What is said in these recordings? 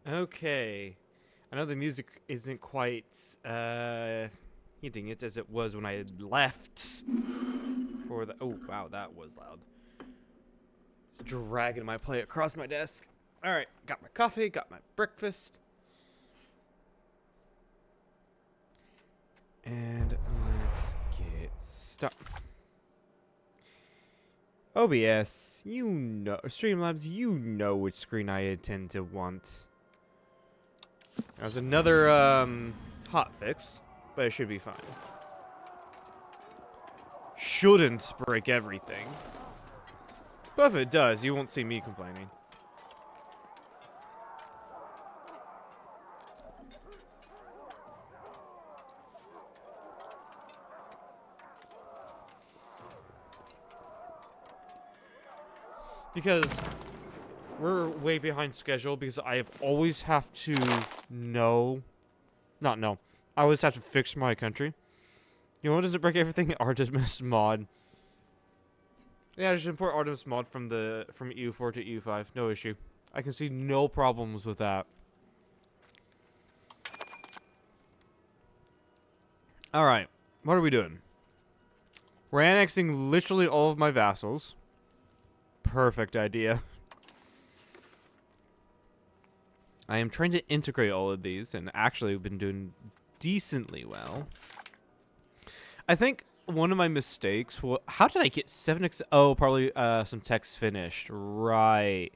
Okay. I know the music isn't quite hitting it as it was when I had left for the. Oh wow, that was loud. Just dragging my plate across my desk. All right, got my coffee, got my breakfast, and let's get started. OBS, you know, Streamlabs, you know which screen I intend to want. There's another hot fix, but it should be fine. Shouldn't break everything. But if it does, you won't see me complaining. Because we're way behind schedule because I have always have to I always have to fix my country. You know what doesn't break everything? Artemis mod. Yeah, just import Artemis mod from EU4 to EU5. No issue. I can see no problems with that. Alright. What are we doing? We're annexing literally all of my vassals. Perfect idea. I am trying to integrate all of these, and actually we've been doing decently well. I think one of my mistakes. Well, how did I get 7x? Oh, probably some text finished. Right.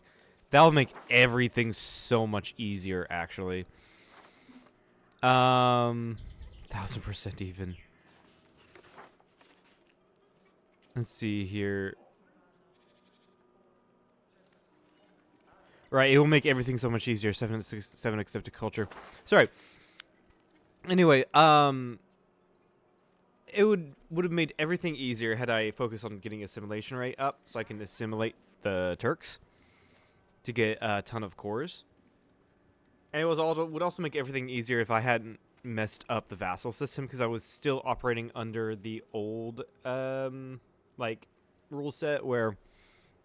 That'll make everything so much easier, actually. 1000% even. Let's see here. Right, it will make everything so much easier. 7 accepted culture. Sorry. Anyway, it would have made everything easier had I focused on getting assimilation rate up, so I can assimilate the Turks to get a ton of cores. And it would also make everything easier if I hadn't messed up the vassal system, because I was still operating under the old like rule set where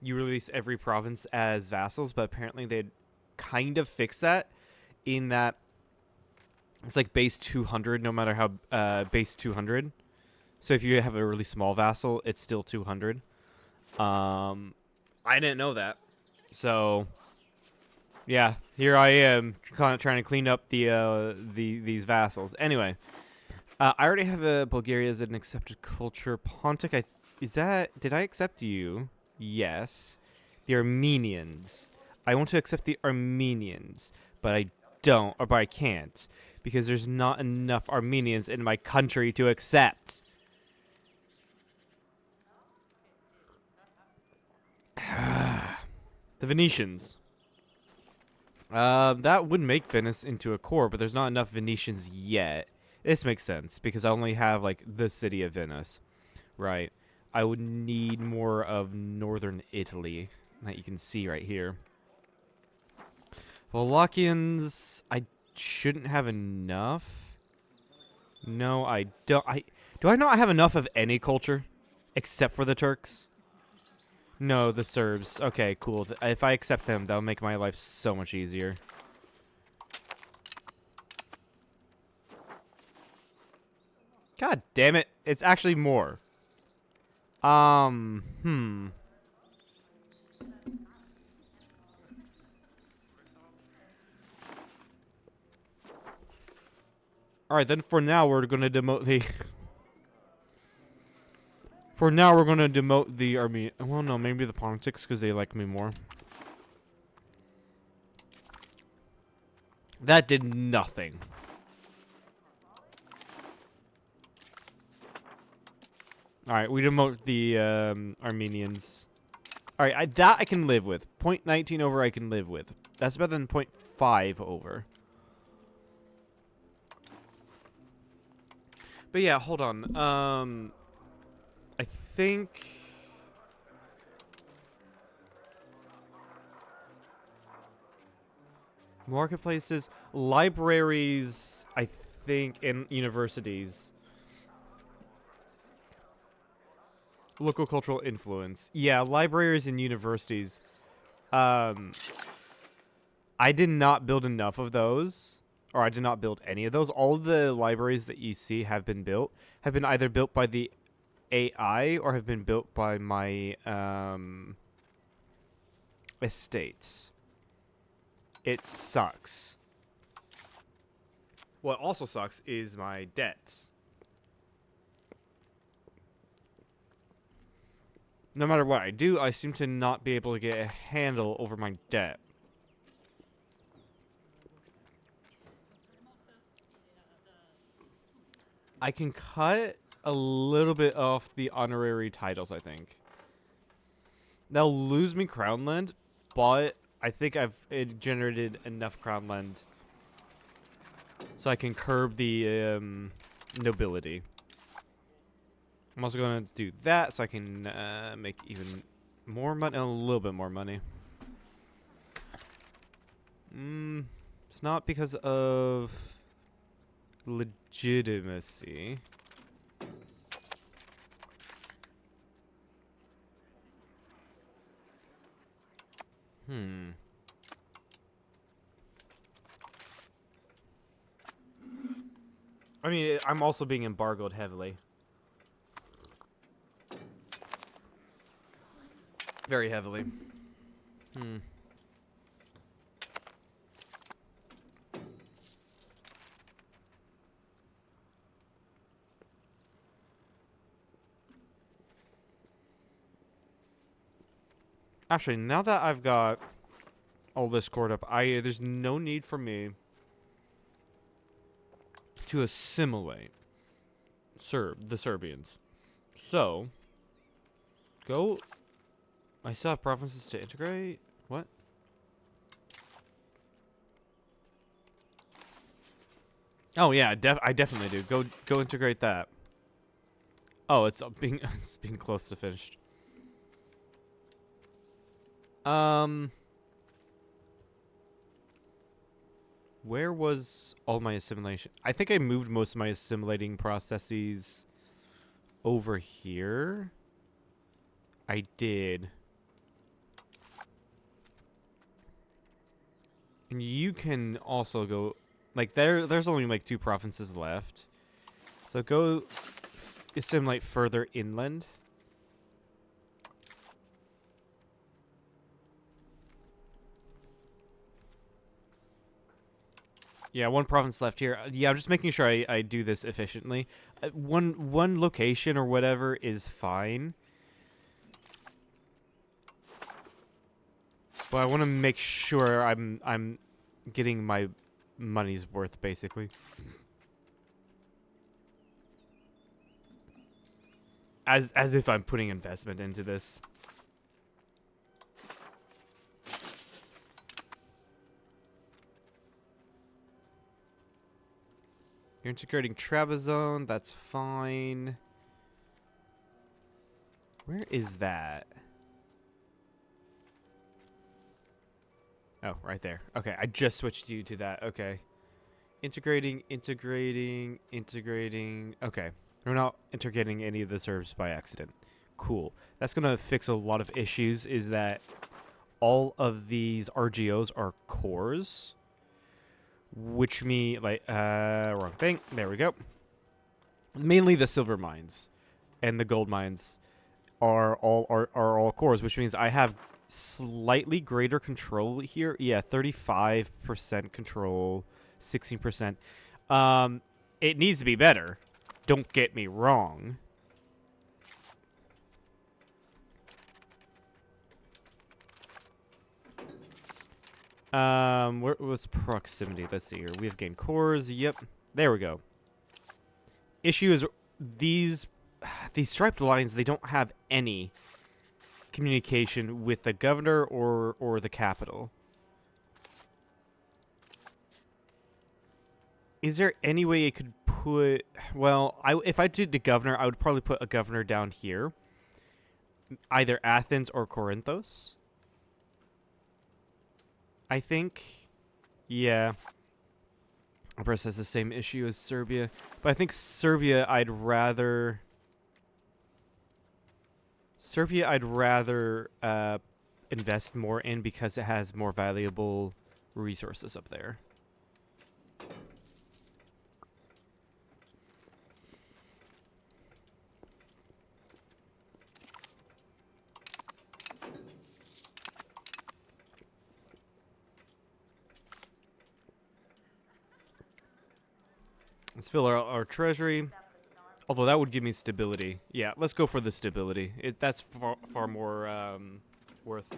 you release every province as vassals, but apparently they'd kind of fixed that in that it's like base 200 no matter how base 200. So if you have a really small vassal, it's still 200. I didn't know that. So yeah, here I am trying to clean up these vassals. Anyway, I already have Bulgaria as an accepted culture. Pontic, did I accept you? Yes. The Armenians. I want to accept the Armenians, but I can't, because there's not enough Armenians in my country to accept. The Venetians. That would make Venice into a core, but there's not enough Venetians yet. This makes sense, because I only have, like, the city of Venice. Right. I would need more of northern Italy, that you can see right here. Wallachians, I shouldn't have enough. No, I don't. Do I not have enough of any culture, except for the Turks? No, the Serbs. Okay, cool. If I accept them, that'll make my life so much easier. God damn it. It's actually more. Alright, then for now we're gonna demote the For now we're gonna demote the army. Well, no, maybe the Pontics, because they like me more. That did nothing. Alright, we demote the Armenians. Alright, that I can live with. 0.19 over I can live with. That's better than 0.5 over. But yeah, hold on. I think... Marketplaces, libraries, I think, and universities. Local cultural influence. Yeah, libraries and universities. Local cultural influence. Yeah, libraries and universities. Local cultural influence. Yeah, libraries and universities. Local cultural influence. Yeah, libraries and universities. Local cultural influence. Yeah, libraries and universities. Local cultural influence. Yeah, libraries and universities. Local cultural influence. Yeah, libraries and universities. I did not build enough of those, or I did not build any of those. All of the libraries that you see have been either built by the AI or have been built by my estates. It sucks. What also sucks is my debts. No matter what I do, I seem to not be able to get a handle over my debt. I can cut a little bit off the honorary titles, I think. They'll lose me crown land, but I think I've generated enough crown land so I can curb the nobility. I'm also going to do that so I can make even more money, a little bit more money. It's not because of legitimacy. I mean, I'm also being embargoed heavily. Very heavily. Actually, now that I've got all this scored up, there's no need for me to assimilate the Serbians. So, go. I still have provinces to integrate. What? Oh yeah, I definitely do. Go integrate that. Oh, it's being it's being close to finished. Where was all my assimilation? I think I moved most of my assimilating processes over here. I did. And you can also go, like, there's only like 2 provinces left. So go assimilate further inland. Yeah, 1 province left here. Yeah, I'm just making sure I do this efficiently. One location or whatever is fine. But I want to make sure I'm getting my money's worth, basically. As if I'm putting investment into this. You're integrating Trabzon, that's fine. Where is that? Oh, right there. Okay, I just switched you to that. Okay. Integrating. Okay. We're not integrating any of the Serbs by accident. Cool. That's going to fix a lot of issues, is that all of these RGOs are cores. Which mean, like, wrong thing. There we go. Mainly the silver mines and the gold mines are all cores, which means I have slightly greater control here. Yeah, 35% control, 16%. It needs to be better. Don't get me wrong. Where was proximity? Let's see here. We have gained cores. Yep. There we go. Issue is these striped lines, they don't have any communication with the governor or the capital. Is there any way I could put... Well, if I did the governor, I would probably put a governor down here. Either Athens or Corinthos. I think. Yeah. Cyprus has the same issue as Serbia. But I think Serbia I'd rather invest more in because it has more valuable resources up there. Let's fill our treasury. Although that would give me stability. Yeah, let's go for the stability. That's far more worth.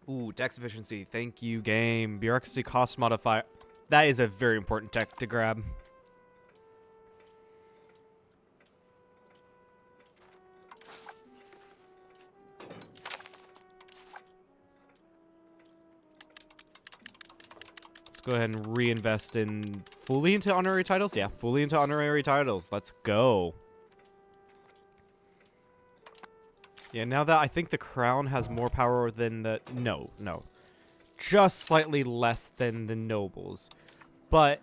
Ooh, tax efficiency. Thank you, game. Bureaucracy cost modifier. That is a very important tech to grab. Let's go ahead and reinvest in fully into honorary titles. Yeah, fully into honorary titles. Let's go. Yeah, now that I think the crown has more power than the... No. Just slightly less than the nobles. But,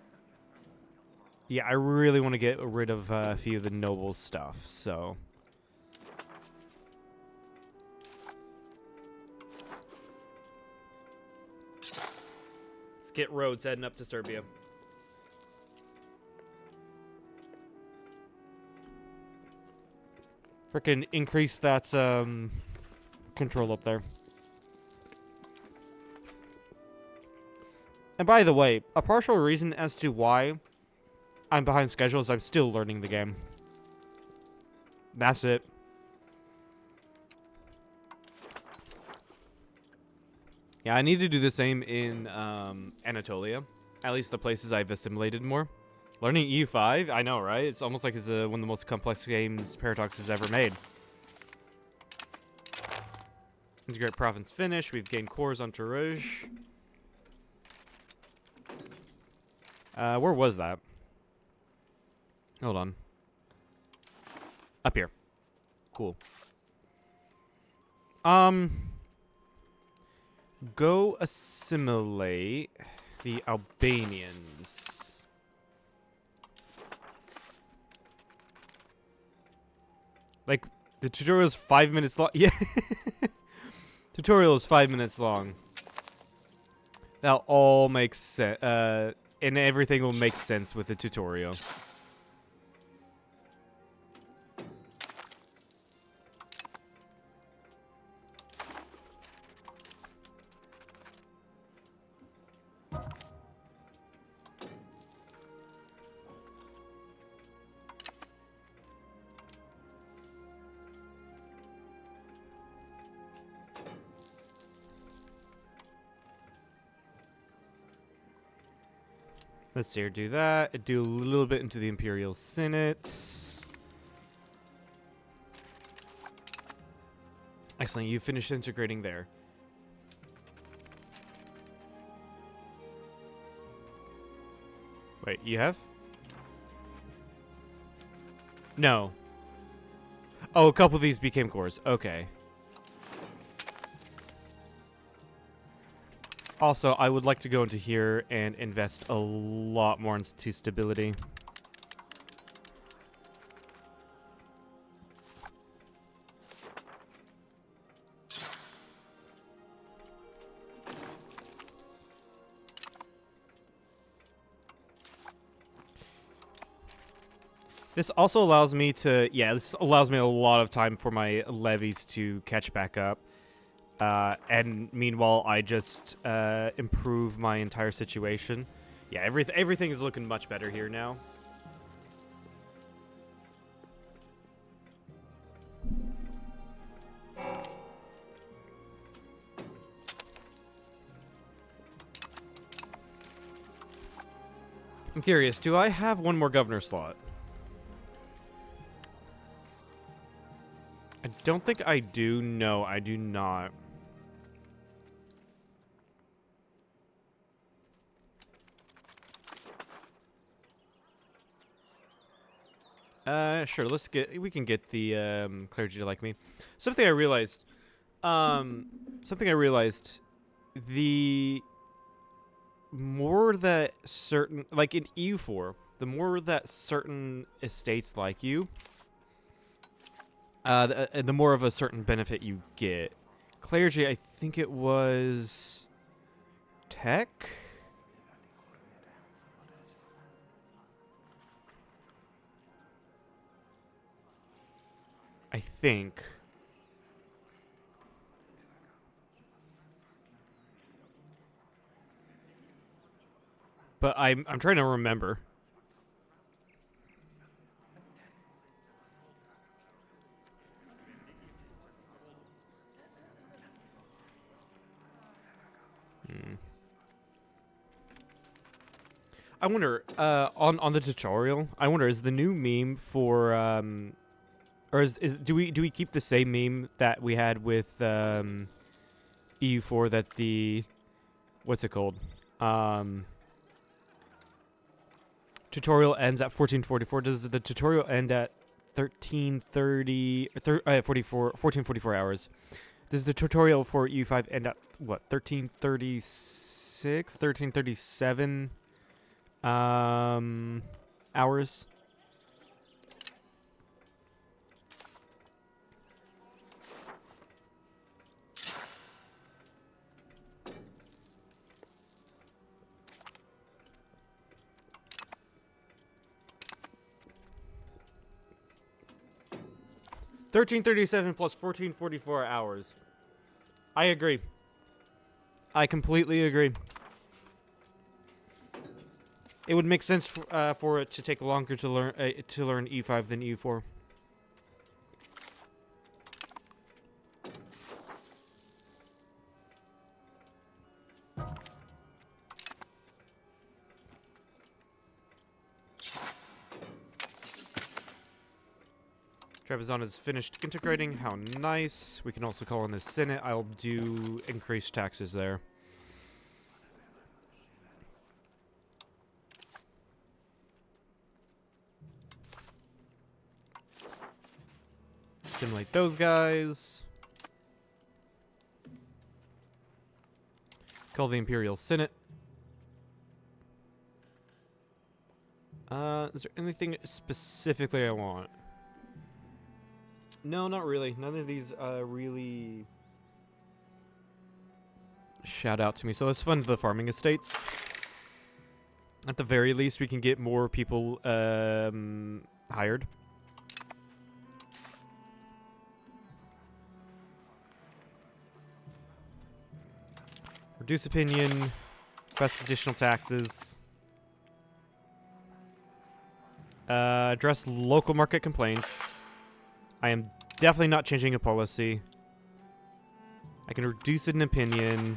yeah, I really want to get rid of a few of the nobles' stuff, so... Let's get roads heading up to Serbia. Frickin' increase that control up there. And by the way, a partial reason as to why I'm behind schedule is I'm still learning the game. That's it. Yeah, I need to do the same in Anatolia. At least the places I've assimilated more. Learning EU5? I know, right? It's almost like it's one of the most complex games Paradox has ever made. Integrate province finish. We've gained cores on Tourouge. Where was that? Hold on. Up here. Cool. Go assimilate the Albanians. Like, the tutorial is 5 minutes long. Yeah. Tutorial is 5 minutes long. That'll all make sense. And everything will make sense with the tutorial. Let's see here, do that. Do a little bit into the Imperial Senate. Excellent, you finished integrating there. Wait, you have? No. Oh, a couple of these became cores. Okay. Also, I would like to go into here and invest a lot more into stability. This also allows me to, this allows me a lot of time for my levies to catch back up. And meanwhile, I just improve my entire situation. Yeah, everything is looking much better here now. I'm curious, do I have one more governor slot? I don't think I do. No, I do not. Sure, we can get the, clergy to like me. Something I realized, the more that certain, like in EU4, the more that certain estates like you, the more of a certain benefit you get. Clergy, I think it was tech. I think. But I'm trying to remember. I wonder, on the tutorial, I wonder, is the new meme for or do we keep the same meme that we had with EU4 that the what's it called? Tutorial ends at 1444. Does the tutorial end at 1330 1444 hours? Does the tutorial for EU5 end at what? 1336, 1337 hours? $1337 plus 1444 hours. I agree. I completely agree. It would make sense for it to take longer to learn E5 than E4. Trebizond is finished integrating. How nice. We can also call in the Senate. I'll do increased taxes there. Assimilate those guys. Call the Imperial Senate. Is there anything specifically I want? No, not really. None of these really shout out to me. So let's fund the farming estates. At the very least, we can get more people hired. Reduce opinion. Request additional taxes. Address local market complaints. I am definitely not changing a policy. I can reduce an opinion.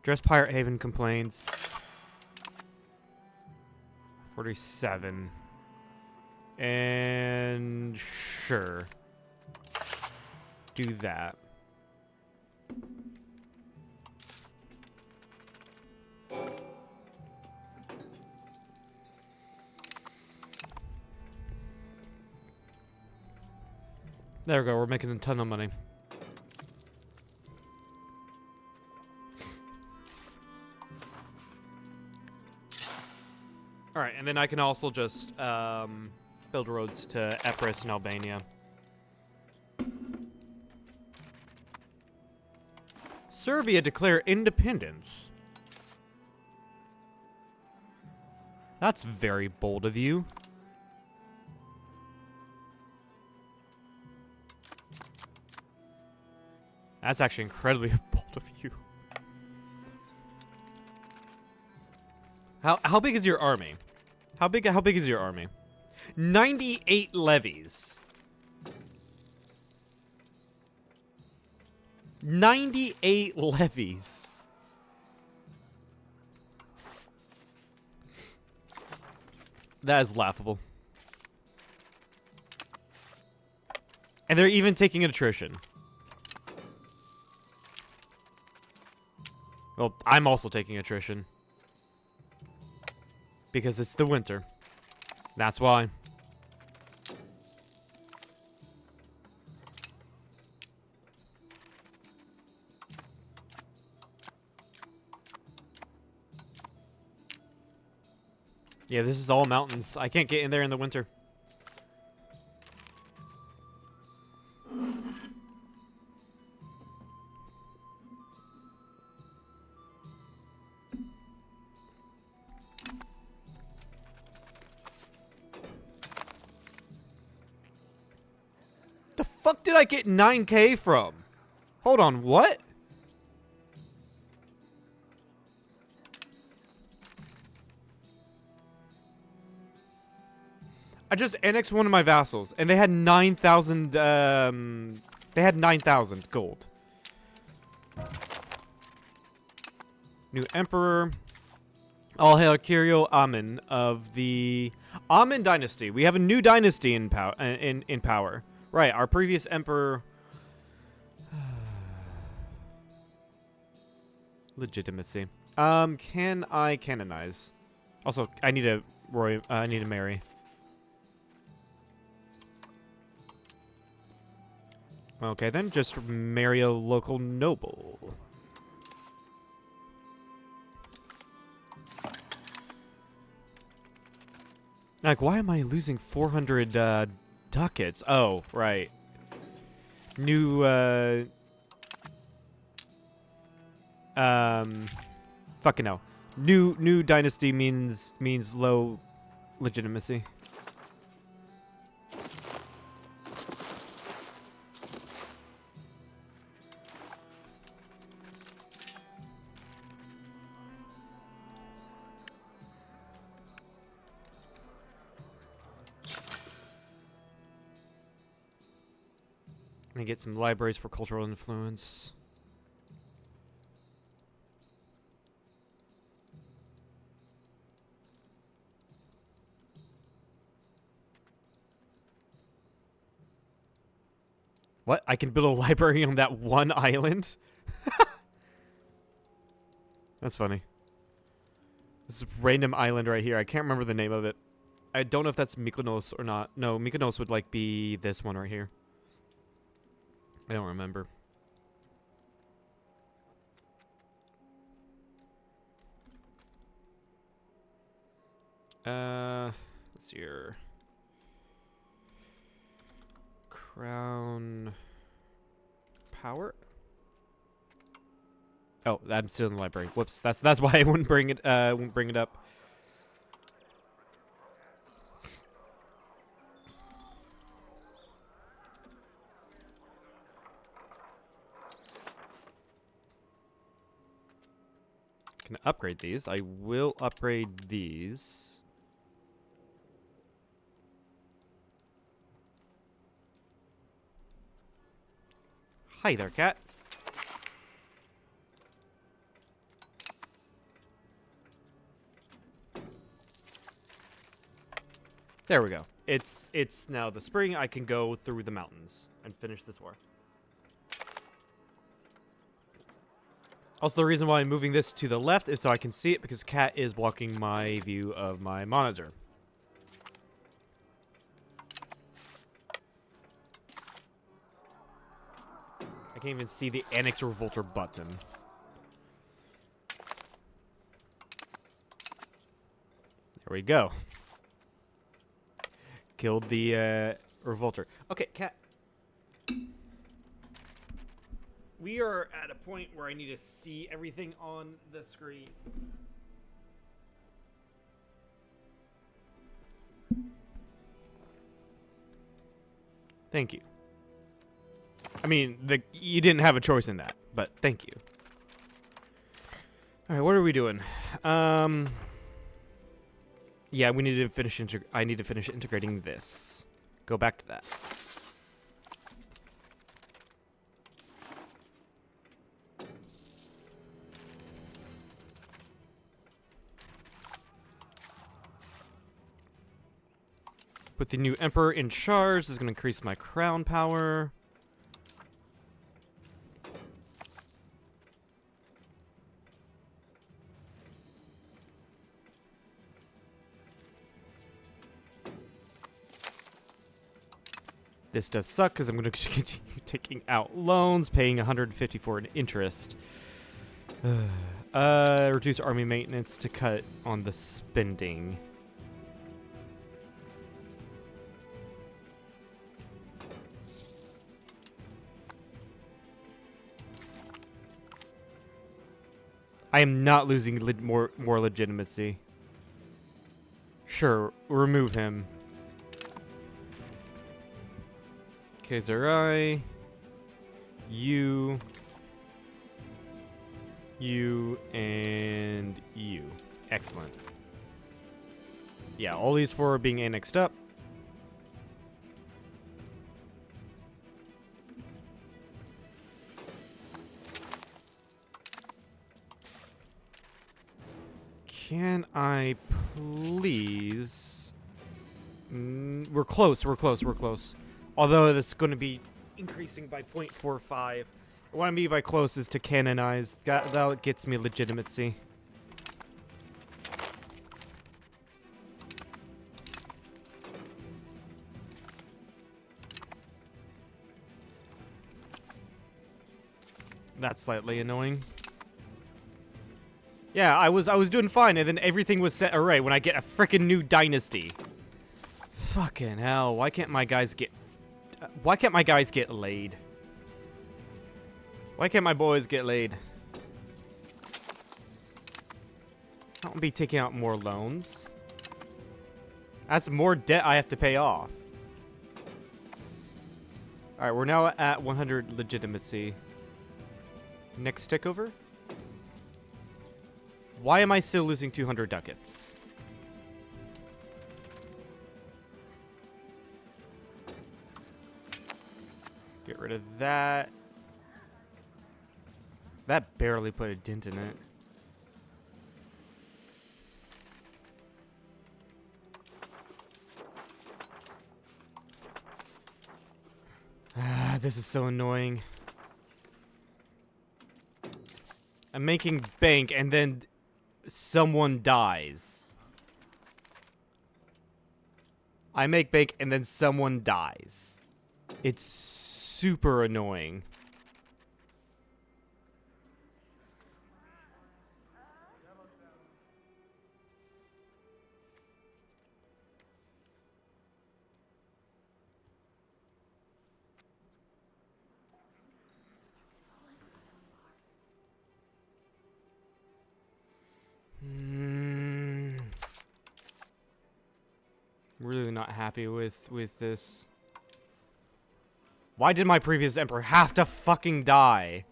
Address Pirate Haven complaints. 47. And sure. Do that. There we go, we're making a ton of money. Alright, and then I can also just build roads to Epirus and Albania. Serbia declare independence. That's very bold of you. That's actually incredibly bold of you. How big is your army? How big is your army? 98 levies. 98 levies. That is laughable. And they're even taking attrition. Well, I'm also taking attrition. Because it's the winter. That's why. Yeah, this is all mountains. I can't get in there in the winter. fuck did I get 9K from? Hold on, what? I just annexed one of my vassals, and they had 9,000, they had 9,000 gold. New Emperor. All hail Kirio Amen of the Amen dynasty. We have a new dynasty in power. Right, our previous emperor. Legitimacy. Can I canonize? Also, I need a I need to marry. Okay, then just marry a local noble. Like, why am I losing 400 ducats? Oh, right. New, fucking hell. New dynasty means low legitimacy. And get some libraries for cultural influence. What? I can build a library on that one island? That's funny. This random island right here. I can't remember the name of it. I don't know if that's Mykonos or not. No, Mykonos would like be this one right here. I don't remember. Let's see here. Crown power. Oh, I'm still in the library. Whoops. That's why I wouldn't bring it. Wouldn't bring it up. Can I upgrade these? I will upgrade these. Hi there, cat. There we go. It's now the spring. I can go through the mountains and finish this war. Also, the reason why I'm moving this to the left is so I can see it, because cat is blocking my view of my monitor. I can't even see the Annex Revolter button. There we go. Killed the Revolter. Okay, cat. We are at a point where I need to see everything on the screen. Thank you. I mean, you didn't have a choice in that, but thank you. All right, what are we doing? Yeah, we need to finish. I need to finish integrating this. Go back to that. Put the new emperor in charge. This is going to increase my crown power. This does suck because I'm going to continue taking out loans, paying 150 for an interest. Reduce army maintenance to cut on the spending. I am not losing more legitimacy. Sure, remove him. Kaiserai. You, and you. Excellent. Yeah, all these four are being annexed up. Can I please... we're close, we're close, we're close. Although that's going to be increasing by 0.45. What I mean by close is to canonize. That gets me legitimacy. That's slightly annoying. Yeah, I was doing fine, and then everything was set array when I get a frickin' new dynasty. Fucking hell! Why can't my guys get laid? Why can't my boys get laid? I don't be taking out more loans. That's more debt I have to pay off. Alright, we're now at 100 legitimacy. Next takeover? Why am I still losing 200 ducats? Get rid of that. That barely put a dent in it. Ah, this is so annoying. I'm making bank and then someone dies. I make bank and then someone dies. It's super annoying. Really not happy with this. Why did my previous emperor have to fucking die?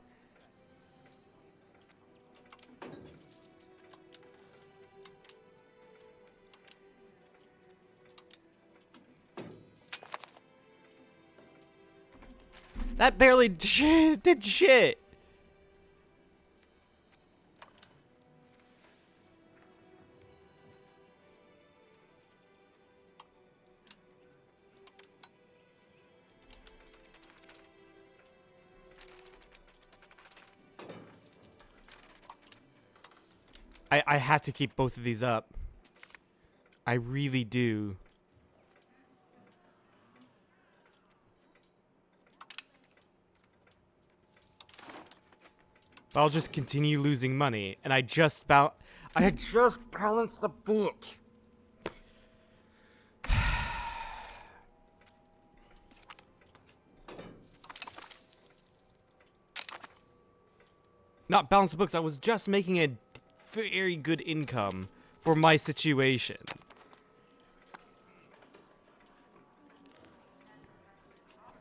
That barely did shit. I have to keep both of these up. I really do. But I'll just continue losing money, and I had just balanced the books. Not balance the books, I was just making a very good income for my situation.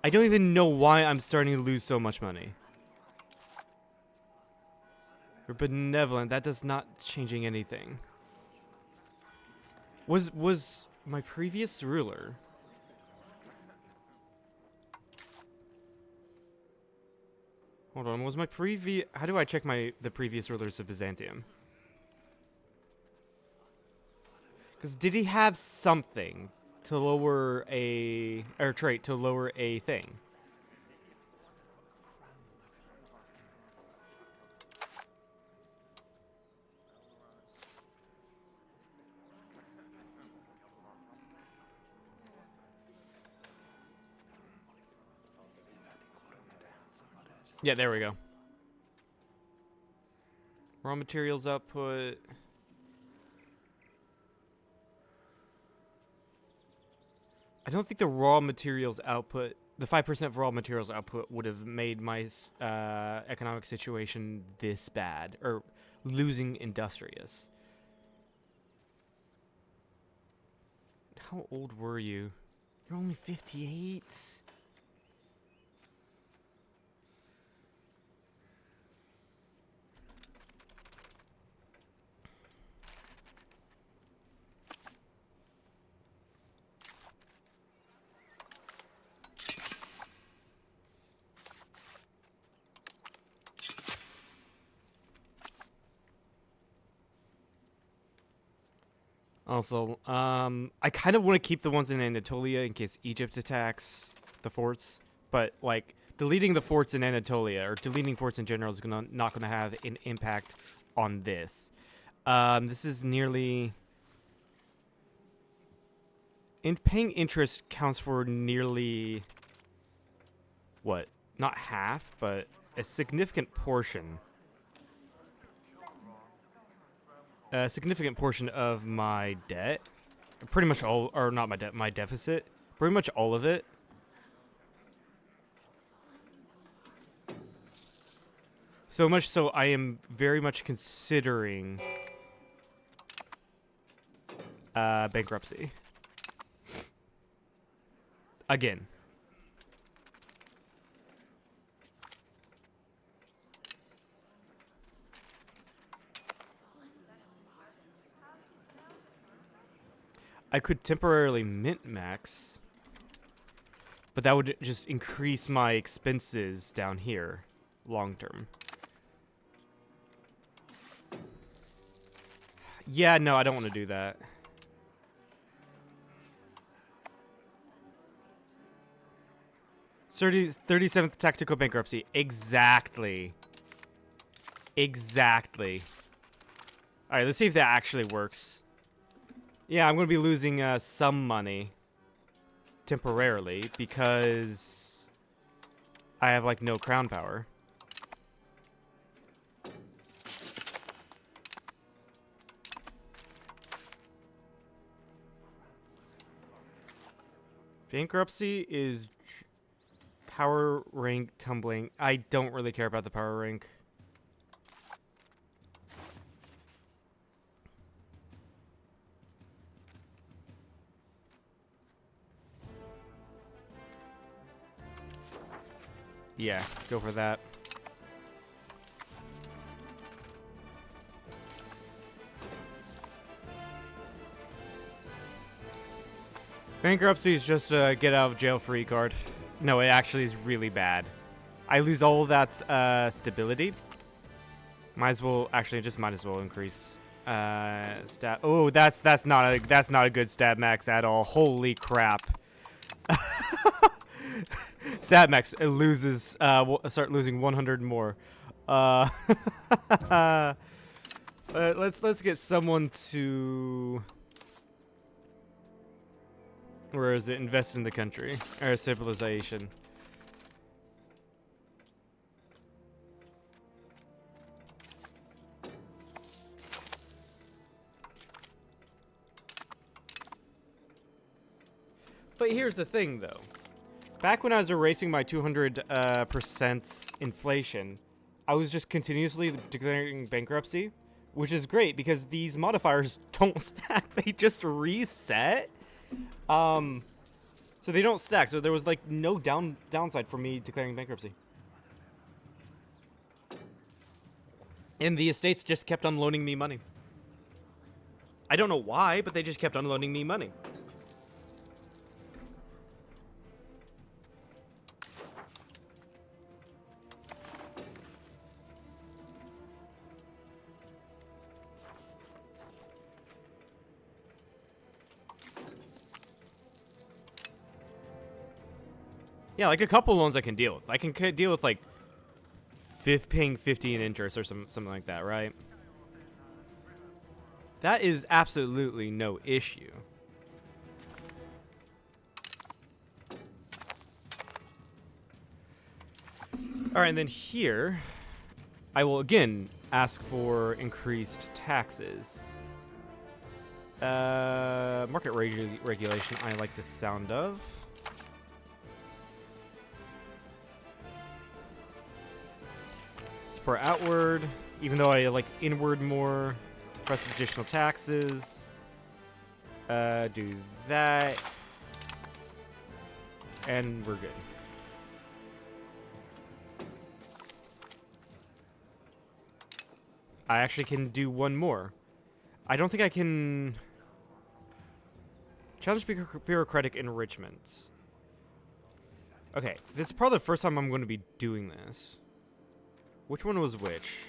I don't even know why I'm starting to lose so much money. We're benevolent, that does not changing anything. Was my previous ruler... Hold on, was my previous... How do I check the previous rulers of Byzantium? Because did he have something to lower a... or trait to lower a thing? Yeah, there we go. Raw materials output. I don't think the raw materials output, the 5% raw materials output would have made my economic situation this bad, or losing industrious. How old were you? You're only 58? Also, I kind of want to keep the ones in Anatolia in case Egypt attacks the forts, but like deleting the forts in Anatolia or deleting forts in general is not gonna have an impact on this. This is nearly paying interest counts for nearly what? Not half, but a significant portion. A significant portion of my debt. Pretty much all, or not my debt, my deficit. Pretty much all of it. So much so I am very much considering bankruptcy. Again. I could temporarily mint max, but that would just increase my expenses down here long term. Yeah, no, I don't want to do that. Thirty-seventh tactical bankruptcy. Exactly. Exactly. All right, let's see if that actually works. Yeah, I'm going to be losing some money temporarily because I have like no crown power. Bankruptcy is power rank tumbling. I don't really care about the power rank. Yeah, go for that. Bankruptcy is just a get out of jail free card. No, it actually is really bad. I lose all of that stability. Might as well increase stat. Oh, that's not a good stat max at all. Holy crap. Stat max, it loses we'll start losing 100 more. Let's get someone to, where is it? Invest in the country or civilization. But here's the thing, though. Back when I was erasing my 200% inflation, I was just continuously declaring bankruptcy, which is great because these modifiers don't stack. They just reset. So they don't stack. So there was like no downside for me declaring bankruptcy. And the estates just kept on loaning me money. I don't know why, but they just kept on loaning me money. Yeah, like a couple loans I can deal with. I can deal with like paying 50 in interest or something like that, right? That is absolutely no issue. All right, and then here, I will again ask for increased taxes. Market regulation, I like the sound of. Support outward, even though I like inward more. Press additional taxes. Do that. And we're good. I actually can do one more. I don't think I can challenge bureaucratic enrichment. Okay, this is probably the first time I'm going to be doing this. Which one was which?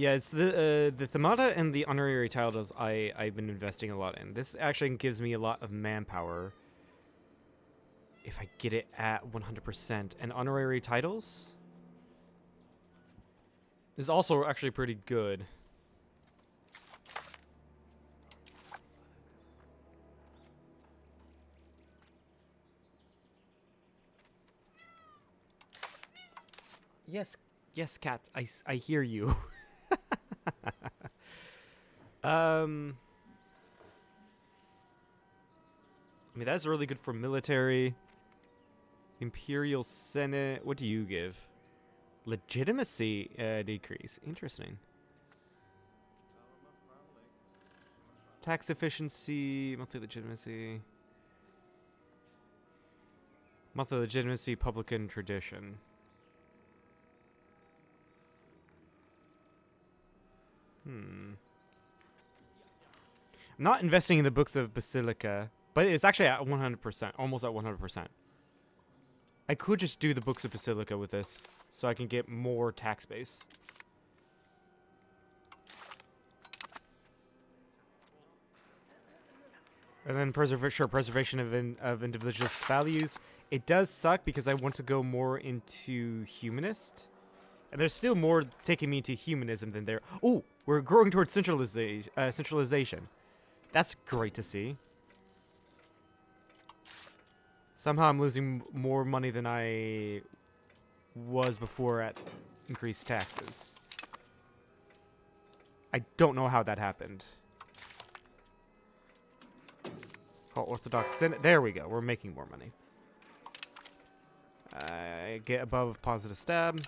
Yeah, it's the themata and the honorary titles I've been investing a lot in. This actually gives me a lot of manpower if I get it at 100%. And honorary titles is also actually pretty good. Yes, cat. I hear you. I mean, that's really good for military. Imperial Senate. What do you give? Legitimacy decrease. Interesting. Tax efficiency. Monthly legitimacy. Monthly legitimacy. Publican tradition. I'm not investing in the books of Basilica, but it's actually at 100%, almost at 100%. I could just do the books of Basilica with this, so I can get more tax base. And then preservation of individualist values. It does suck because I want to go more into humanist. And there's still more taking me to humanism than there. Oh, we're growing towards centralization. That's great to see. Somehow I'm losing more money than I was before at increased taxes. I don't know how that happened. Call Orthodox Senate. There we go. We're making more money. Get above positive stab.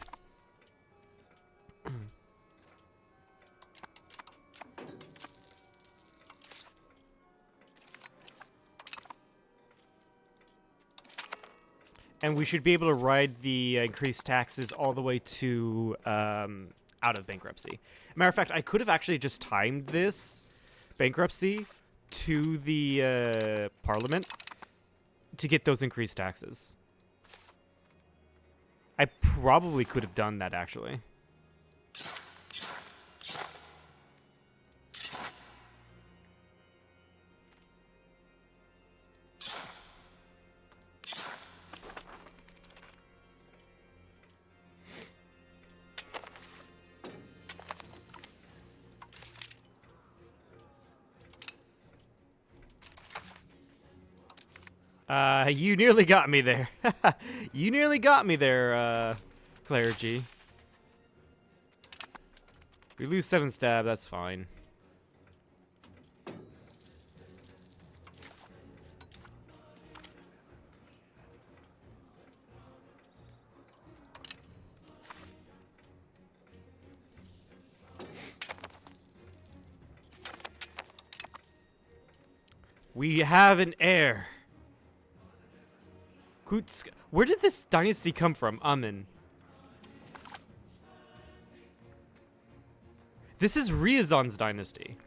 And we should be able to ride the increased taxes all the way to out of bankruptcy. Matter of fact, I could have actually just timed this bankruptcy to the parliament to get those increased taxes. I probably could have done that, actually. You nearly got me there. You nearly got me there, clergy. We lose 7 stab, that's fine. We have an heir. Kutsk. Where did this dynasty come from? Amen. This is Ryazan's dynasty.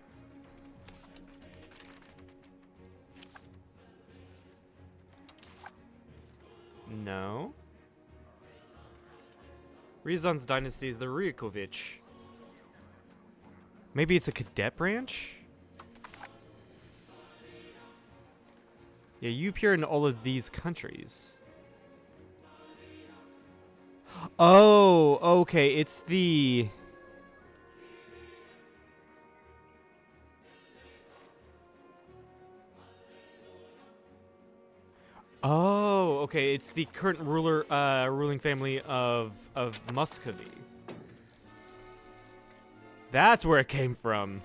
No. Ryazan's dynasty is the Ryukovich. Maybe it's a cadet branch? Yeah, you appear in all of these countries. Oh, okay. It's the... Oh, okay. It's the current ruling family of Muscovy. That's where it came from.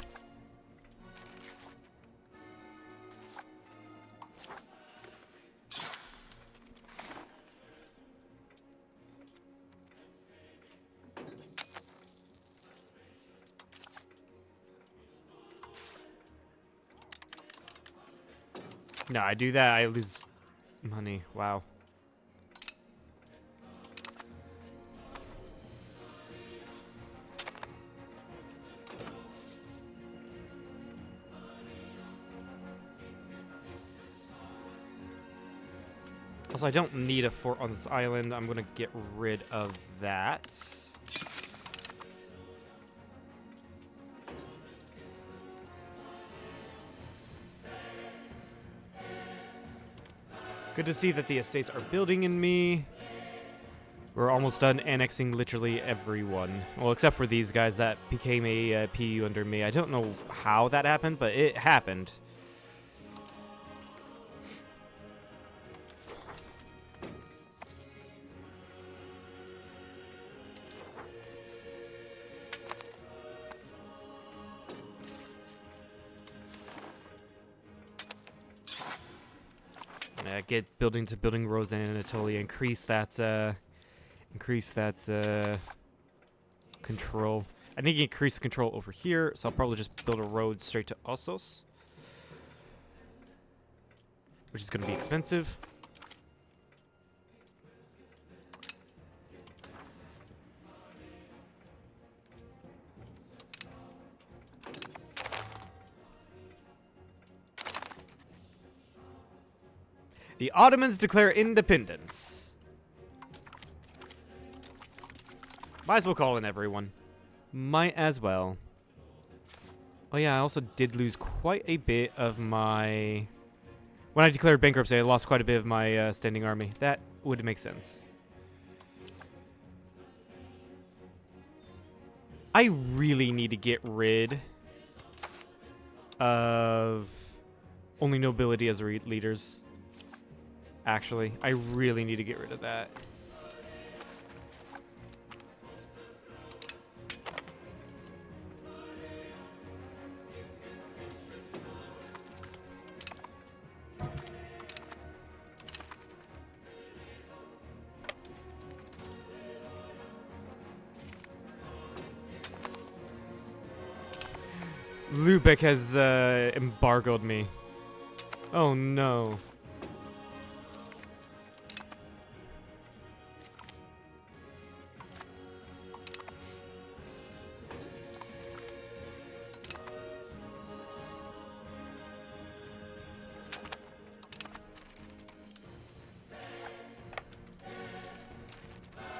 No, I do that, I lose money. Wow. Also, I don't need a fort on this island. I'm gonna get rid of that. Good to see that the estates are building in me. We're almost done annexing literally everyone. Well, except for these guys that became a PU under me. I don't know how that happened, but it happened. Get building to building roads in Anatolia. Increase that control. I need to increase the control over here, so I'll probably just build a road straight to Ossos, which is going to be expensive. The Ottomans declare independence. Might as well call in everyone. Might as well. Oh yeah, I also did lose quite a bit of my... When I declared bankruptcy, I lost quite a bit of my standing army. That would make sense. I really need to get rid of only nobility as leaders. Actually, I really need to get rid of that. Lubeck has embargoed me. Oh no.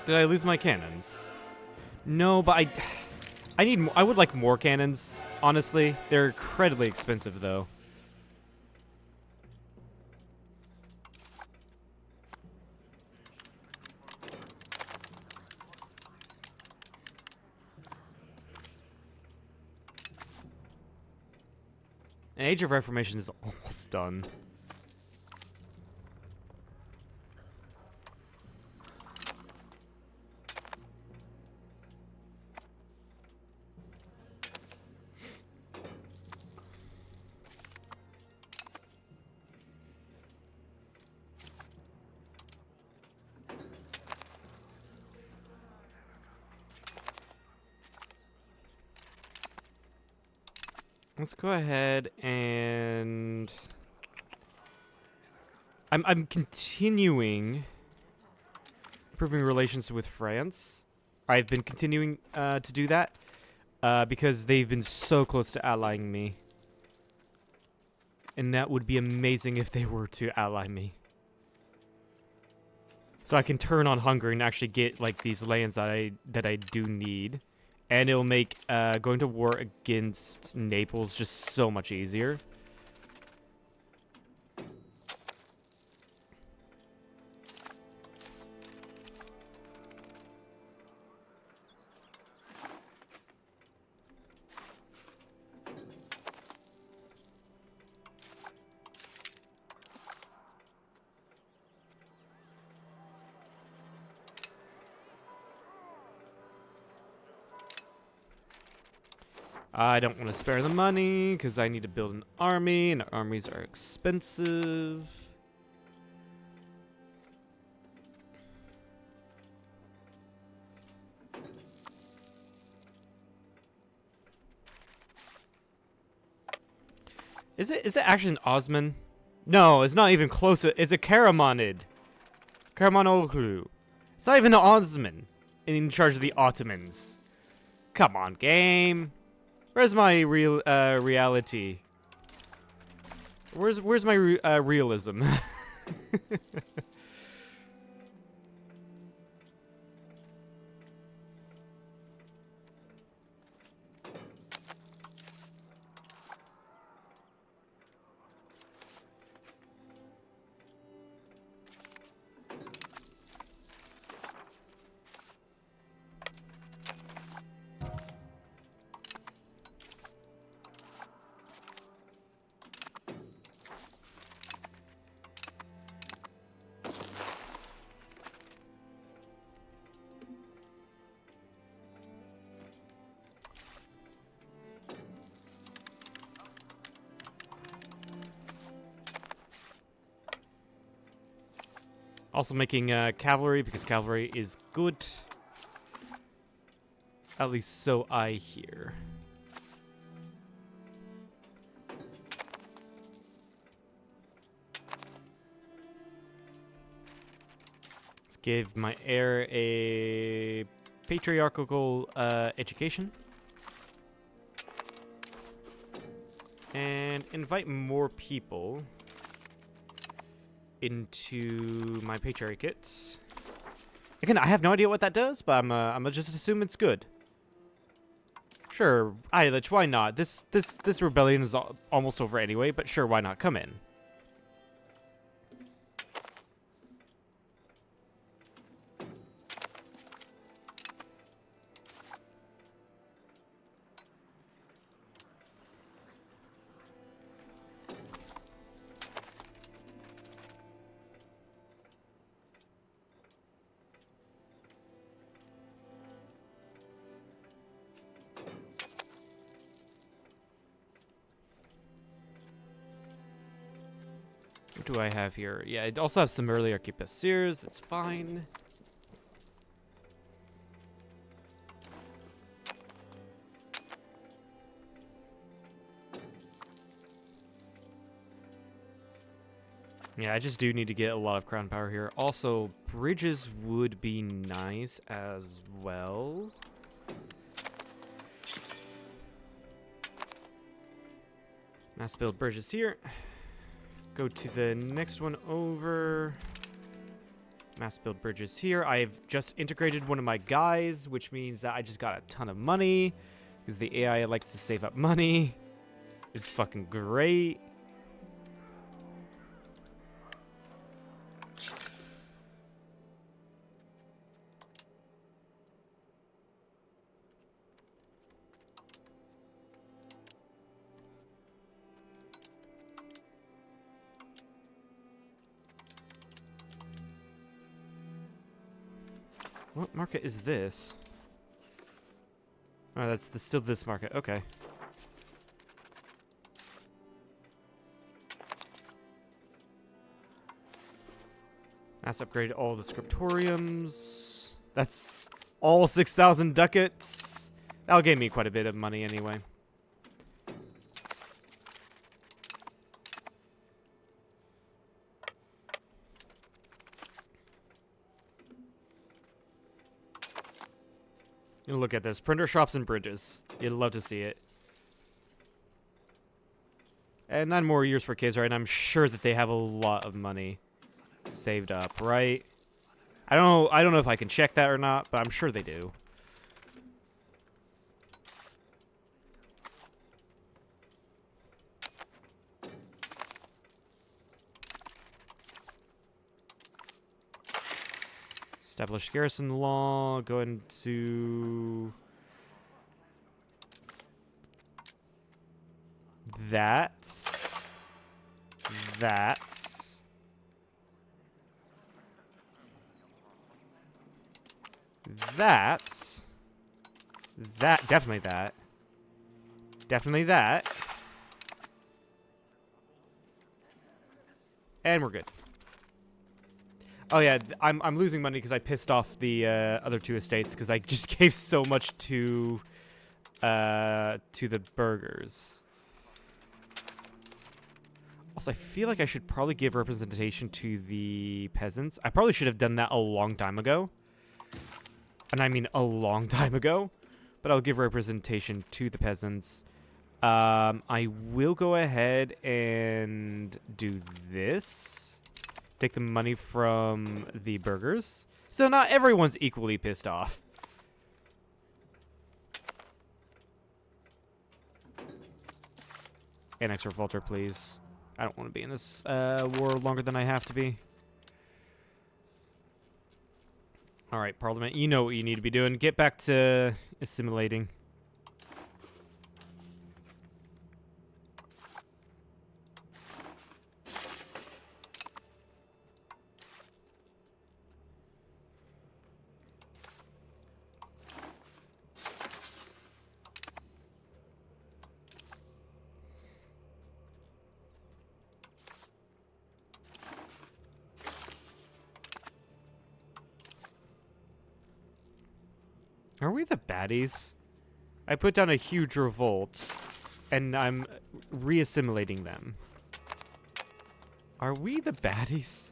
Did I lose my cannons? No, but I would like more cannons, honestly. They're incredibly expensive, though. An Age of Reformation is almost done. Let's go ahead and... I'm continuing improving relations with France. I've been continuing to do that because they've been so close to allying me. And that would be amazing if they were to ally me. So I can turn on Hungary and actually get like these lands that I do need. And it'll make going to war against Naples just so much easier. I don't want to spare the money because I need to build an army, and armies are expensive. Is it actually an Osman? No, it's not even close. It's a Karamanid. Karamanoglu. It's not even an Osman in charge of the Ottomans. Come on, game. Where's my reality? Where's my realism? Also making cavalry, because cavalry is good. At least so I hear. Let's give my heir a patriarchal education. And invite more people into my patriarchate. Again, I have no idea what that does, but I'm gonna just assume it's good. Sure, Eilich, why not? This rebellion is almost over anyway, but sure, why not? Come in. What do I have here? Yeah, I also have some early arquebusiers. That's fine. Yeah, I just do need to get a lot of crown power here. Also, bridges would be nice as well. Mass build bridges here. Go to the next one over. Mass build bridges here. I've just integrated one of my guys, which means that I just got a ton of money. Because the AI likes to save up money. It's fucking great. What market is this? Oh, that's still this market. Okay. Mass upgrade all the scriptoriums. That's all 6,000 ducats. That'll give me quite a bit of money anyway. You look at this. Printer shops and bridges. You'd love to see it. And 9 more years for kids, right? And I'm sure that they have a lot of money saved up, right? I don't know if I can check that or not, but I'm sure they do. Establish garrison law. Go into that. Definitely that. Definitely that. And we're good. Oh yeah, I'm losing money because I pissed off the other 2 estates because I just gave so much to the burghers. Also, I feel like I should probably give representation to the peasants. I probably should have done that a long time ago. And I mean a long time ago. But I'll give representation to the peasants. I will go ahead and do this. Take the money from the burghers. So not everyone's equally pissed off. Annex revolter, please. I don't want to be in this war longer than I have to be. Alright, Parliament, you know what you need to be doing. Get back to assimilating. Are we the baddies? I put down a huge revolt, and I'm re-assimilating them. Are we the baddies?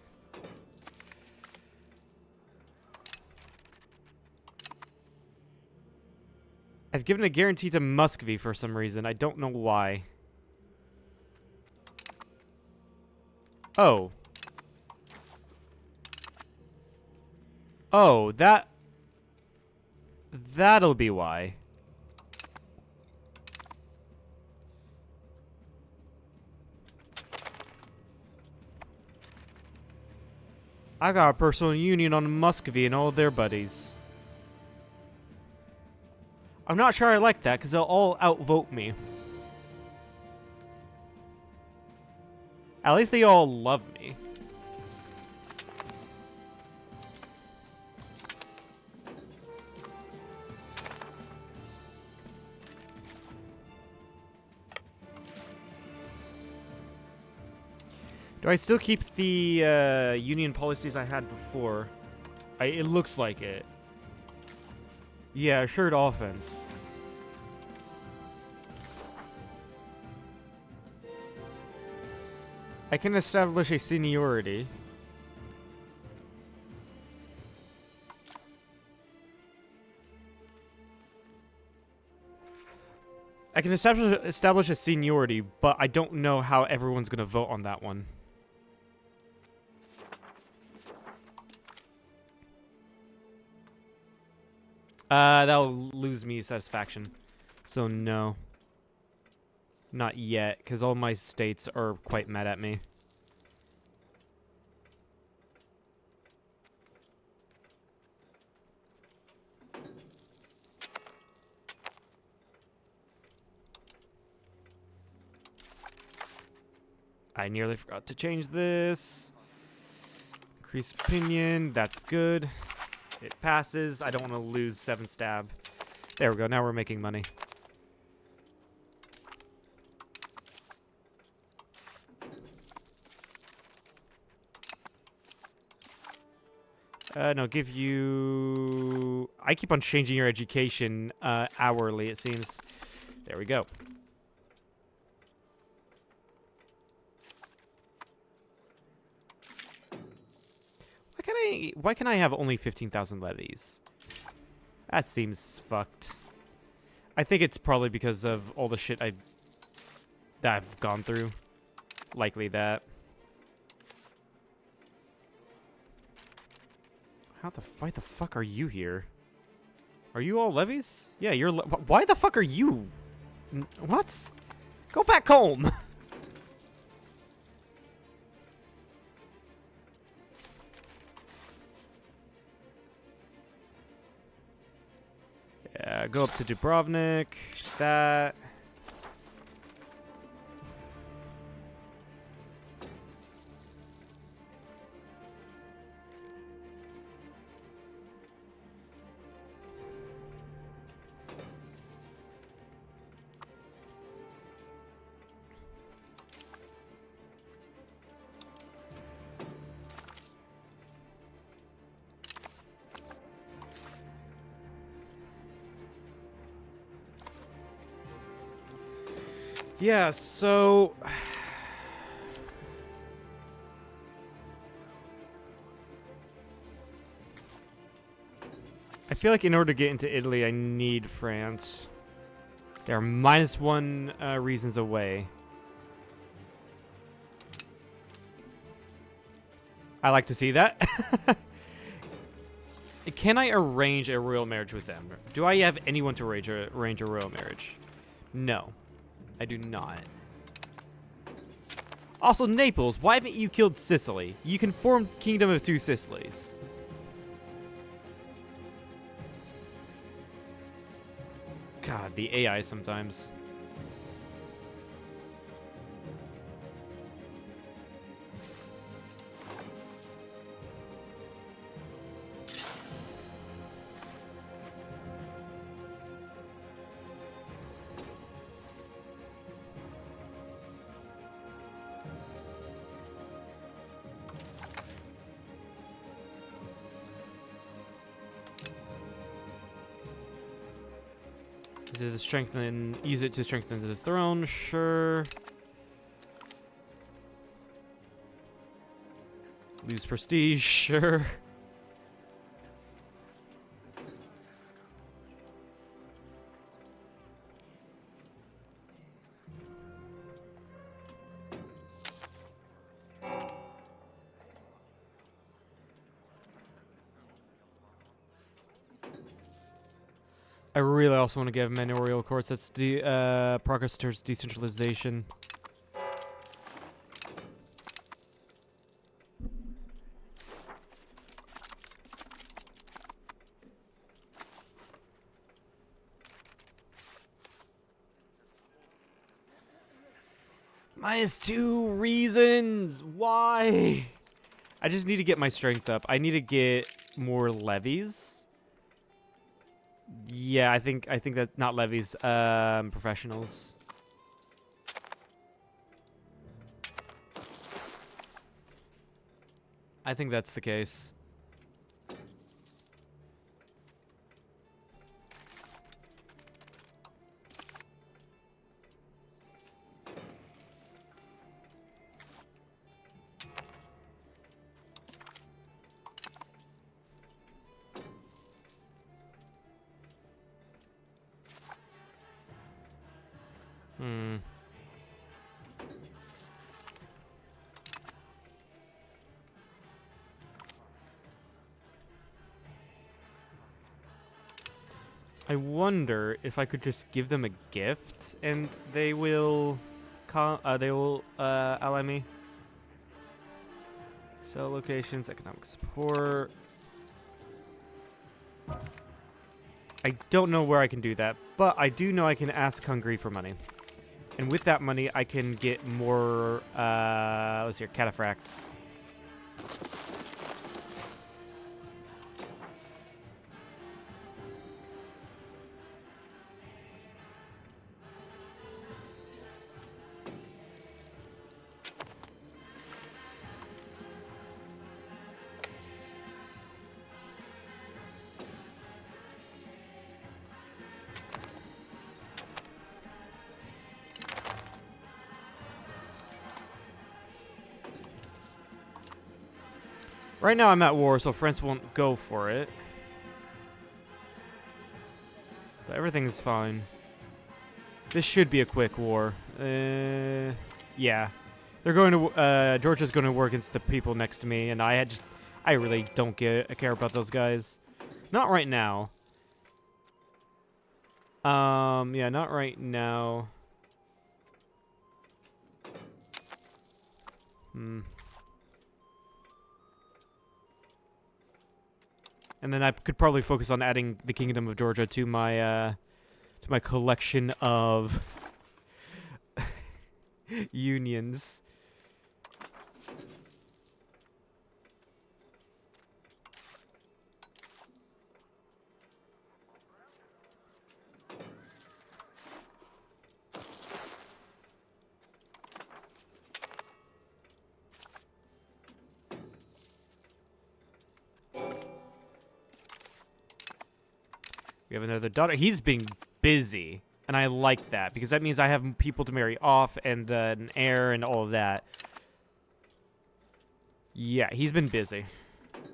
I've given a guarantee to Muscovy for some reason. I don't know why. Oh. Oh, that'll be why. I got a personal union on Muscovy and all their buddies. I'm not sure I like that, because they'll all outvote me. At least they all love me. Do I still keep the union policies I had before? It looks like it. Yeah, assured offense. I can establish a seniority. I can establish a seniority, but I don't know how everyone's gonna vote on that one. That'll lose me satisfaction. So no. Not yet, because all my states are quite mad at me. I nearly forgot to change this. Increase opinion, that's good. It passes. I don't want to lose 7 stab. There we go. Now we're making money. No, give you... I keep on changing your education hourly, it seems. There we go. Why can I have only 15,000 levies? That seems fucked. I think it's probably because of all the shit that I've gone through. Likely that. Why the fuck are you here? Are you all levies? Yeah, you're why the fuck are you? What? Go back home! Yeah, go up to Dubrovnik. That. Yeah, so... I feel like in order to get into Italy, I need France. They're -1 reasons away. I like to see that. Can I arrange a royal marriage with them? Do I have anyone to arrange a royal marriage? No. I do not. Also, Naples, why haven't you killed Sicily? You can form Kingdom of Two Sicilies. God, the AI sometimes. Use it to strengthen the throne, sure. Lose prestige, sure. I really also want to give manorial courts. That's progress towards decentralization. -2 reasons. Why? I just need to get my strength up. I need to get more levies. Yeah, I think that not levies, professionals. I think that's the case. I wonder if I could just give them a gift and they will ally me. Sell locations, economic support. I don't know where I can do that, but I do know I can ask Hungary for money. And with that money, I can get more, let's see here, cataphracts. Right now I'm at war, so France won't go for it. But everything's fine. This should be a quick war. Yeah. They're going to, Georgia's going to war against the people next to me, and I really don't care about those guys. Not right now. Yeah, not right now. And then I could probably focus on adding the Kingdom of Georgia to my collection of unions. We have another daughter. He's being busy, and I like that, because that means I have people to marry off and an heir and all of that. Yeah, he's been busy.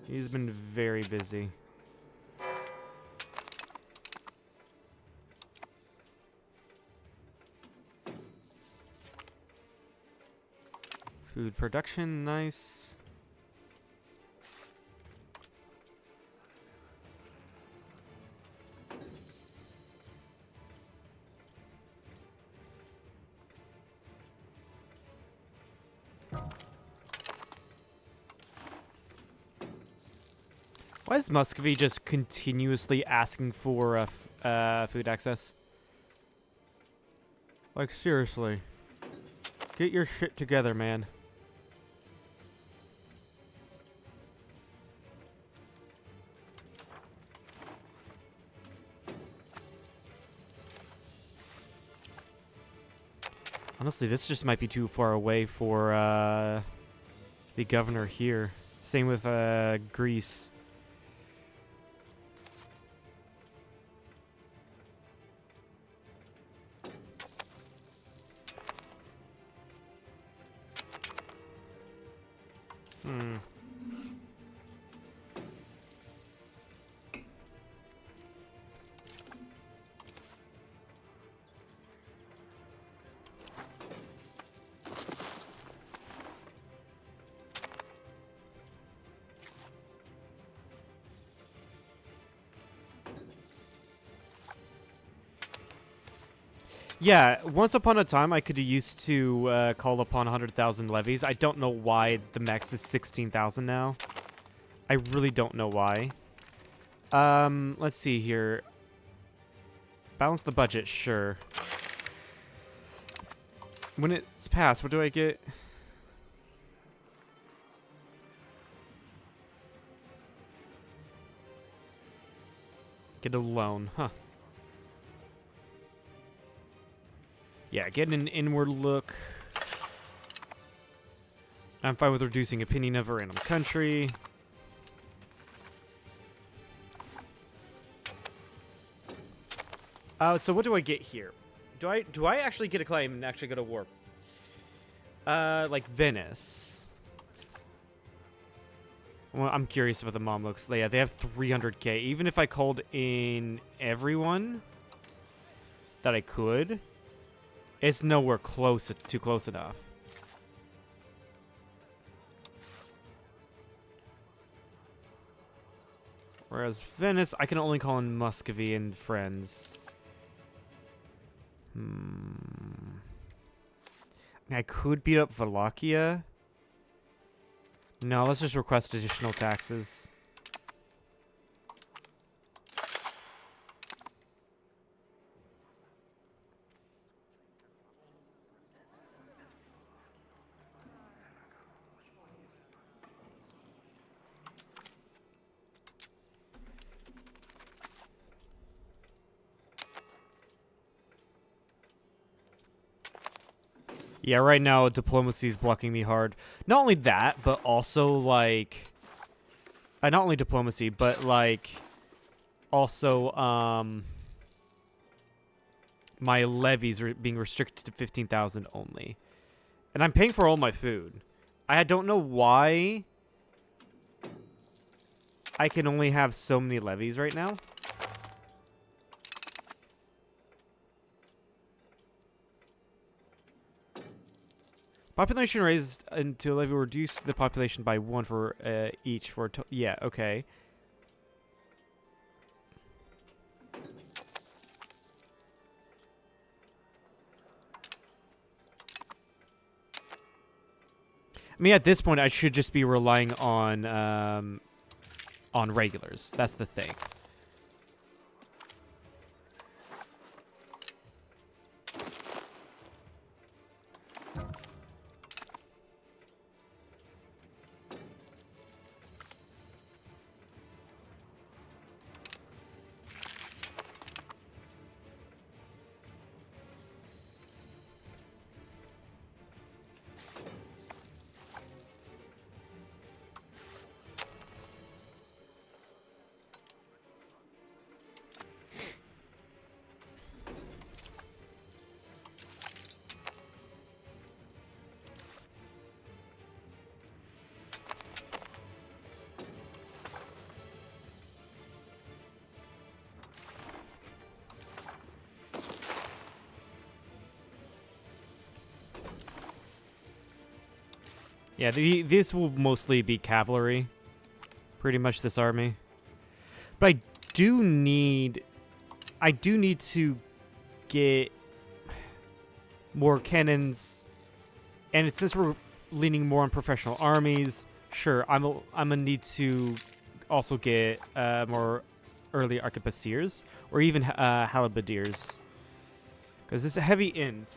He's been very busy. Food production, nice. Why is Muscovy just continuously asking for food access? Like, seriously. Get your shit together, man. Honestly, this just might be too far away for the governor here. Same with Greece. Hmm. Yeah, once upon a time, I could have used to call upon 100,000 levies. I don't know why the max is 16,000 now. I really don't know why. Let's see here. Balance the budget, sure. When it's passed, what do I get? Get a loan, huh. Yeah, get an inward look. I'm fine with reducing opinion of a random country. So what do I get here? Do I actually get a claim and actually go to war? Like Venice. Well, I'm curious about the Mamluks. Yeah, they have 300k. Even if I called in everyone that I could, it's nowhere too close enough. Whereas Venice, I can only call in Muscovy and friends. I could beat up Wallachia. No, let's just request additional taxes. Yeah, right now diplomacy is blocking me hard. Not only that, but also like, not only diplomacy, but like, also my levies are being restricted to 15,000 only, and I'm paying for all my food. I don't know why I can only have so many levies right now. Population raised into a levy will reduce the population by 1 for each for yeah, okay. I mean, at this point, I should just be relying on regulars. That's the thing. Yeah, this will mostly be cavalry. Pretty much this army. But I do need to get more cannons. And since we're leaning more on professional armies, sure, I'm gonna need to also get more early arquebusiers or even halberdiers. Because it's a heavy in.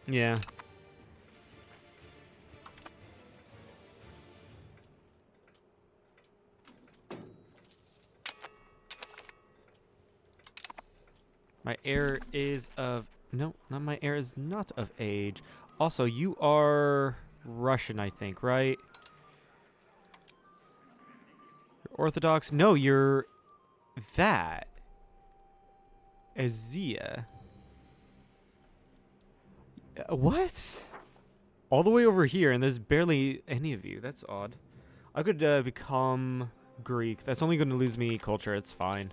Yeah. My heir is of... No, not my heir is not of age. Also, you are Russian, I think, right? You're Orthodox? No, you're that. Azia. What? All the way over here, and there's barely any of you. That's odd. I could become Greek. That's only going to lose me culture. It's fine.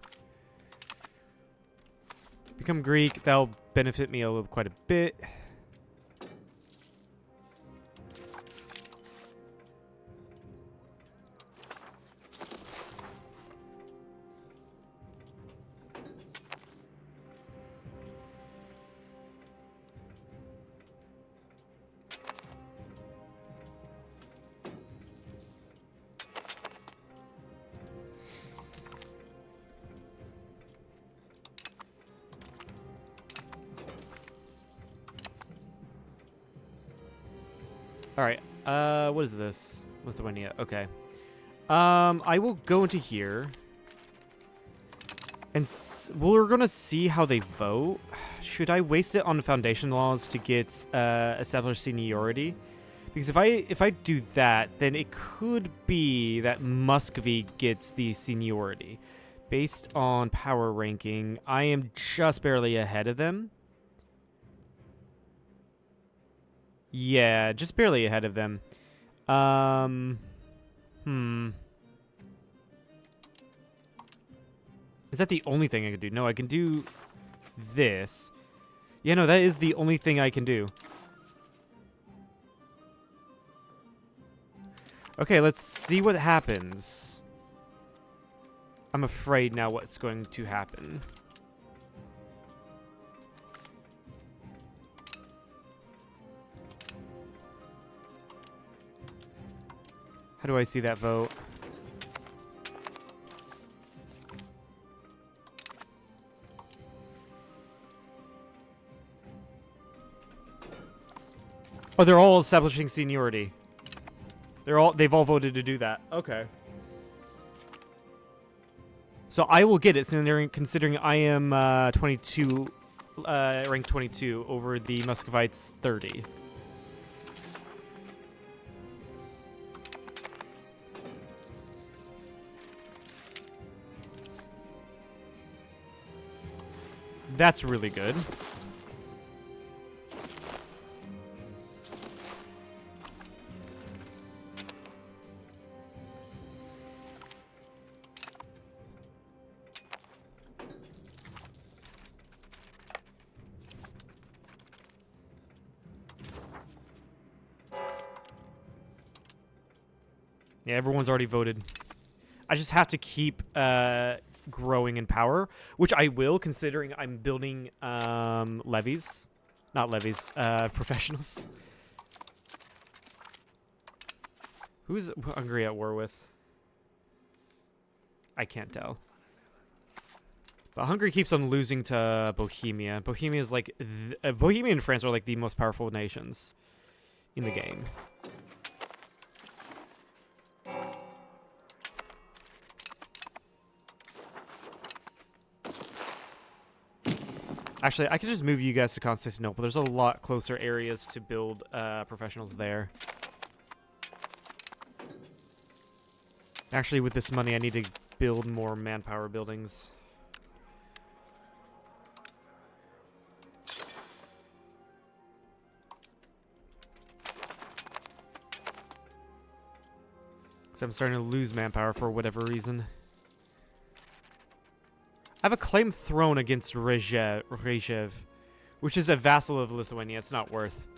Become Greek. That'll benefit me quite a bit. All right. What is this? Lithuania. Okay. I will go into here. And we're going to see how they vote. Should I waste it on foundation laws to get established seniority? Because if I do that, then it could be that Muscovy gets the seniority. Based on power ranking, I am just barely ahead of them. Yeah, just barely ahead of them. Is that the only thing I can do? No, I can do this. Yeah, no, that is the only thing I can do. Okay, let's see what happens. I'm afraid now what's going to happen. How do I see that vote? Oh, they're all establishing seniority. They've all voted to do that. Okay. So I will get it considering I am 22 rank 22 over the Muscovites 30. That's really good. Yeah, everyone's already voted. I just have to keep growing in power, which I will, considering I'm building levies. Not levies, professionals. Who's Hungary at war with? I can't tell. But Hungary keeps on losing to Bohemia. Bohemia is like... Bohemia and France are like the most powerful nations in the game. Actually, I could just move you guys to Constantinople. There's a lot closer areas to build professionals there. Actually, with this money, I need to build more manpower buildings. Because I'm starting to lose manpower for whatever reason. I have a claim throne against Rejev, which is a vassal of Lithuania. It's not worth.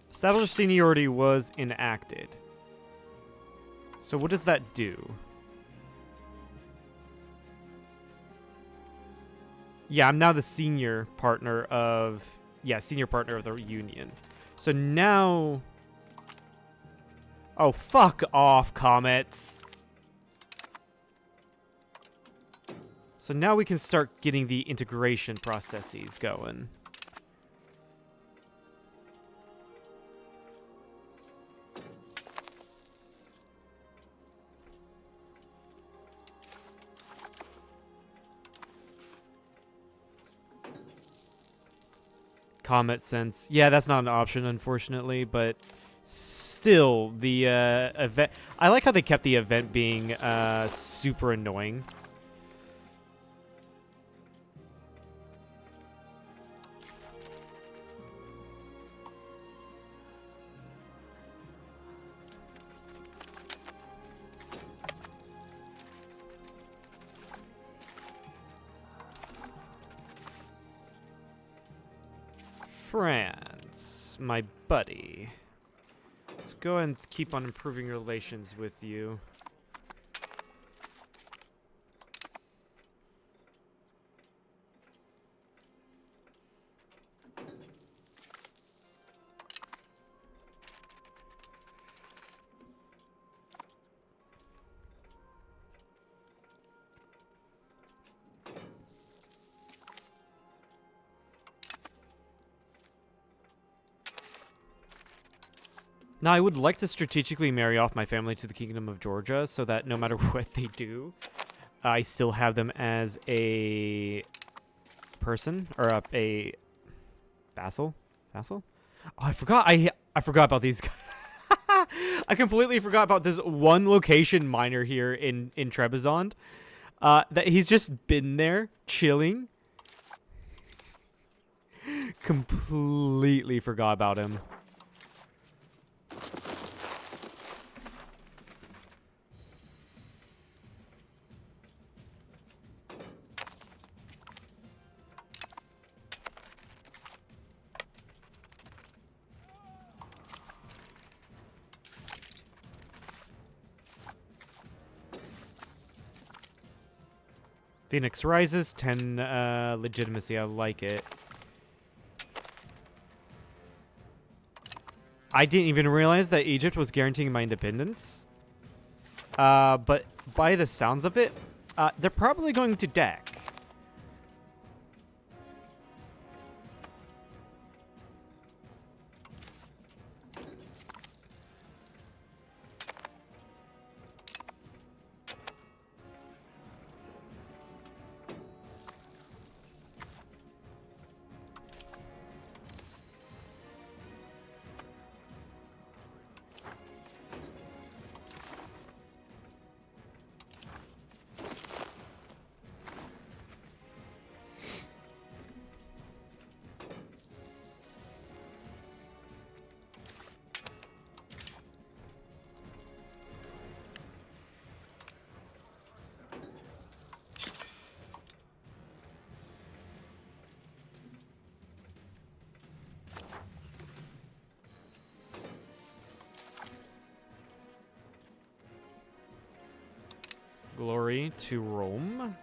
Established seniority was enacted. So what does that do? Yeah, I'm now the senior partner of... Yeah, senior partner of the Union. So now... Oh, fuck off, Comets. So now we can start getting the integration processes going. Comet sense. Yeah, that's not an option, unfortunately, but still, the event... I like how they kept the event being super annoying. France, my buddy. Let's go ahead and keep on improving relations with you. Now, I would like to strategically marry off my family to the Kingdom of Georgia so that no matter what they do, I still have them as a person or a vassal. Vassal? Oh, I forgot. I forgot about these guys. I completely forgot about this one location miner here in Trebizond. That he's just been there chilling. Completely forgot about him. Phoenix rises, 10 legitimacy. I like it. I didn't even realize that Egypt was guaranteeing my independence. But by the sounds of it, they're probably going to deck. Glory to Rome.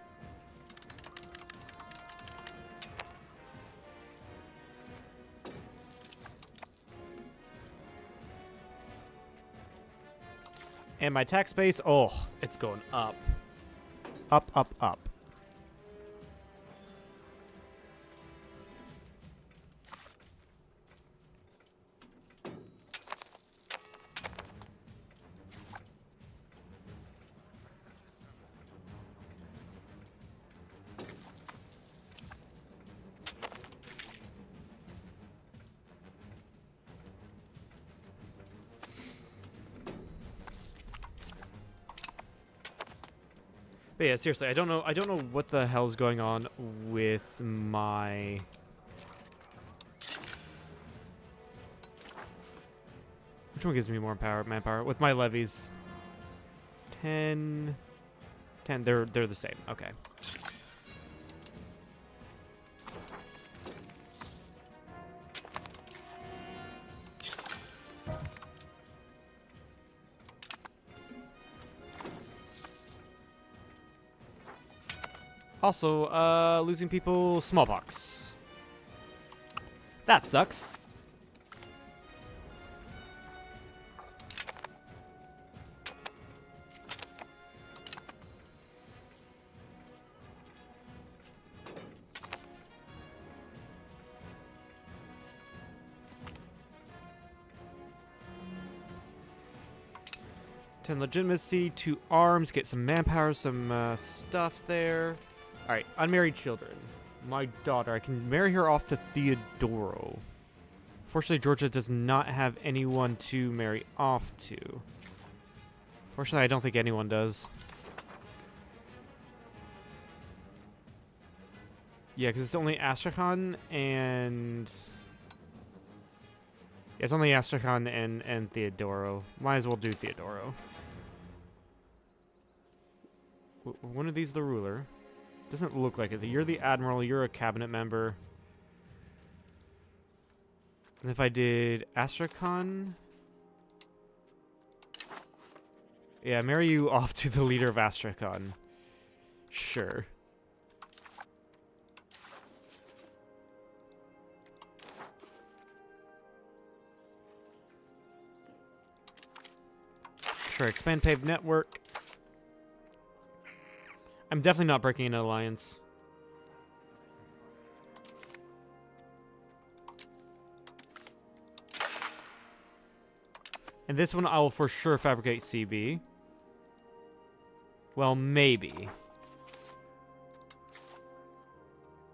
And my tax base, oh, it's going up. Up, up, up. But yeah, seriously, I don't know what the hell's going on with my... Which one gives me more manpower? With my levies. 10... 10, they're the same. Okay. Also, losing people, smallpox. That sucks. Legitimacy, 2 arms, get some manpower, some stuff there. Alright, unmarried children. my daughter. I can marry her off to Theodoro. Fortunately, Georgia does not have anyone to marry off to. Fortunately, I don't think anyone does. Yeah, because it's only Astrakhan and... Yeah, it's only Astrakhan and Theodoro. Might as well do Theodoro. One of these the ruler. Doesn't look like it. You're the admiral. You're a cabinet member. And if I did Astrakhan... Yeah, marry you off to the leader of Astrakhan. Sure. Sure, expand paved network. I'm definitely not breaking an alliance. And this one I will for sure fabricate CB. Well, maybe.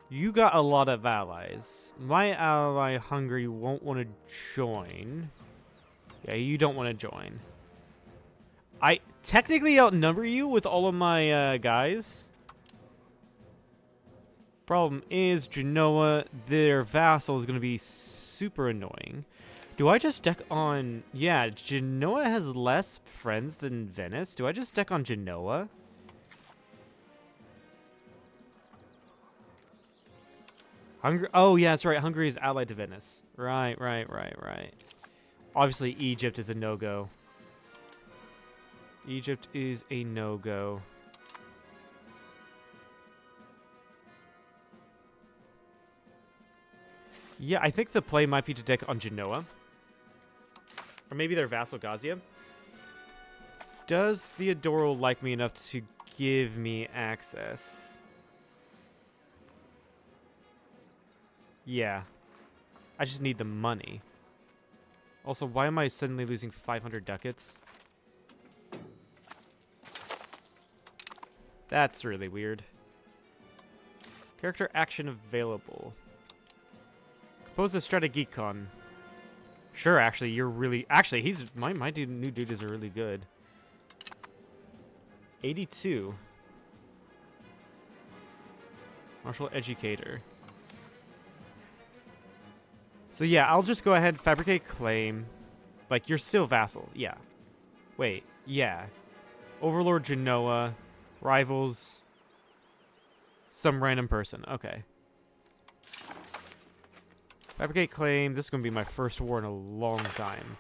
You got a lot of allies. My ally Hungary won't want to join. Yeah, you don't want to join. I technically outnumber you with all of my guys. Problem is, Genoa, their vassal, is going to be super annoying. Do I just deck on... Yeah, Genoa has less friends than Venice. Do I just deck on Genoa? Oh, yeah, that's right. Hungary is allied to Venice. Right. Obviously, Egypt is a no-go. Egypt is a no-go. Yeah, I think the play might be to deck on Genoa. Or maybe their vassal Gazia. Does Theodoro like me enough to give me access? Yeah. I just need the money. Also, why am I suddenly losing 500 ducats? That's really weird. Character action available. Compose a strategicon. Sure, actually, you're really... Actually, he's... My new dude is really good. 82. Martial educator. So yeah, I'll just go ahead and fabricate claim. Like, you're still vassal. Yeah. Wait. Yeah. Overlord Genoa. Rivals. Some random person. Okay. Fabricate claim. This is going to be my first war in a long time.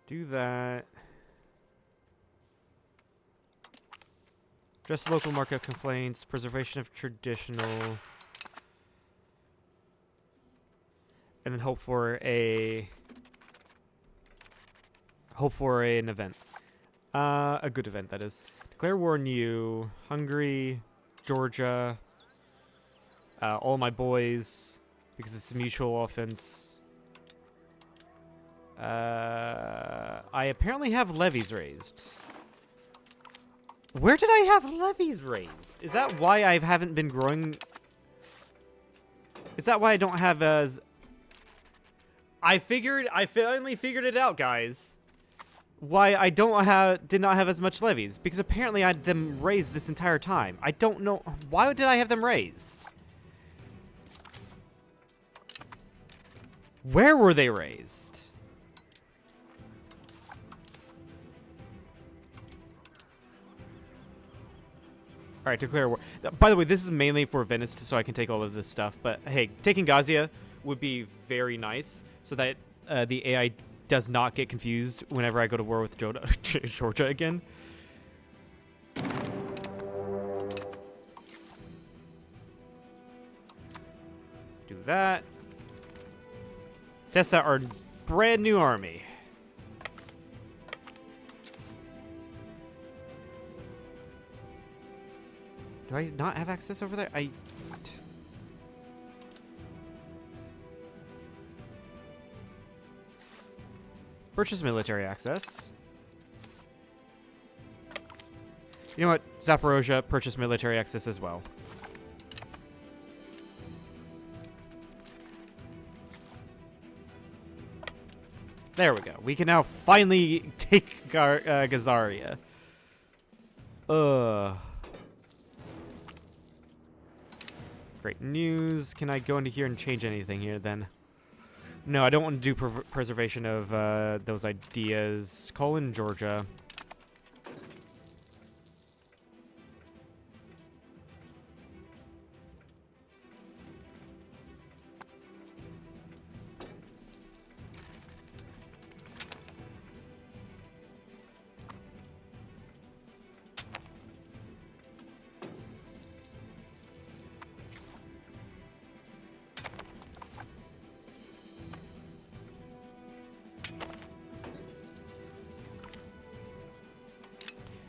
Do that. Address local market complaints. Preservation of traditional. And then hope for an event. A good event, that is. Declare war on you. Hungary, Georgia, all my boys, because it's a mutual offense. I apparently have levies raised. Where did I have levies raised? Is that why I haven't been growing? Is that why I don't have as... I finally figured it out, guys. Why I did not have as much levies. Because apparently I had them raised this entire time. I don't know. Why did I have them raised? Where were they raised? Alright, declare war. By the way, this is mainly for Venice so I can take all of this stuff. But hey, taking Gazia would be very nice so that the AI does not get confused whenever I go to war with Georgia again. Do that. Test out our brand new army. Do I not have access over there? Purchase military access. You know what? Zaporozhye, purchase military access as well. There we go. We can now finally take Gazaria. Great news. Can I go into here and change anything here then? No, I don't want to do preservation of those ideas. Call in Georgia.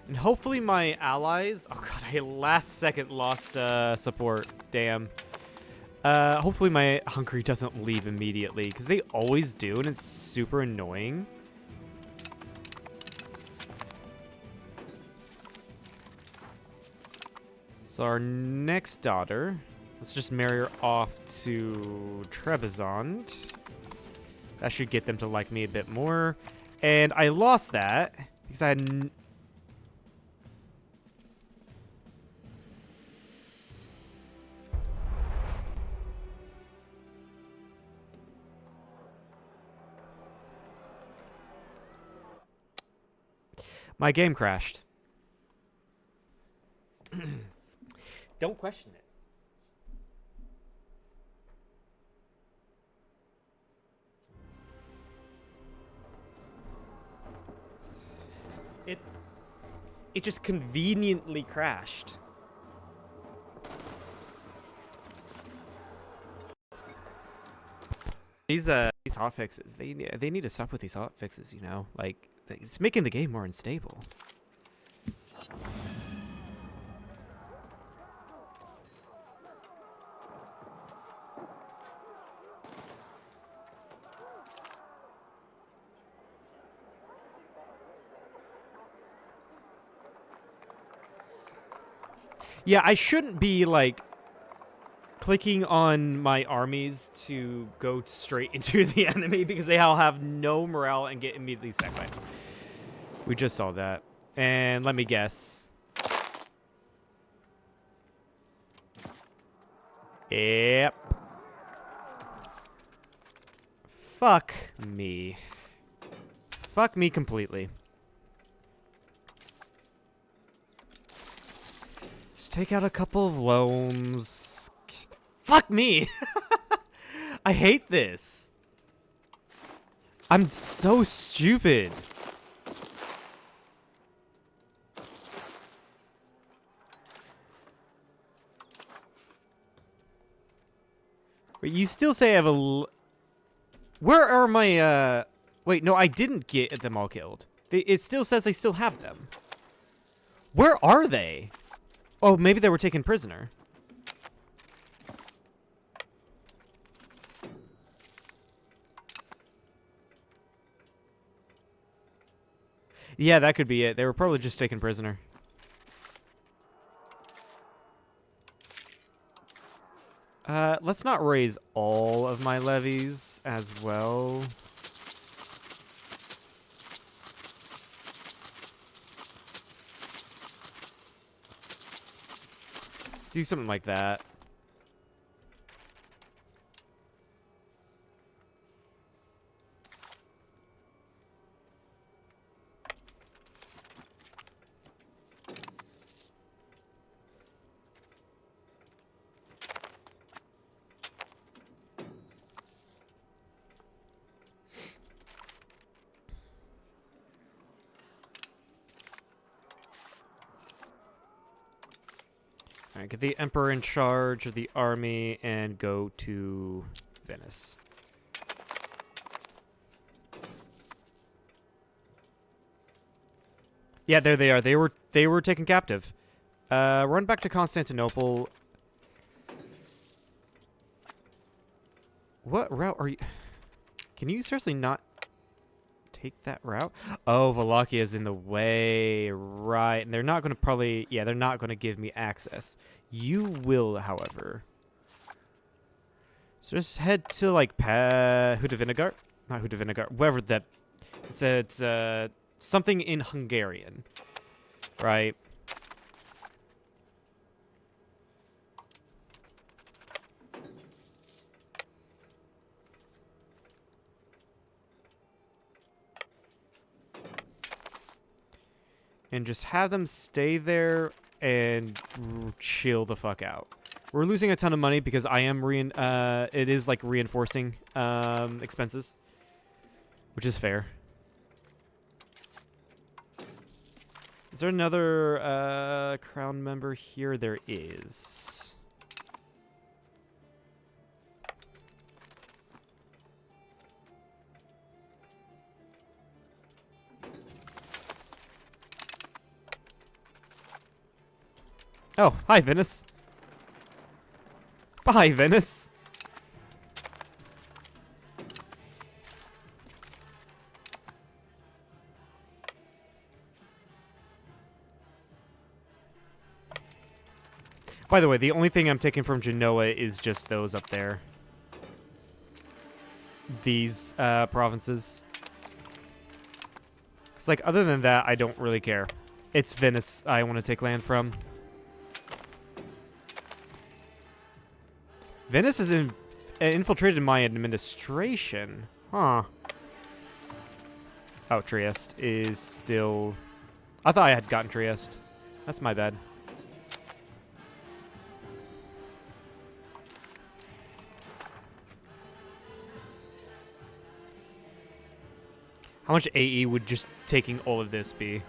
And hopefully my allies... Oh god, I last second lost support. Damn. Hopefully my Hungary doesn't leave immediately, because they always do, and it's super annoying. So our next daughter... Let's just marry her off to Trebizond. That should get them to like me a bit more. And I lost that, because I had... My game crashed. Don't question it. It just conveniently crashed. These hotfixes, they need to stop with these hotfixes, you know? Like, it's making the game more unstable. Yeah, I shouldn't be, like, clicking on my armies to go straight into the enemy because they all have no morale and get immediately sacked by it. We just saw that. And let me guess. Yep. Fuck me. Fuck me completely. Just take out a couple of loans. Fuck me! I hate this. I'm so stupid. Wait, you still say I have a... Where are my, Wait, no, I didn't get them all killed. It still says I still have them. Where are they? Oh, maybe they were taken prisoner. Yeah, that could be it. They were probably just taken prisoner. Let's not raise all of my levies as well. Do something like that. Alright, get the Emperor in charge of the army and go to Venice. Yeah, there they are. They were taken captive. Run back to Constantinople. What route are you... Can you seriously not take that route? Oh, Wallachia is in the way, right? And they're not going to probably... Yeah, they're not going to give me access. You will, however. So just head to, like, Hudavinagar? Not Hudavinagar. Wherever that... It's something in Hungarian. Right? And just have them stay there and chill the fuck out. We're losing a ton of money because I am it is like reinforcing expenses, which is fair. Is there another crown member here? There is. Oh, hi, Venice. Bye, Venice. By the way, the only thing I'm taking from Genoa is just those up there. These provinces. It's like, other than that, I don't really care. It's Venice I want to take land from. Venice is infiltrated my administration. Huh. Oh, Trieste is still... I thought I had gotten Trieste. That's my bad. How much AE would just taking all of this be?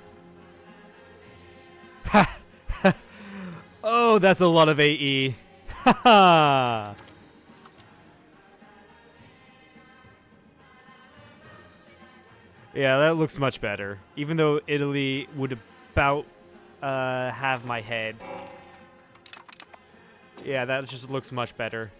Ha! Oh, that's a lot of AE. Haha! Yeah, that looks much better. Even though Italy would about have my head. Yeah, that just looks much better.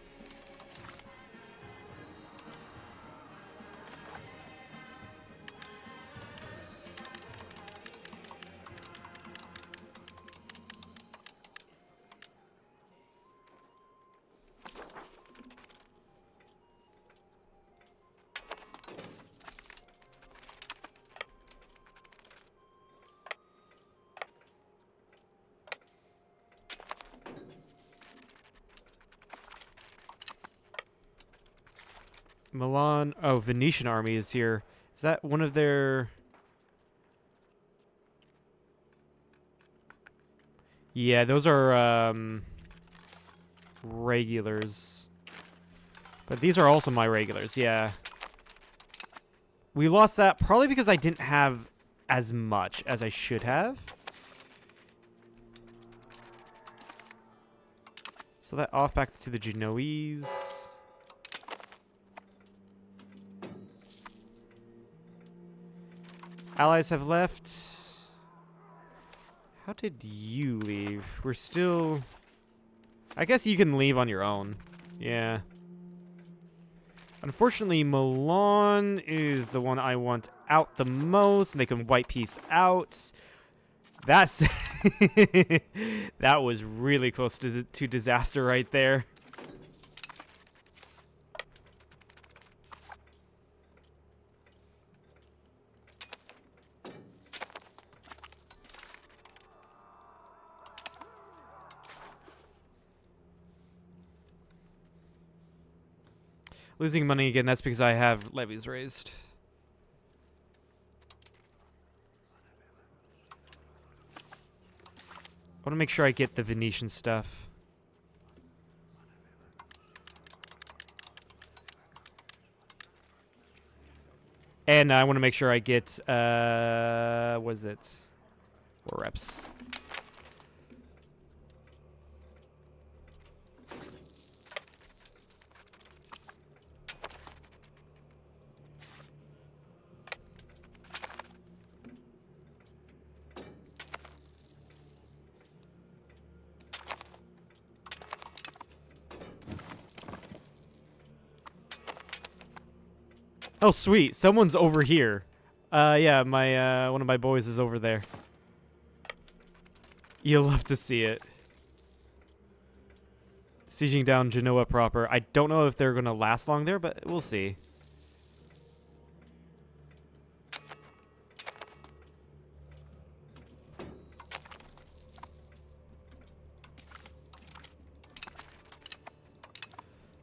Milan. Oh, Venetian army is here. Is that one of their... Yeah, those are regulars. But these are also my regulars, yeah. We lost that probably because I didn't have as much as I should have. So that off back to the Genoese. Allies have left. How did you leave? We're still... I guess you can leave on your own. Yeah. Unfortunately, Milan is the one I want out the most, and they can white peace out. That's... that was really close to disaster right there. Losing money again, that's because I have levies raised. I want to make sure I get the Venetian stuff. And I want to make sure I get, what is it? War reps. Oh, sweet. Someone's over here. Yeah, my one of my boys is over there. You'll love to see it. Sieging down Genoa proper. I don't know if they're gonna last long there, but we'll see.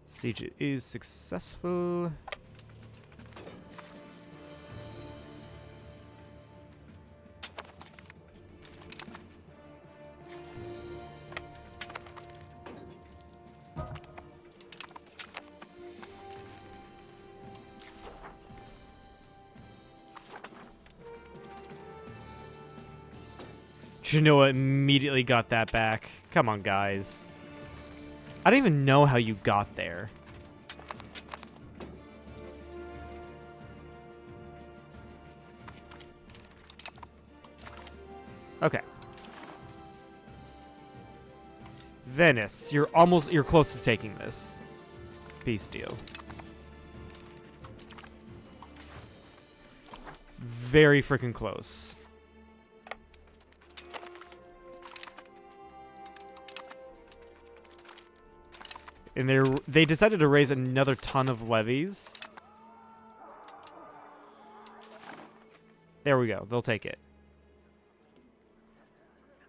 Siege is successful. Genoa immediately got that back. Come on, guys. I don't even know how you got there. Okay. Venice, you're close to taking this. Peace deal. Very freaking close. And they decided to raise another ton of levies. There we go. They'll take it.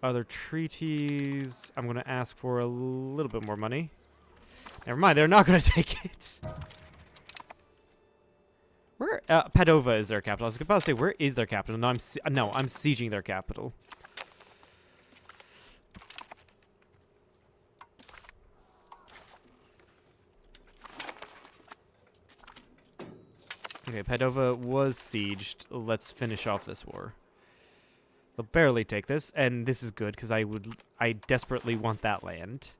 Other treaties. I'm going to ask for a little bit more money. Never mind. They're not going to take it. Where? Padova is their capital. I was about to say, where is their capital? No, I'm sieging their capital. Okay, Padova was sieged. Let's finish off this war. They'll barely take this, and this is good because I desperately want that land.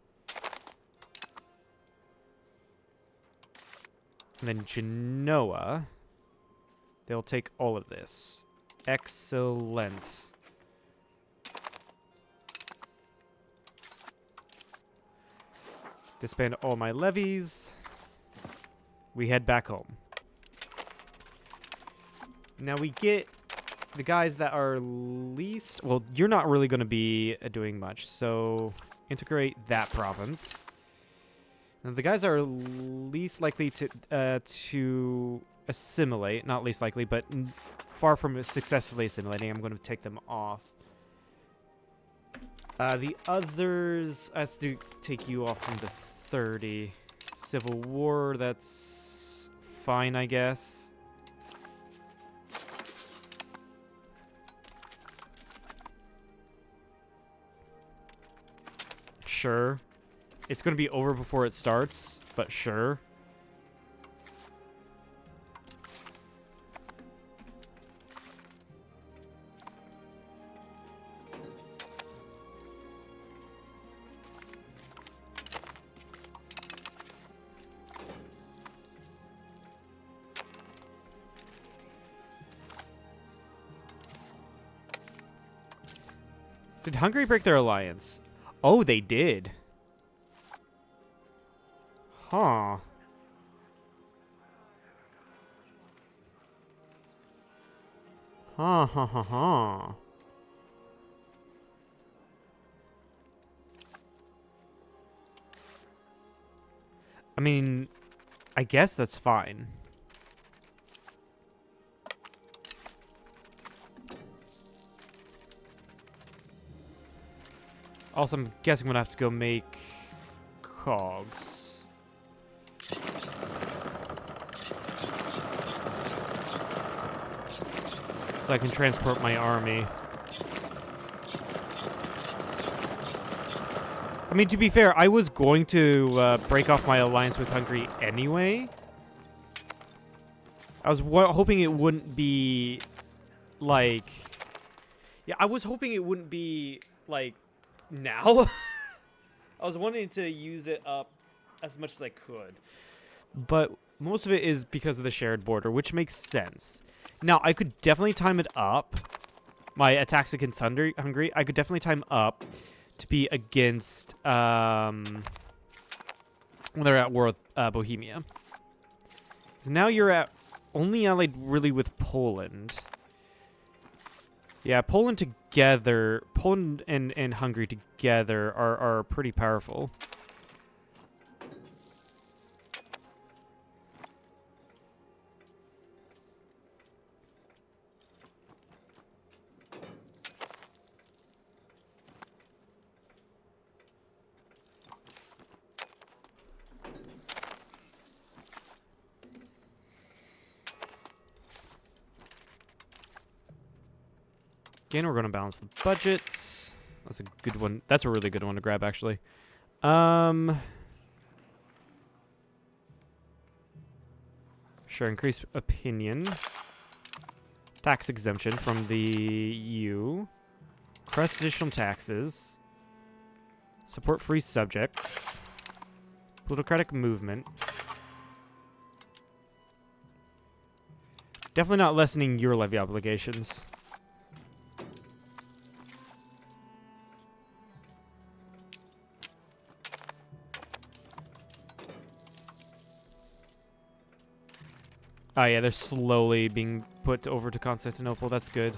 And then Genoa, they'll take all of this. Excellent. Disband all my levies. We head back home. Now we get the guys that are least... Well, you're not really going to be doing much, so integrate that province. Now the guys that are least likely to assimilate, not least likely, but far from successfully assimilating, I'm going to take them off. The others, I have to take you off from the 30. Civil War, that's fine, I guess. Sure. It's going to be over before it starts, but sure. Did Hungary break their alliance? Oh, they did. Huh. Huh. I mean, I guess that's fine. Also, I'm guessing I'm gonna have to go make cogs. So I can transport my army. I mean, to be fair, I was going to break off my alliance with Hungary anyway. I was hoping it wouldn't be, like... Yeah, I was hoping it wouldn't be, like, now. I was wanting to use it up as much as I could. But most of it is because of the shared border, which makes sense. Now, I could definitely time it up. My attacks against Hungary, I could definitely time up to be against, when they're at war with Bohemia. So now you're at only allied really with Poland. Yeah, Poland together, Poland and Hungary together are pretty powerful. Again, we're going to balance the budgets. That's a good one. That's a really good one to grab, actually. Sure, increase opinion. Tax exemption from the EU. Press additional taxes. Support free subjects. Plutocratic movement. Definitely not lessening your levy obligations. Oh yeah, they're slowly being put over to Constantinople. That's good.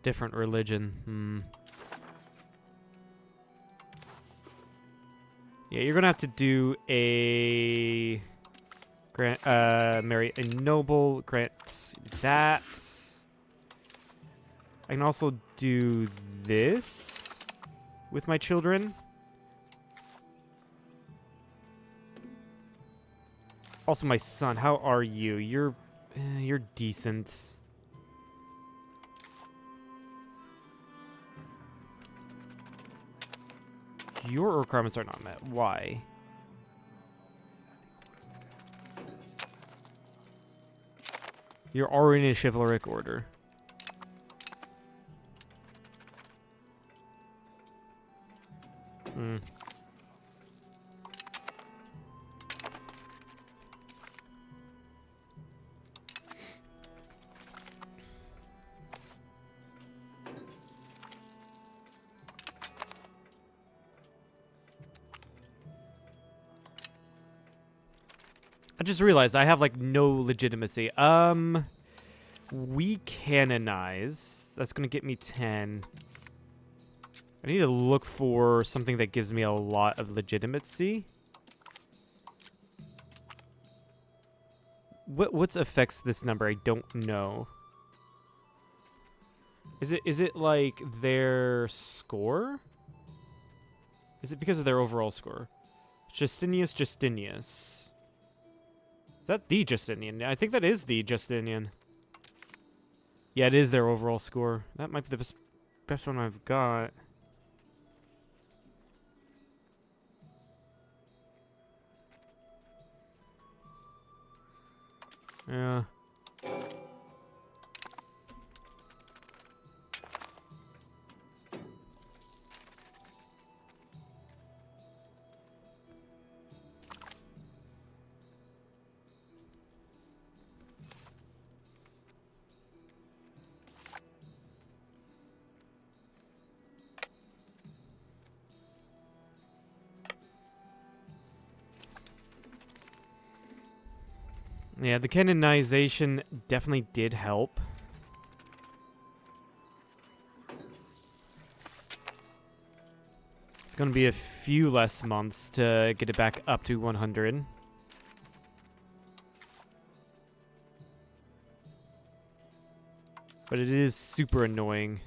Different religion. Yeah, you're gonna have to do a marry a noble. Grant that. I can also do this with my children. Also, my son. How are you? You're decent. Your requirements are not met. Why? You're already in a chivalric order. I just realized I have, like, no legitimacy. We canonize. That's gonna get me 10. I need to look for something that gives me a lot of legitimacy. What affects this number? I don't know. Is it like their score? Is it because of their overall score? Justinius. Is that the Justinian? I think that is the Justinian. Yeah, it is their overall score. That might be the best one I've got. Yeah. Yeah, the canonization definitely did help. It's going to be a few less months to get it back up to 100. But it is super annoying.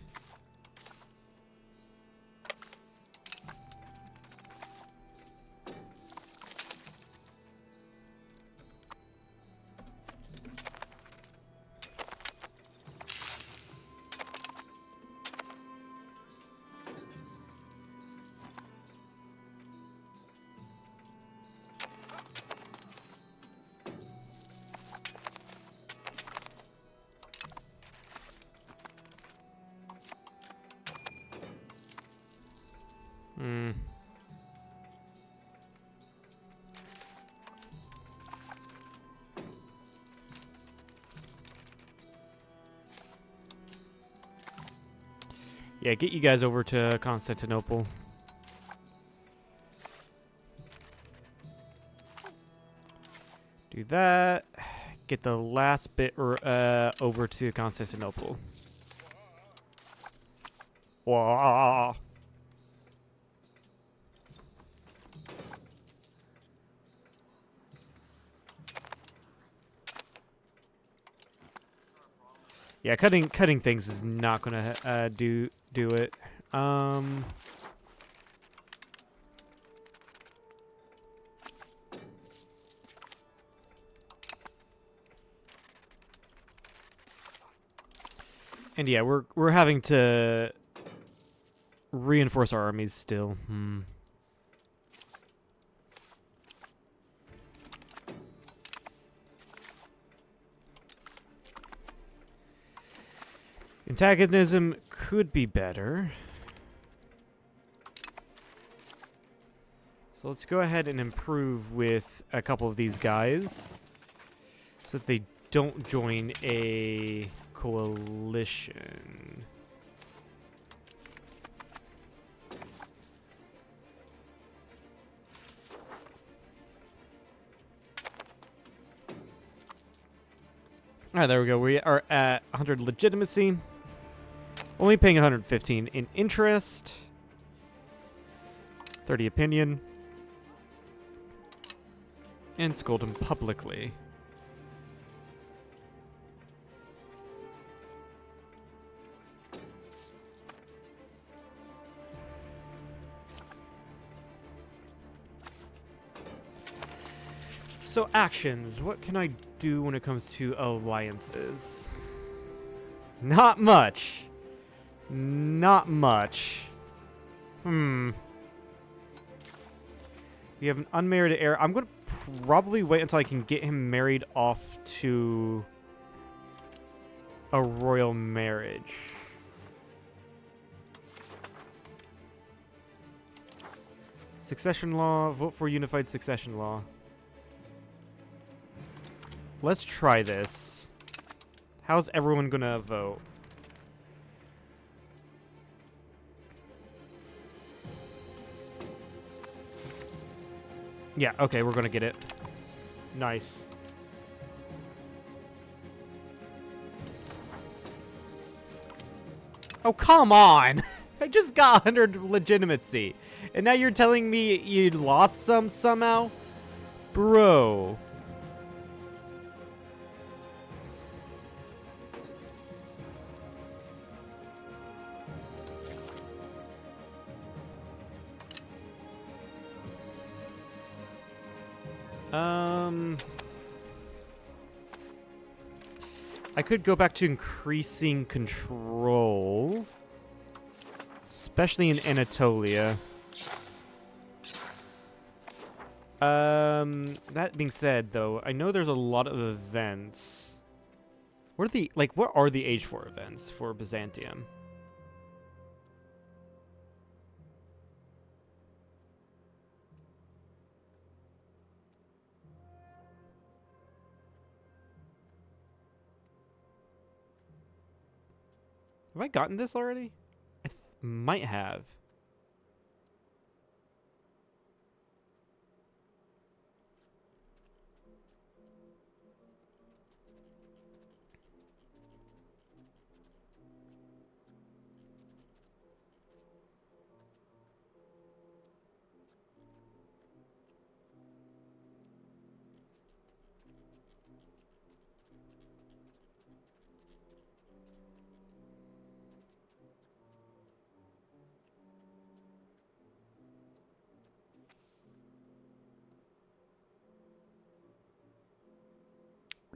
Yeah, get you guys over to Constantinople. Do that. Get the last bit over to Constantinople. Whoa. Yeah, cutting things is not gonna do it. And yeah, we're having to reinforce our armies still. Antagonism could be better. So let's go ahead and improve with a couple of these guys so that they don't join a coalition. All right, there we go. We are at 100 legitimacy. Only paying 115 in interest. 30 opinion. And scold him publicly. So actions, what can I do when it comes to alliances? Not much. Not much. You have an unmarried heir. I'm going to probably wait until I can get him married off to a royal marriage. Succession law. Vote for unified succession law. Let's try this. How's everyone going to vote? Yeah, okay, we're gonna get it. Nice. Oh, come on! I just got 100 legitimacy. And now you're telling me you lost some somehow? Bro. I could go back to increasing control, especially in Anatolia. That being said, though, I know there's a lot of events. What are the Age 4 events for Byzantium? Have I gotten this already? I might have.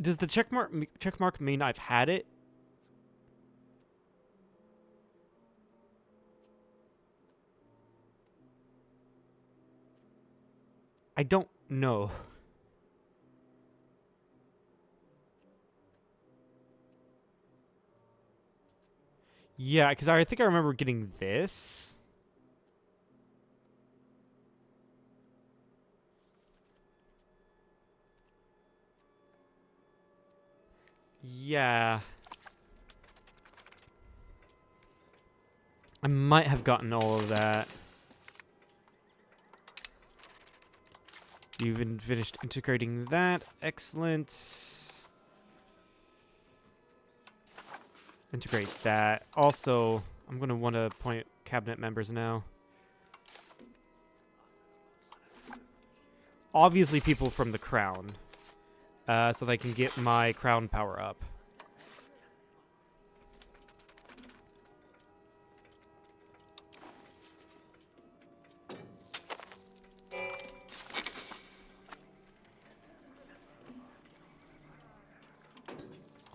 Does the checkmark mean I've had it? I don't know. Yeah, because I think I remember getting this. Yeah. I might have gotten all of that. So you've even finished integrating that. Excellent. Integrate that. Also, I'm going to want to appoint cabinet members now. Obviously people from the crown. So they can get my crown power up.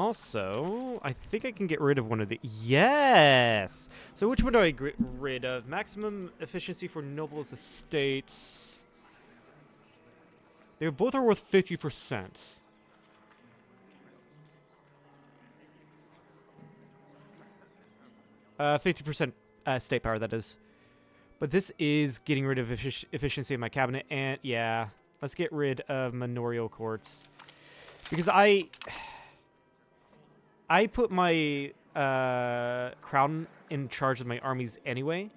Also, I think I can get rid of one of the... Yes! So which one do I get rid of? Maximum efficiency for nobles estates. They both are worth 50%. 50% state power, that is. But this is getting rid of efficiency of my cabinet, and yeah, let's get rid of manorial courts. Because I put my crown in charge of my armies anyway.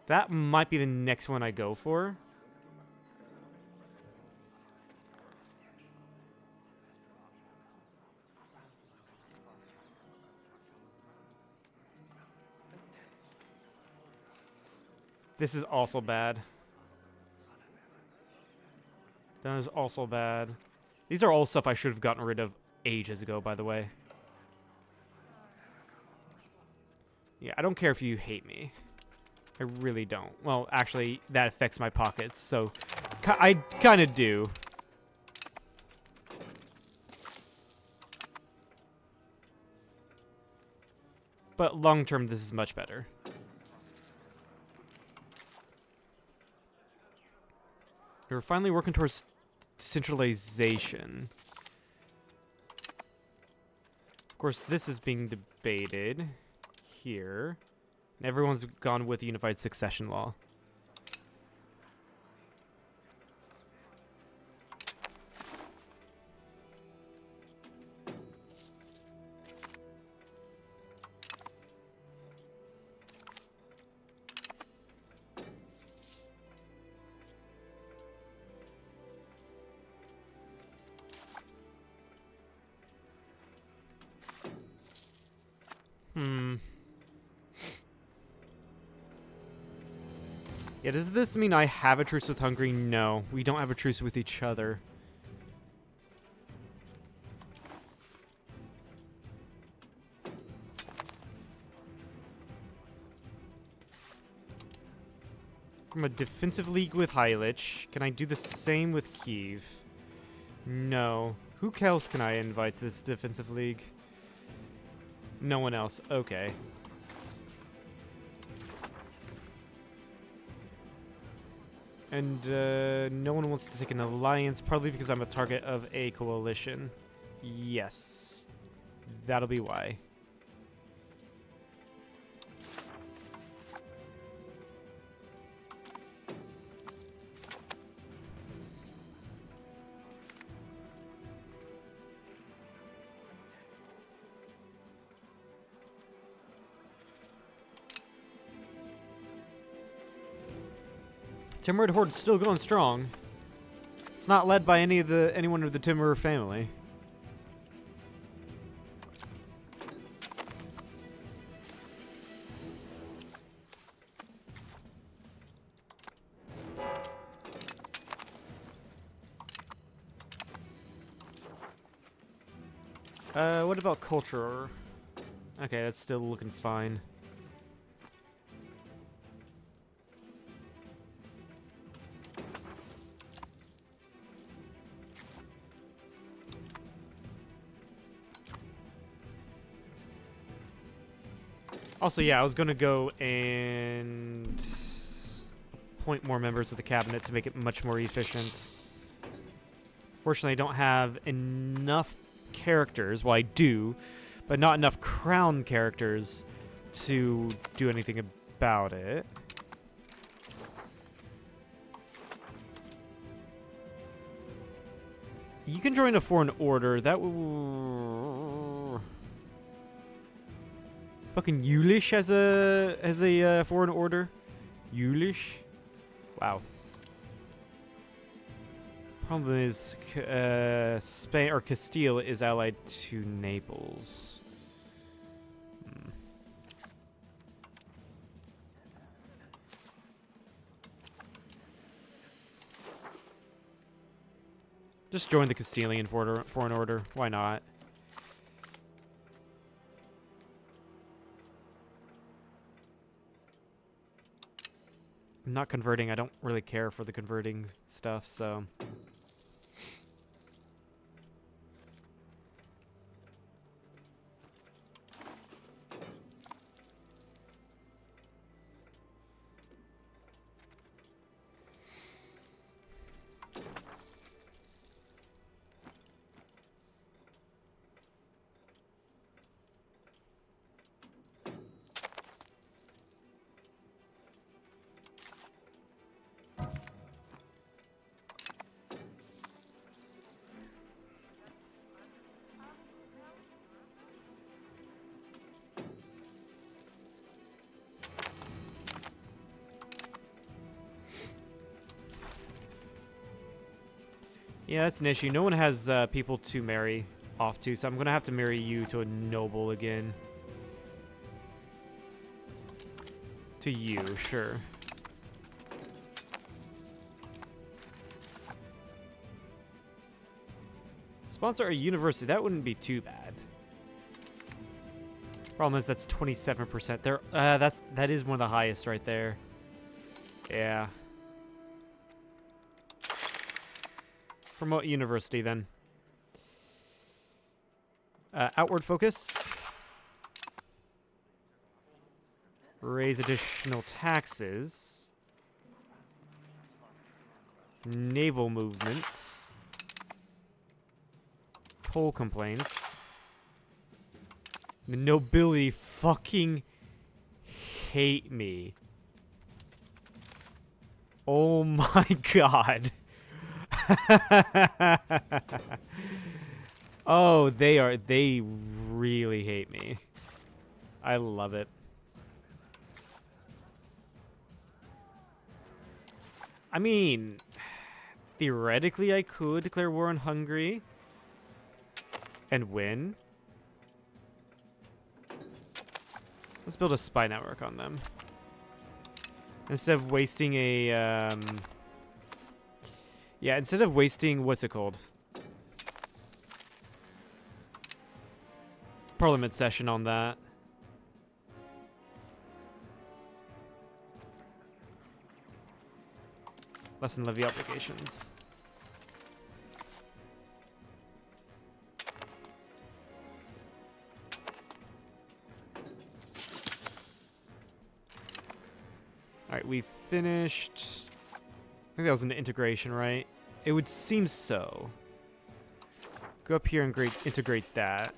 That might be the next one I go for. This is also bad. That is also bad. These are all stuff I should have gotten rid of ages ago, by the way. Yeah, I don't care if you hate me. I really don't. Well, actually, that affects my pockets, so I kind of do. But long term, this is much better. We're finally working towards centralization. Of course, this is being debated here. And everyone's gone with unified succession law. Yeah, does this mean I have a truce with Hungary? No, we don't have a truce with each other. From a defensive league with Heilich. Can I do the same with Kiev? No. Who else can I invite to this defensive league? No one else. Okay. And no one wants to take an alliance, probably because I'm a target of a coalition. Yes. That'll be why. Timurid Horde's still going strong. It's not led by anyone of the Timur family. What about culture? Okay, that's still looking fine. Also, yeah, I was going to go and appoint more members of the cabinet to make it much more efficient. Fortunately, I don't have enough characters. Well, I do, but not enough crown characters to do anything about it. You can join a foreign order. That will... Fucking Yulish has a foreign order. Yulish? Wow. Problem is, Spain or Castile is allied to Naples. Hmm. Just join the Castilian foreign order. Why not? I'm not converting. I don't really care for the converting stuff, so. Yeah, that's an issue. No one has people to marry off to, so I'm going to have to marry you to a noble again. To you, sure. Sponsor a university. That wouldn't be too bad. Problem is that's 27%. There, that is one of the highest right there. Yeah. Promote university then. Outward focus. Raise additional taxes. Naval movements. Toll complaints. The nobility fucking hate me. Oh my god. Oh, they really hate me. I love it. I mean, theoretically I could declare war on Hungary and win. Let's build a spy network on them. Instead of wasting a yeah, instead of wasting, what's it called? Parliament session on that. Lessen levy obligations. Alright, we finished. I think that was an integration, right? It would seem so. Go up here and integrate that.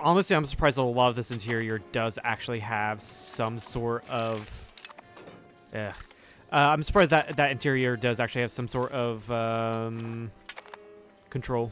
Honestly, I'm surprised a lot of this interior does actually have some sort of. I'm surprised that that interior does actually have some sort of control.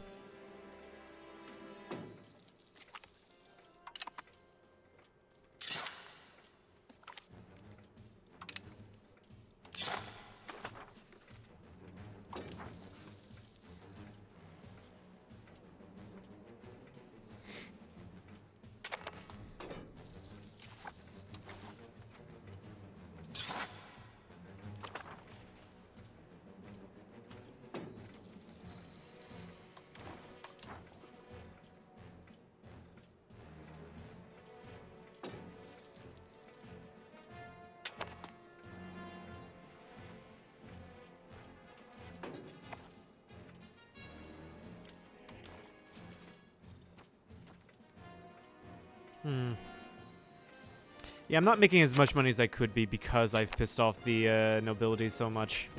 Yeah, I'm not making as much money as I could be because I've pissed off the nobility so much.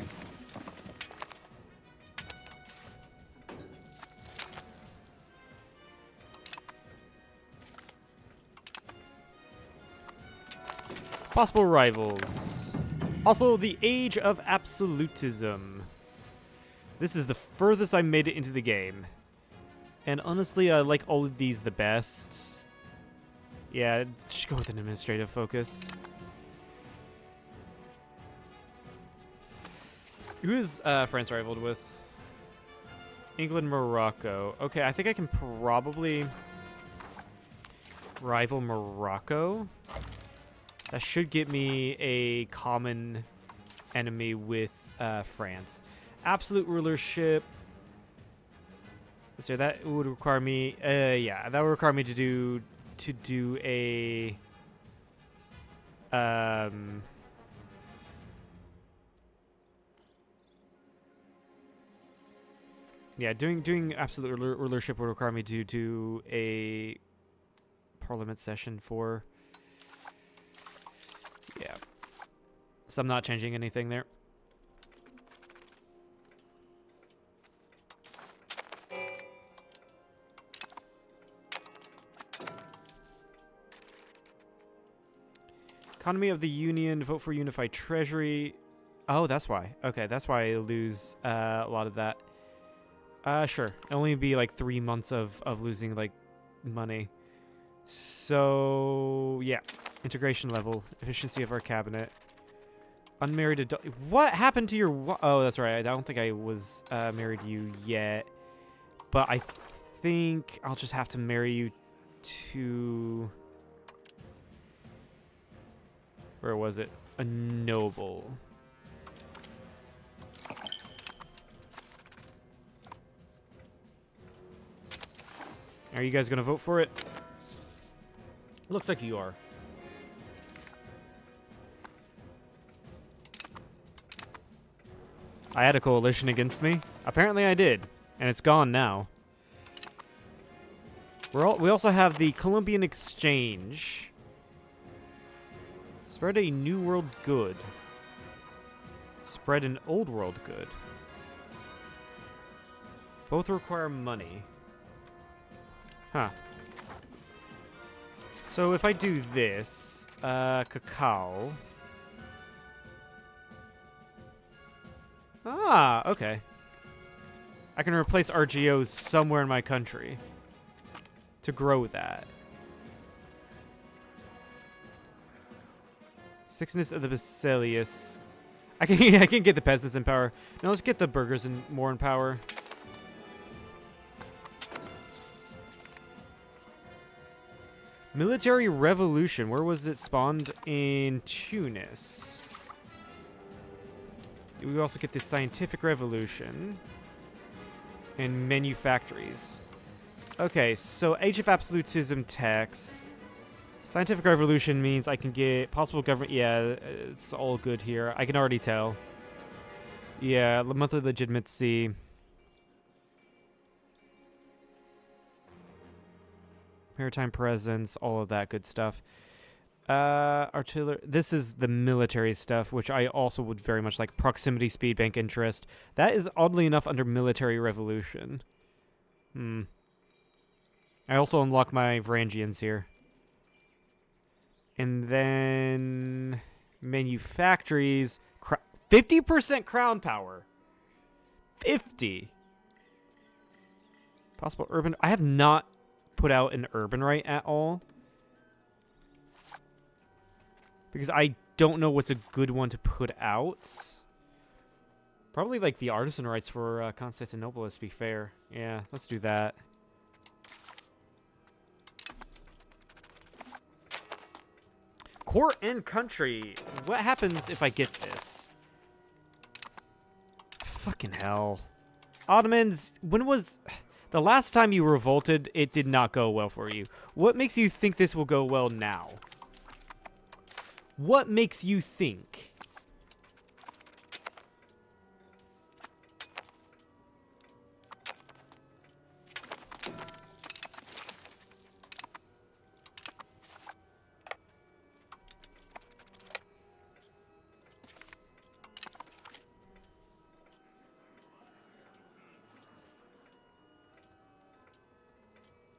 Possible rivals. Also, the age of absolutism. This is the furthest I made it into the game. And honestly, I like all of these the best. Yeah, just go with an administrative focus. Who is France rivaled with? England, Morocco. Okay, I think I can probably rival Morocco. That should get me a common enemy with France. Absolute rulership. So that would require me. Yeah, that would require me to do a. Yeah, doing absolute rulership would require me to do a parliament session for. Yeah. So I'm not changing anything there. Economy of the Union, vote for unified treasury. Oh, that's why. Okay, that's why I lose a lot of that. Sure. It'll only be like 3 months of losing like money. So, yeah. Integration level, efficiency of our cabinet. Unmarried adult. What happened to your... Oh, that's right. I don't think I was married to you yet. But I think I'll just have to marry you to... Where was it? A noble. Are you guys going to vote for it? Looks like you are. I had a coalition against me. Apparently I did. And it's gone now. We also have the Columbian Exchange. Spread a new world good. Spread an old world good. Both require money. Huh. So if I do this, cacao. Ah, okay. I can replace RGOs somewhere in my country to grow that. Sickness of the Bacillus. I can get the peasants in power. Now let's get the burghers more in power. Military revolution. Where was it spawned? In Tunis. We also get the scientific revolution and manufactories. Okay, so Age of Absolutism tax. Scientific revolution means I can get possible government. Yeah, it's all good here. I can already tell. Yeah, monthly legitimacy. Maritime presence, all of that good stuff. Artillery. This is the military stuff, which I also would very much like. Proximity, speed, bank interest. That is oddly enough under military revolution. I also unlock my Varangians here. And then manufactories. 50% crown power. 50. Possible urban. I have not put out an urban right at all. Because I don't know what's a good one to put out. Probably like the artisan rights for Constantinople, to be fair. Yeah, let's do that. Court and country. What happens if I get this? Fucking hell. Ottomans, when was... The last time you revolted, it did not go well for you. What makes you think this will go well now? What makes you think?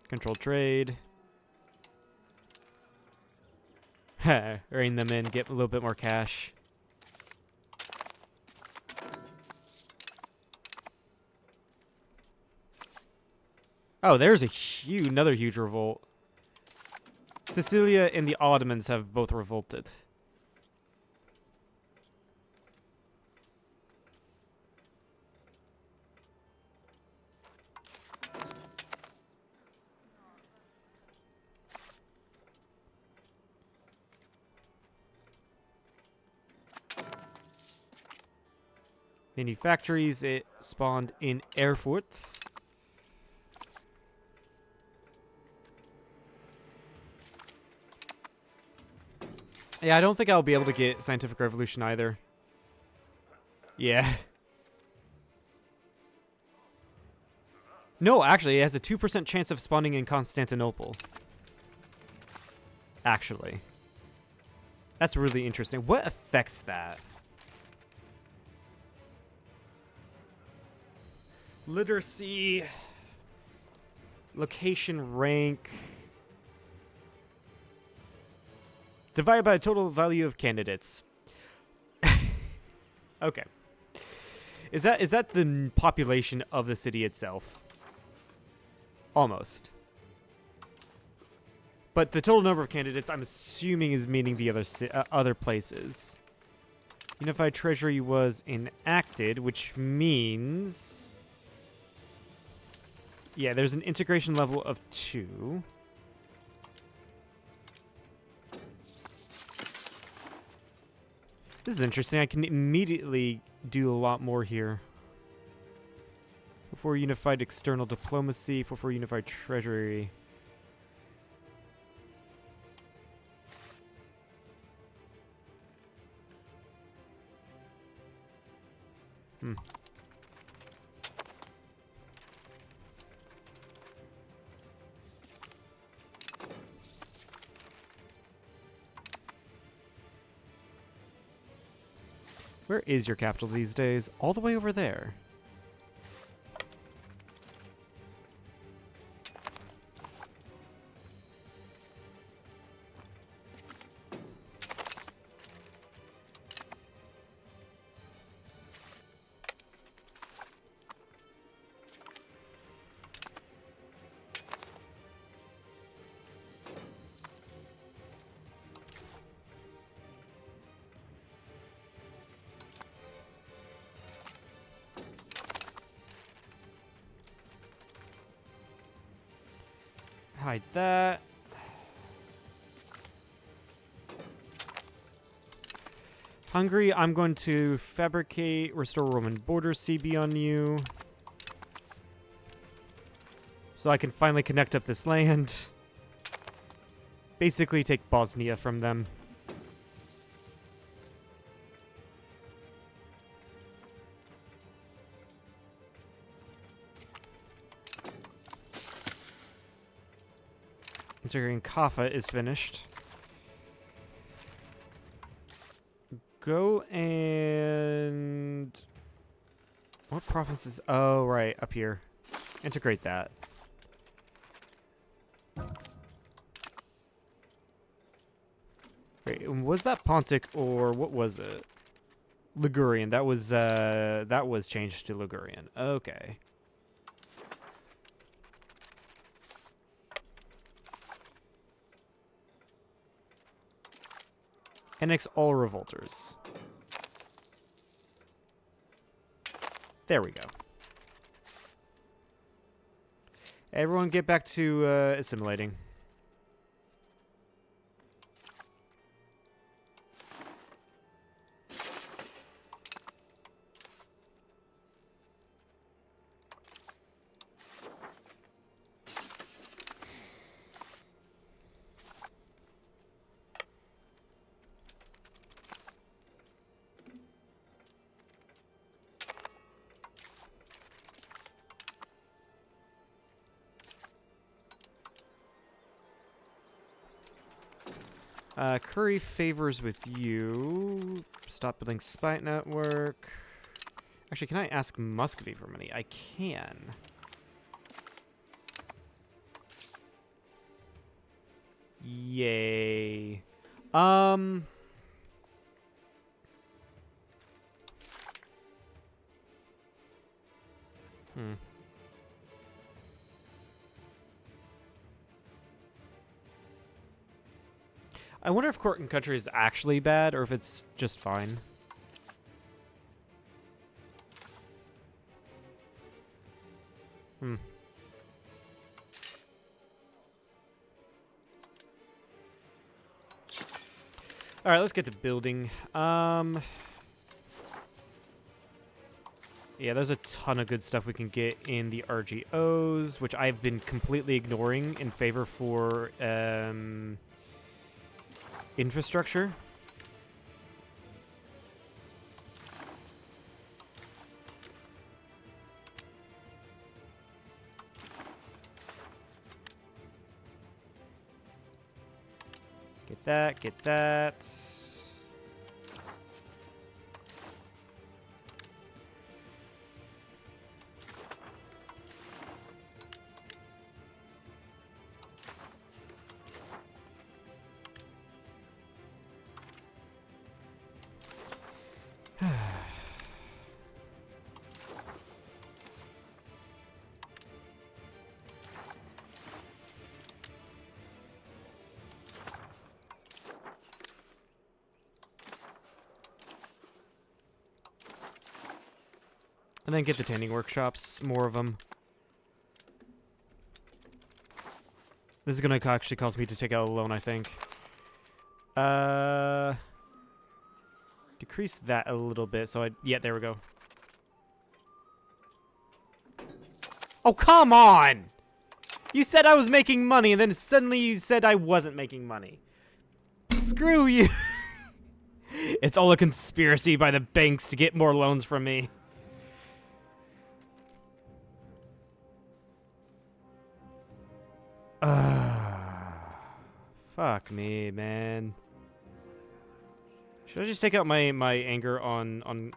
Control trade. Rein them in, get a little bit more cash. Oh, there's another huge revolt. Sicilia and the Ottomans have both revolted. Many factories, it spawned in Erfurt. Yeah, I don't think I'll be able to get Scientific Revolution either. Yeah. No, actually, it has a 2% chance of spawning in Constantinople. Actually. That's really interesting. What affects that? Literacy. Location rank. Divided by the total value of candidates. Okay. Is that the population of the city itself? Almost. But the total number of candidates, I'm assuming, is meaning the other places. Unified Treasury was enacted, which means... Yeah, there's an integration level of 2. This is interesting. I can immediately do a lot more here. Before unified external diplomacy, before unified treasury. Where is your capital these days? All the way over there. Hide that. Hungary, I'm going to fabricate, restore Roman border CB on you. So I can finally connect up this land. Basically take Bosnia from them. Integrating Kaffa is finished. Go and... What provinces? Oh, right, up here. Integrate that. Wait, was that Pontic or what was it? Ligurian. That was changed to Ligurian. Okay. Annex all revolters. There we go. Everyone get back to assimilating. Curry favors with you. Stop building spy network. Actually, can I ask Muscovy for money? I can. Yay. Um. Hmm. I wonder if court and country is actually bad or if it's just fine. Hmm. All right, let's get to building. Yeah, there's a ton of good stuff we can get in the RGOs, which I've been completely ignoring in favor for infrastructure. Get that, get that. And then get the tanning workshops, more of them. This is gonna actually cause me to take out a loan, I think. Decrease that a little bit, so yeah, there we go. Oh, come on! You said I was making money, and then suddenly you said I wasn't making money. Screw you! It's all a conspiracy by the banks to get more loans from me. Fuck me, man. Should I just take out my anger on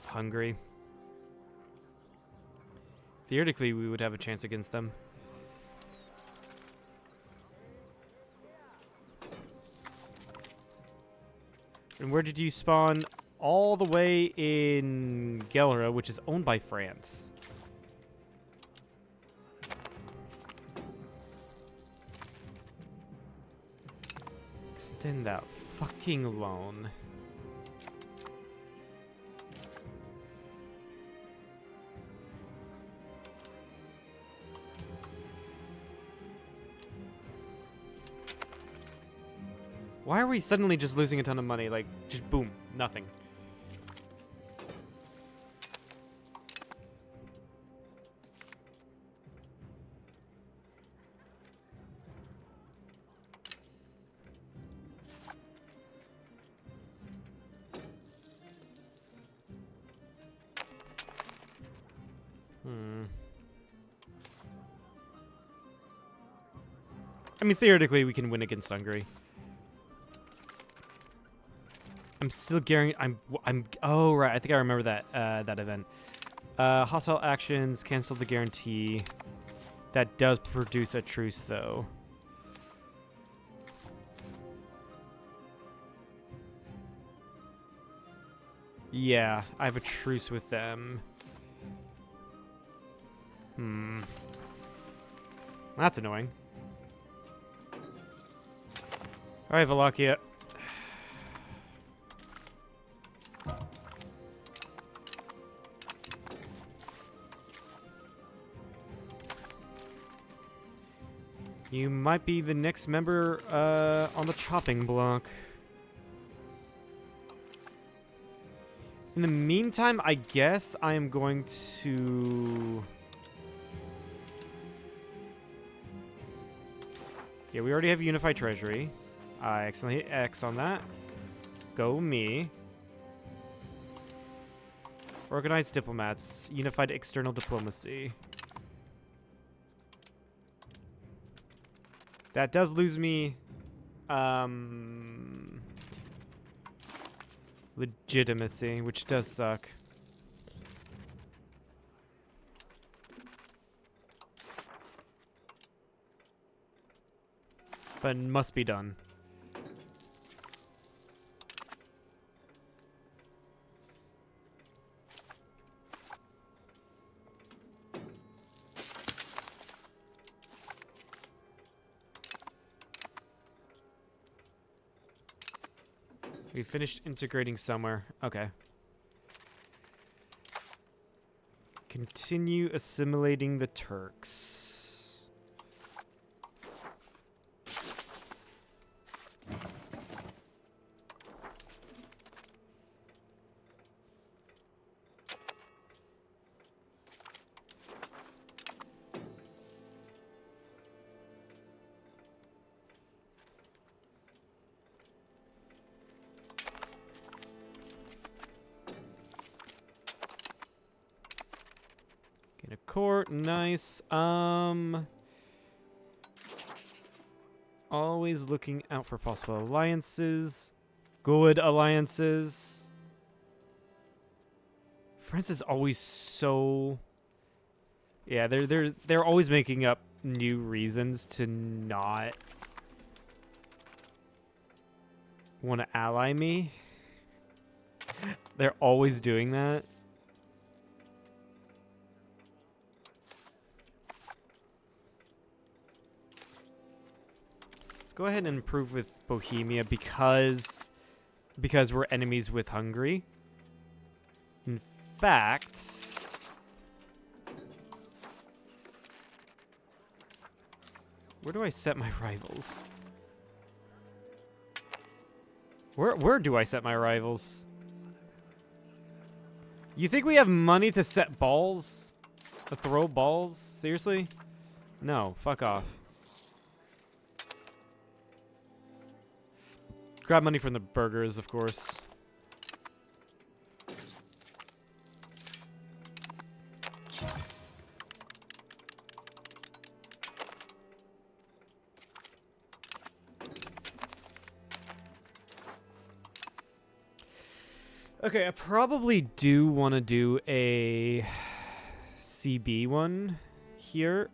Hungary? Theoretically, we would have a chance against them. And where did you spawn? All the way in Gelra, which is owned by France. Extend that fucking loan. Why are we suddenly just losing a ton of money? Like, just boom, nothing. I mean, theoretically, we can win against Hungary. I'm still guaranteeing. Oh right, I think I remember that that event. Hostile actions, cancel the guarantee. That does produce a truce, though. Yeah, I have a truce with them. That's annoying. All right, Wallachia. You might be the next member on the chopping block. In the meantime, I guess I am going to... Yeah, we already have Unified Treasury. I accidentally hit X on that. Go me. Organized diplomats. Unified external diplomacy. That does lose me legitimacy, which does suck. But must be done. We finished integrating somewhere. Okay. Continue assimilating the Turks. Get a court, nice. Always looking out for possible alliances. Good alliances. France is always so... Yeah, they're always making up new reasons to not want to ally me. They're always doing that. Let's go ahead and improve with Bohemia because we're enemies with Hungary. In fact, where do I set my rivals? Where do I set my rivals? You think we have money to set balls? To throw balls? Seriously? No, fuck off. Grab money from the burgers, of course. Okay, I probably do want to do a CB one here,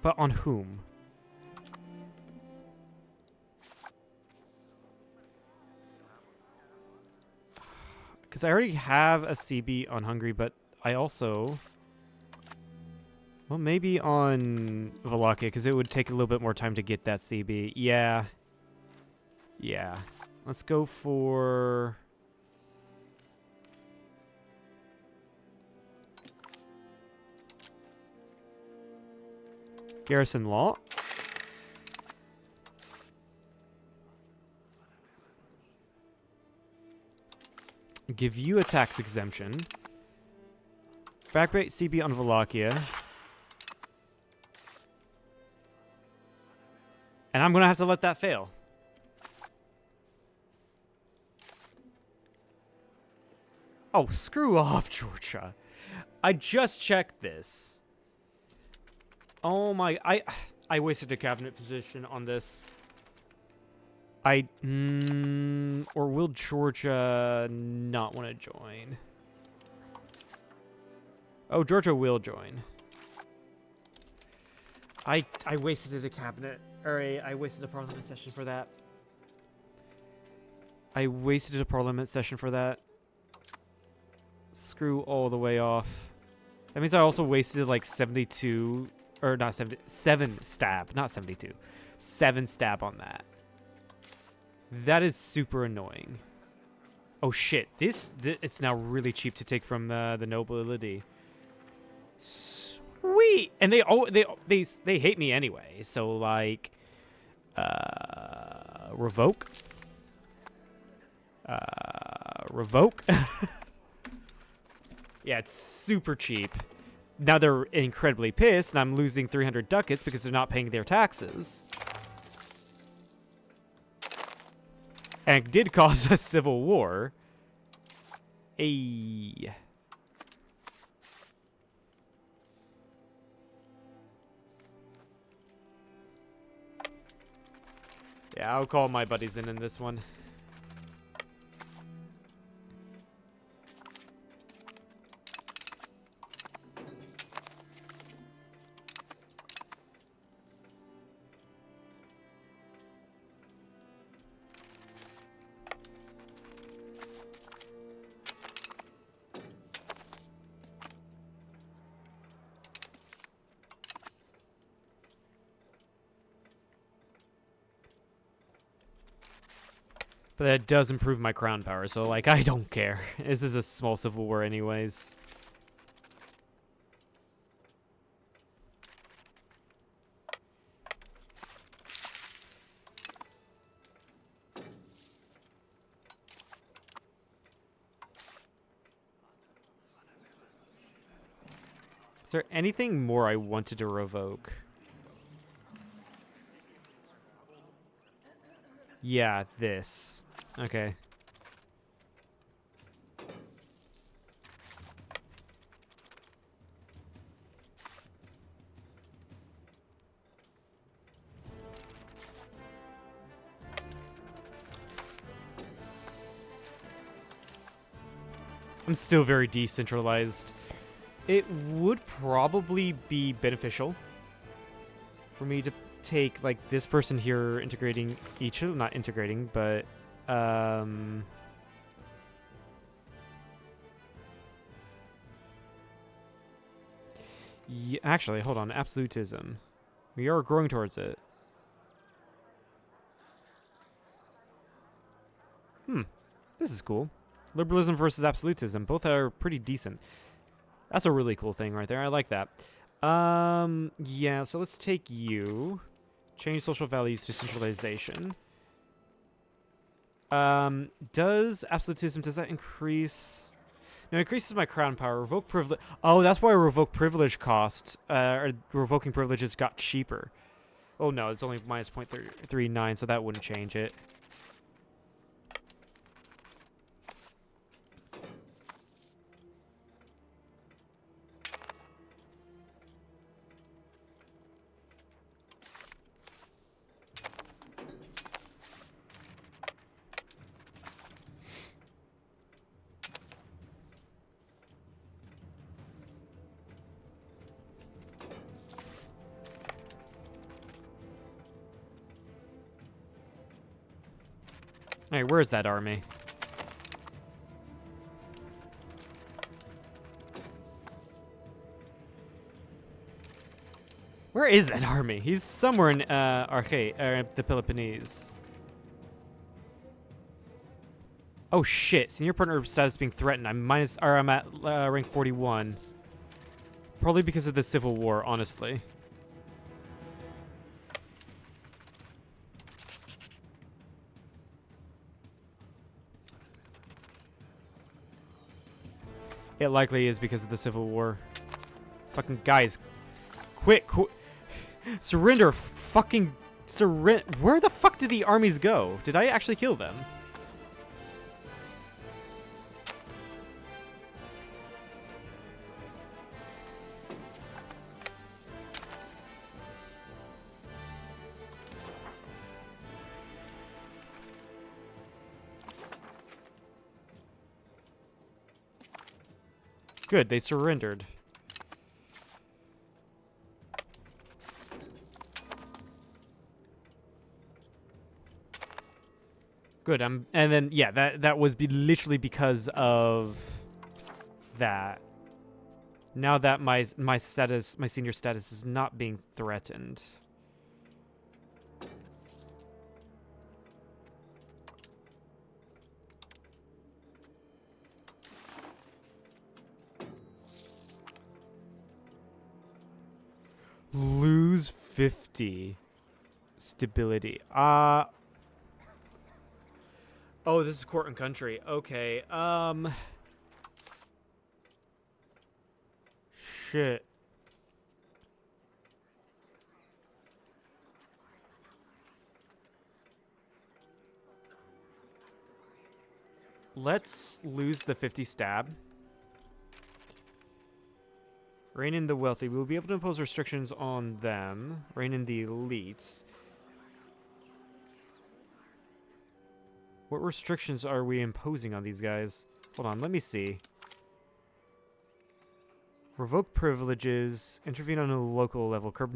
but on whom? Because I already have a CB on Hungary, but I also... Well, maybe on Wallachia, because it would take a little bit more time to get that CB. Yeah. Yeah. Let's go for... Garrison law. Give you a tax exemption. Fact rate CB on Wallachia. And I'm going to have to let that fail. Oh, screw off, Georgia. I just checked this. Oh my, I wasted a cabinet position on this. Or will Georgia not want to join? Oh, Georgia will join. I wasted a cabinet, or I wasted a parliament session for that. I wasted a parliament session for that. Screw all the way off. That means I also wasted like 72... Or not 7 stab, not 72. 7 stab on that. That is super annoying. Oh shit! This it's now really cheap to take from the nobility. Sweet, and they hate me anyway. So like, revoke. Revoke. Yeah, it's super cheap. Now they're incredibly pissed, and I'm losing 300 ducats because they're not paying their taxes. And it did cause a civil war. Yeah, I'll call my buddies in this one. But that does improve my crown power, so, like, I don't care. This is a small civil war anyways. Is there anything more I wanted to revoke? Yeah, this. Okay. I'm still very decentralized. It would probably be beneficial for me to take, like, this person here, integrating each of them. Not integrating, but, yeah, actually, hold on. Absolutism. We are growing towards it. This is cool. Liberalism versus absolutism. Both are pretty decent. That's a really cool thing right there. I like that. Yeah, so let's take you. Change social values to centralization. Does absolutism, does that increase? No, it increases my crown power. Revoke privilege. Oh, that's why revoke privilege cost, or revoking privileges got cheaper. Oh no, it's only minus 0.39, so that wouldn't change it. Alright, where's that army? Where is that army? He's somewhere in the Peloponnese. Oh shit! Senior partner status being threatened. I'm at rank 41. Probably because of the Civil War, honestly. It likely is because of the Civil War. Fucking guys, quit! Surrender! Fucking surrender! Where the fuck did the armies go? Did I actually kill them? Good, they surrendered. Good. And then yeah, that was literally because of that. Now that my senior status is not being threatened. Lose 50 stability. Oh, this is court and country. Okay. Shit. Let's lose the 50 stab. Rein in the wealthy. We will be able to impose restrictions on them. Rein in the elites. What restrictions are we imposing on these guys? Hold on, let me see. Revoke privileges. Intervene on a local level. Curb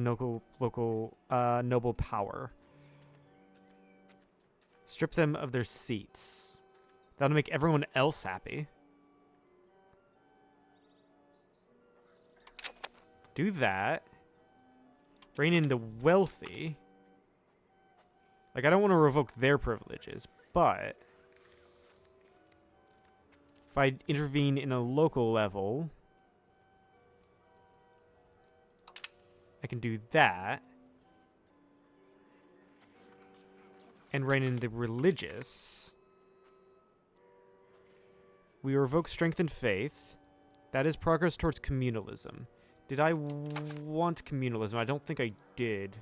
local noble power. Strip them of their seats. That'll make everyone else happy. Do that. Rein in the wealthy. Like, I don't want to revoke their privileges, but If I intervene in a local level, I can do that. And rein in the religious. We revoke strength and faith. That is progress towards communalism. Did I want communalism? I don't think I did.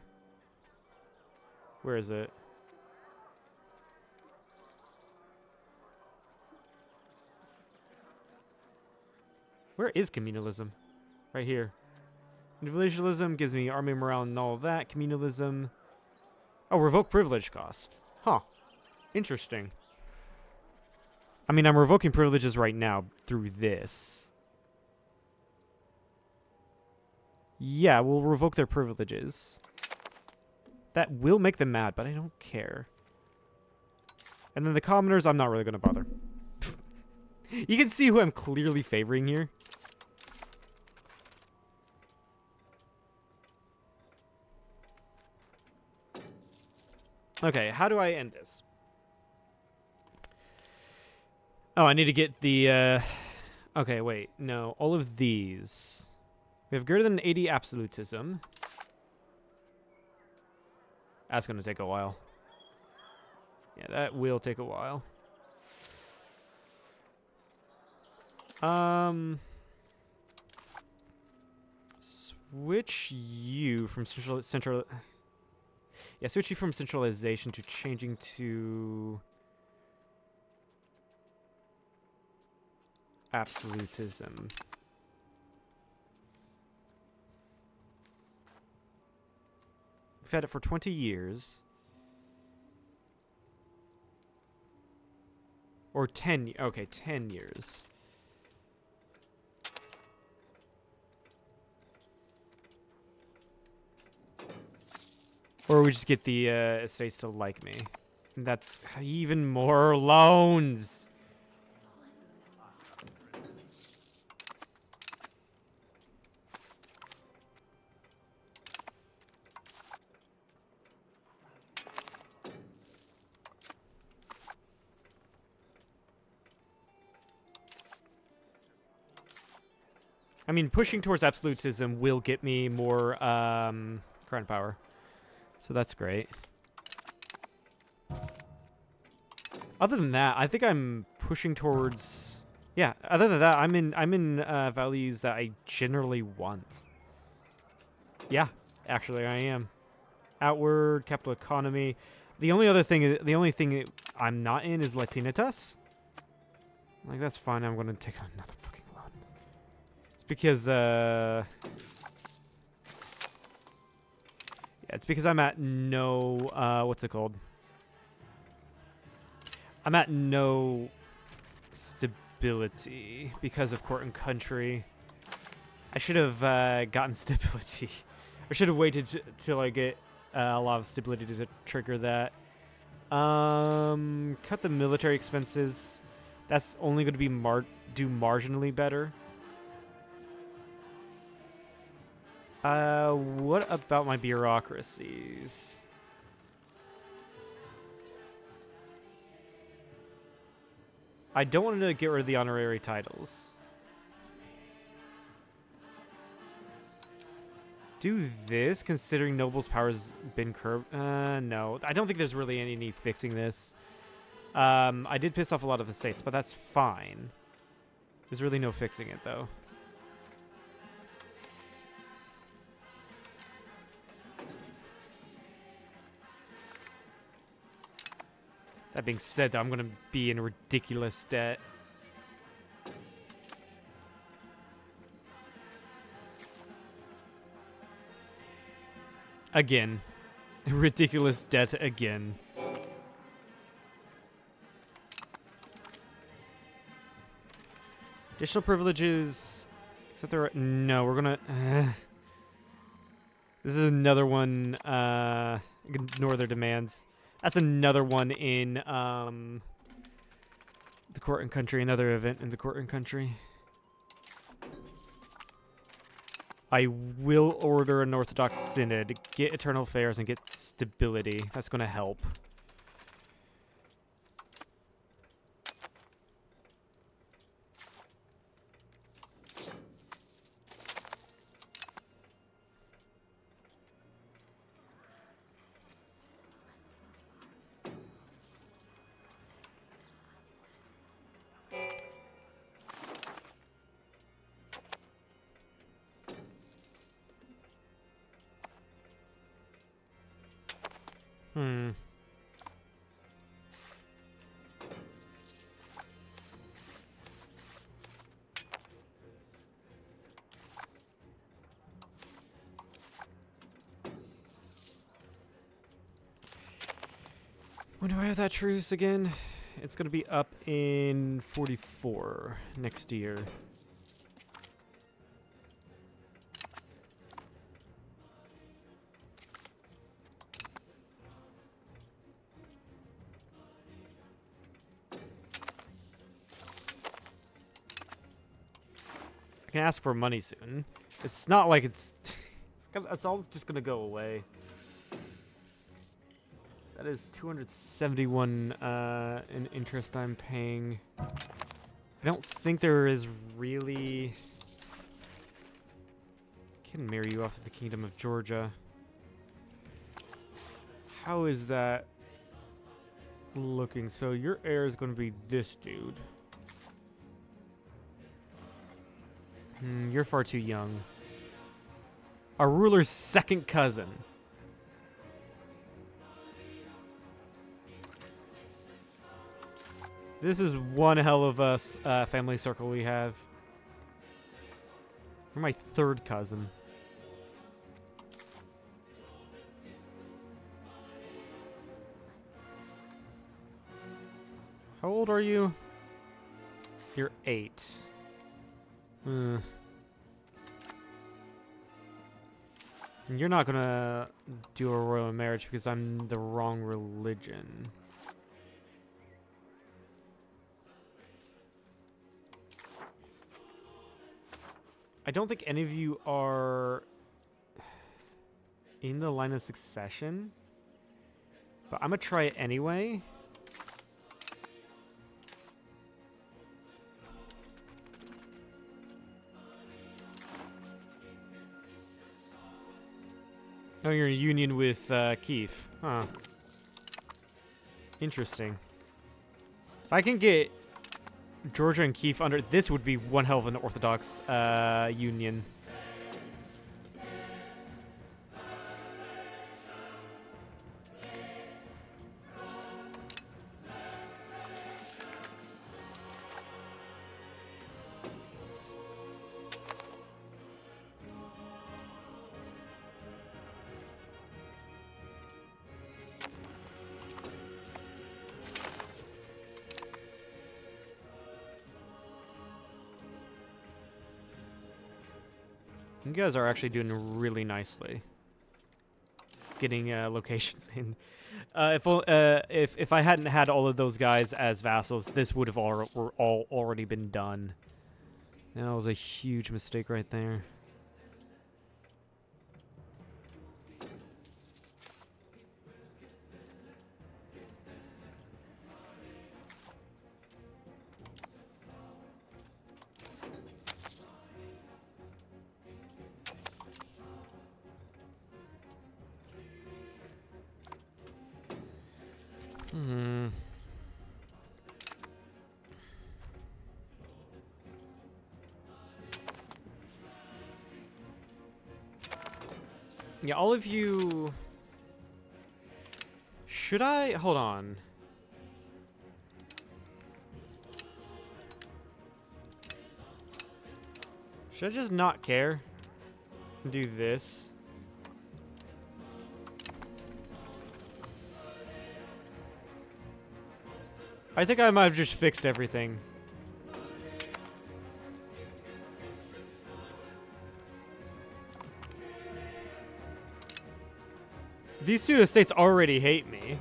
Where is it? Where is communalism? Right here. Individualism gives me army morale and all of that. Communalism. Oh, revoke privilege cost. Huh. Interesting. I mean, I'm revoking privileges right now through this. Yeah, we'll revoke their privileges. That will make them mad, but I don't care. And then the commoners, I'm not really going to bother. You can see who I'm clearly favoring here. Okay, how do I end this? Oh, I need to get the... Okay, wait. No, all of these. We have greater than 80 absolutism. That's going to take a while. Yeah, that will take a while. Switch you from yeah, switch you from centralization to changing to absolutism. We've had it for 20 years. Or 10, okay, 10 years. Or we just get the estates to like me. And that's even more loans. I mean, pushing towards absolutism will get me more crown power. So that's great. Other than that, I think I'm pushing towards... Yeah, other than that, I'm in values that I generally want. Yeah, actually I am. Outward, capital economy. The only thing I'm not in is Latinitas. Like, that's fine. I'm going to take another fucking loan. It's because, yeah, it's because I'm at no, what's it called? I'm at no stability because of court and country. I should have gotten stability. I should have waited till I get a lot of stability to trigger that. Cut the military expenses. That's only going to be do marginally better. What about my bureaucracies? I don't want to get rid of the honorary titles. Do this, considering nobles' power's been curbed? No. I don't think there's really any need fixing this. I did piss off a lot of the states, but that's fine. There's really no fixing it, though. That being said, though, I'm going to be in ridiculous debt. Again. Ridiculous debt again. Additional privileges. Except there are... No, we're going to... This is another one. Ignore their demands. That's another one in the court and country. Another event in the court and country. I will order an Orthodox Synod, get eternal affairs, and get stability. That's going to help. Hmm. When do I have that truce again? It's gonna be up in 44 next year. I can ask for money soon. It's not like it's all just gonna go away. That is 271 in interest I'm paying. I don't think there is really... Can marry you off to the Kingdom of Georgia. How is that looking? So your heir is going to be this dude. You're far too young. Our ruler's second cousin. This is one hell of a family circle we have. You're my third cousin. How old are you? You're 8. You're not gonna do a royal marriage because I'm the wrong religion. I don't think any of you are in the line of succession, but I'm gonna try it anyway. Oh, you're in a union with Keith. Huh. Interesting. If I can get Georgia and Keith under... This would be one hell of an Orthodox union. You guys are actually doing really nicely. Getting locations in. If I hadn't had all of those guys as vassals, this would have all already been done. That was a huge mistake right there. Yeah, all of you... Should I... Hold on. Should I just not care? And do this? I think I might have just fixed everything. These two estates already hate me.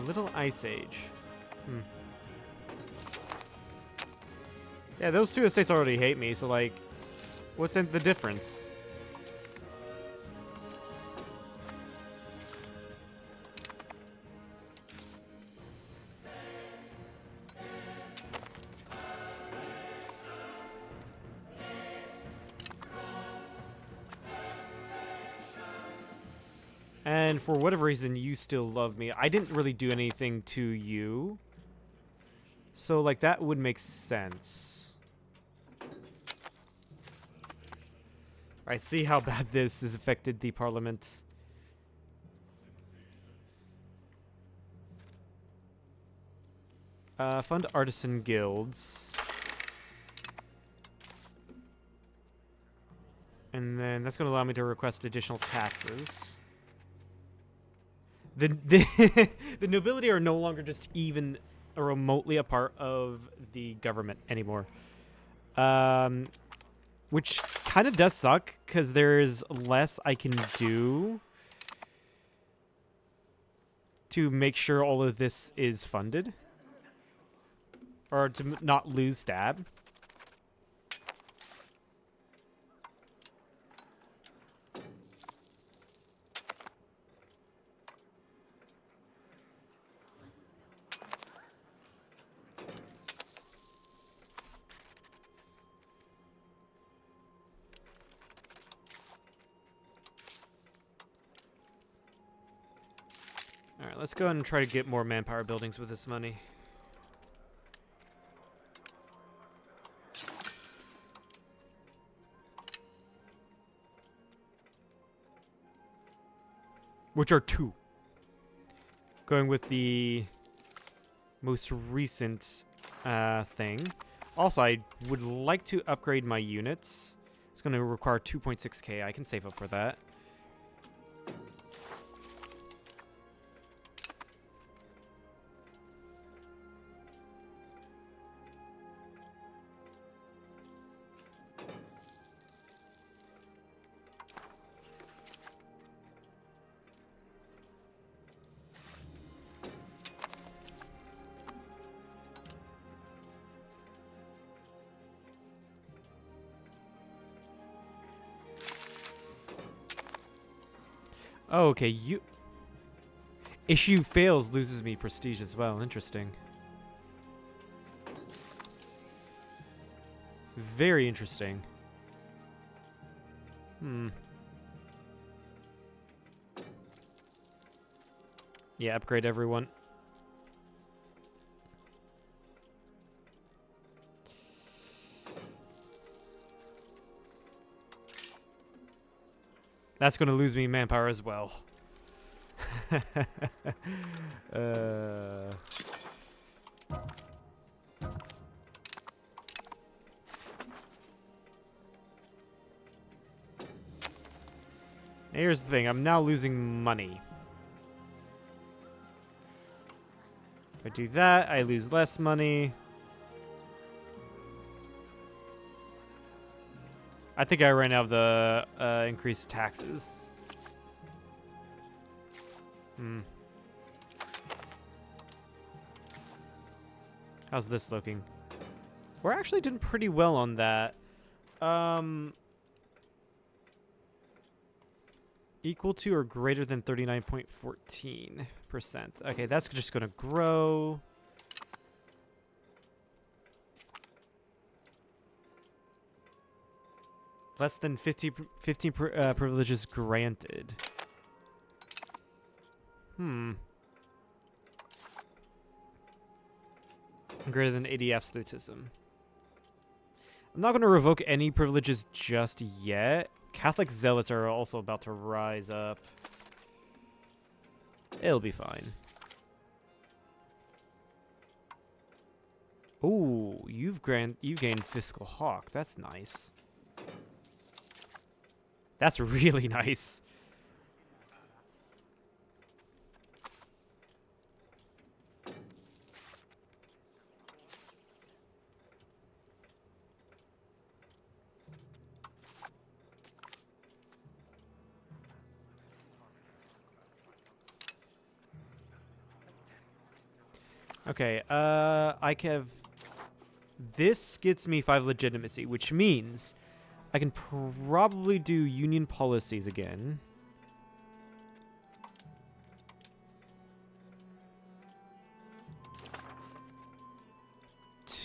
Little Ice Age. Yeah, those two estates already hate me, so like, what's the difference? And for whatever reason, you still love me. I didn't really do anything to you. So, like, that would make sense. I see how bad this has affected the parliament. Fund artisan guilds. And then that's going to allow me to request additional taxes. The the nobility are no longer just even remotely a part of the government anymore. Which kind of does suck, because there's less I can do to make sure all of this is funded. Or to not lose stab. Alright, let's go ahead and try to get more manpower buildings with this money. Which are 2. Going with the most recent thing. Also, I would like to upgrade my units. It's going to require 2.6k. I can save up for that. Oh, okay, you... Issue fails, loses me prestige as well. Interesting. Very interesting. Yeah, upgrade everyone. That's going to lose me manpower as well. Here's the thing. I'm now losing money. If I do that, I lose less money. I think I ran out of the increased taxes. How's this looking? We're actually doing pretty well on that. Equal to or greater than 39.14%. Okay, that's just going to grow. Less than 15 privileges granted. Greater than 80 absolutism. I'm not going to revoke any privileges just yet. Catholic zealots are also about to rise up. It'll be fine. Ooh, you gained fiscal hawk. That's nice. That's really nice. Okay, I have... This gets me 5 legitimacy, which means I can probably do union policies again.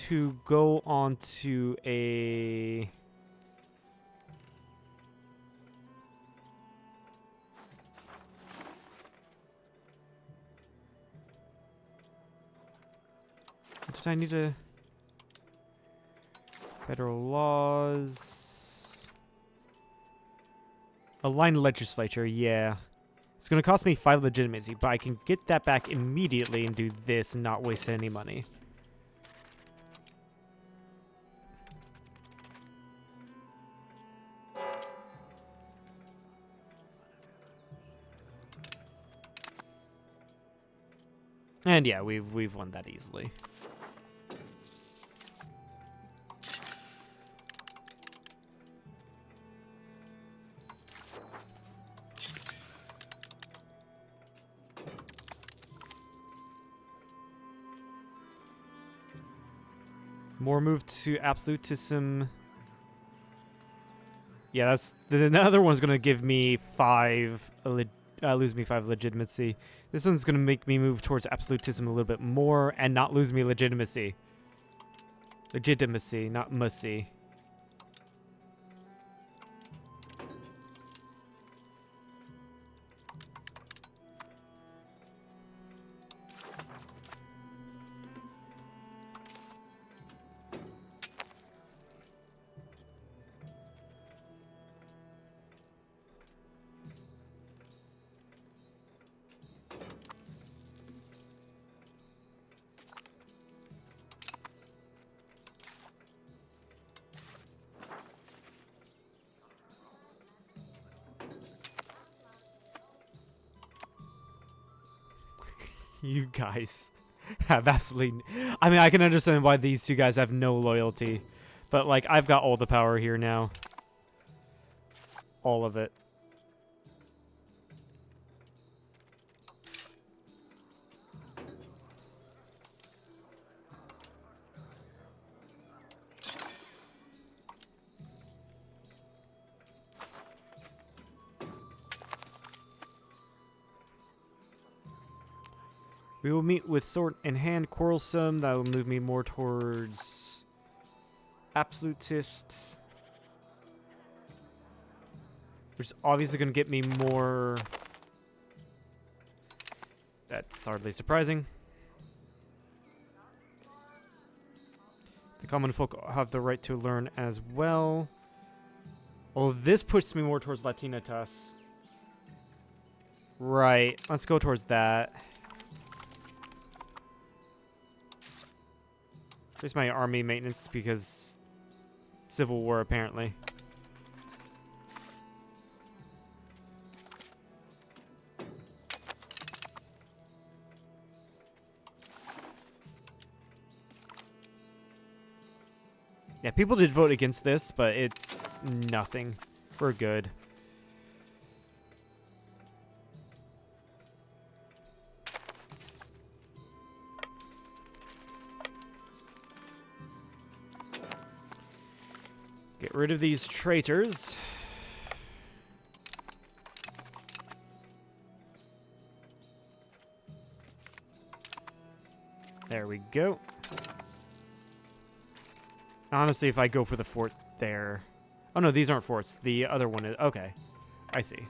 To go on to a... Did I need to... Federal laws... Align legislature, yeah. It's going to cost me 5 legitimacy, but I can get that back immediately and do this and not waste any money. And yeah, we've won that easily. More move to absolutism. Yeah, that's the other one's gonna give me 5. Lose me 5 legitimacy. This one's gonna make me move towards absolutism a little bit more and not lose me legitimacy. Legitimacy, not mussy. You guys have absolutely... I mean, I can understand why these two guys have no loyalty. But, like, I've got all the power here now. All of it. We will meet with sword in hand quarrelsome. That will move me more towards absolutist. Which is obviously going to get me more... That's hardly surprising. The common folk have the right to learn as well. Oh, this puts me more towards Latinitas. Right. Let's go towards that. There's my army maintenance because Civil War, apparently. Yeah, people did vote against this, but it's nothing. We're good. Get rid of these traitors. There we go. Honestly, if I go for the fort there... Oh, no, these aren't forts. The other one is... Okay. I see.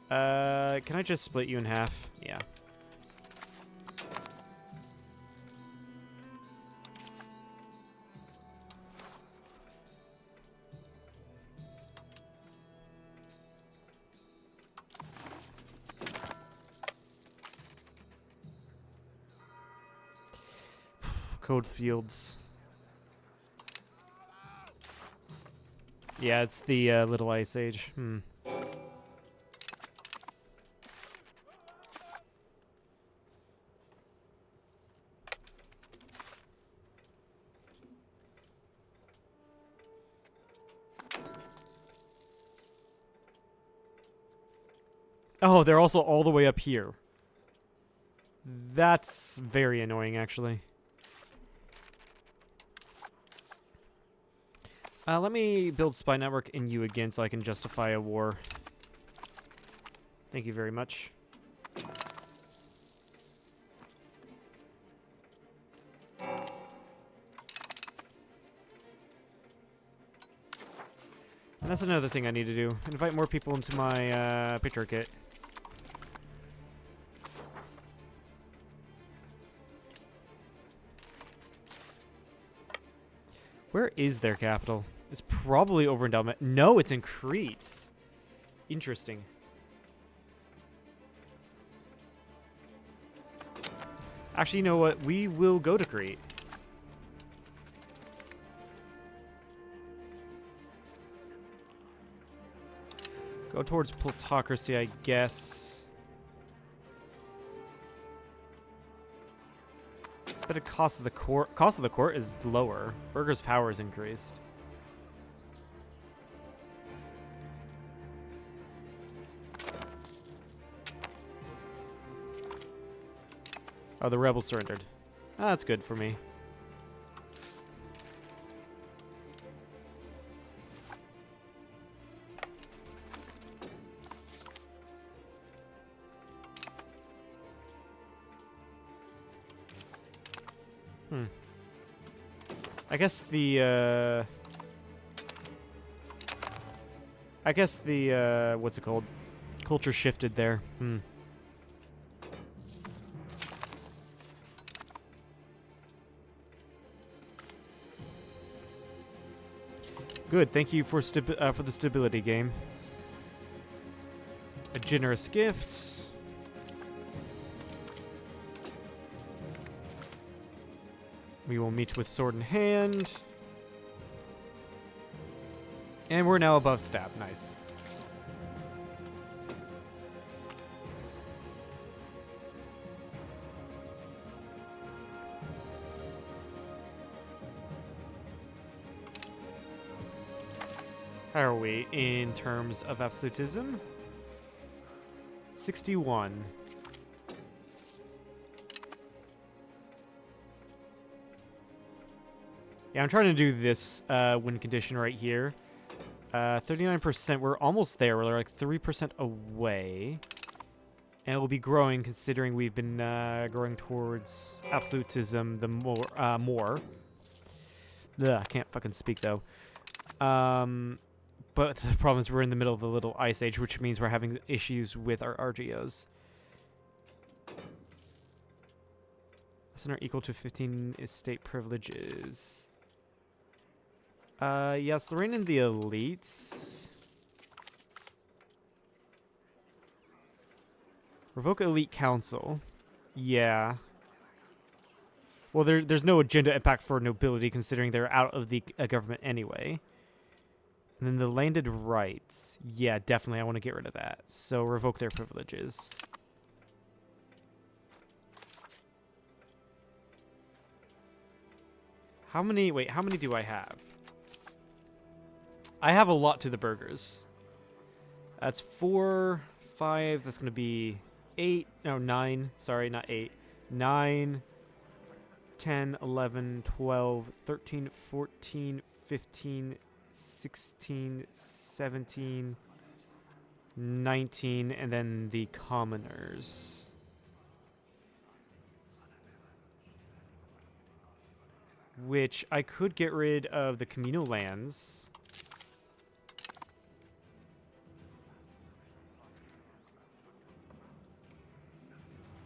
Can I just split you in half? Yeah. Code fields. Yeah, it's the Little Ice Age. Oh, they're also all the way up here. That's very annoying, actually. Let me build spy network in you again so I can justify a war. Thank you very much. And that's another thing I need to do. Invite more people into my patriarchate. Where is their capital? It's probably over in Dalmatia. No, it's in Crete. Interesting. Actually, you know what? We will go to Crete. Go towards plutocracy, I guess. But the cost of the court is lower. Burger's power is increased. Oh, the rebels surrendered. Ah, that's good for me. I guess the what's it called? Culture shifted there. Good. Thank you for the stability game. A generous gift. We will meet with sword in hand. And we're now above stab. Nice. How are we in terms of absolutism? 61. Yeah, I'm trying to do this win condition right here. 39%. We're almost there. We're like 3% away. And it will be growing considering we've been growing towards absolutism the more. Ugh, I can't fucking speak though. But the problem is we're in the middle of the little ice age, which means we're having issues with our RGOs. Center equal to 15 estate privileges. Yes, Lorraine and the elites. Revoke elite council. Yeah. Well, there's no agenda impact for nobility considering they're out of the government anyway. And then the landed rights. Yeah, definitely I want to get rid of that. So revoke their privileges. How many do I have? I have a lot to the burgers. That's 4, 5, that's going to be 8, no, 9, sorry, not 8. 9, 10, 11, 12, 13, 14, 15, 16, 17, 19, and then the commoners. Which I could get rid of the communal lands.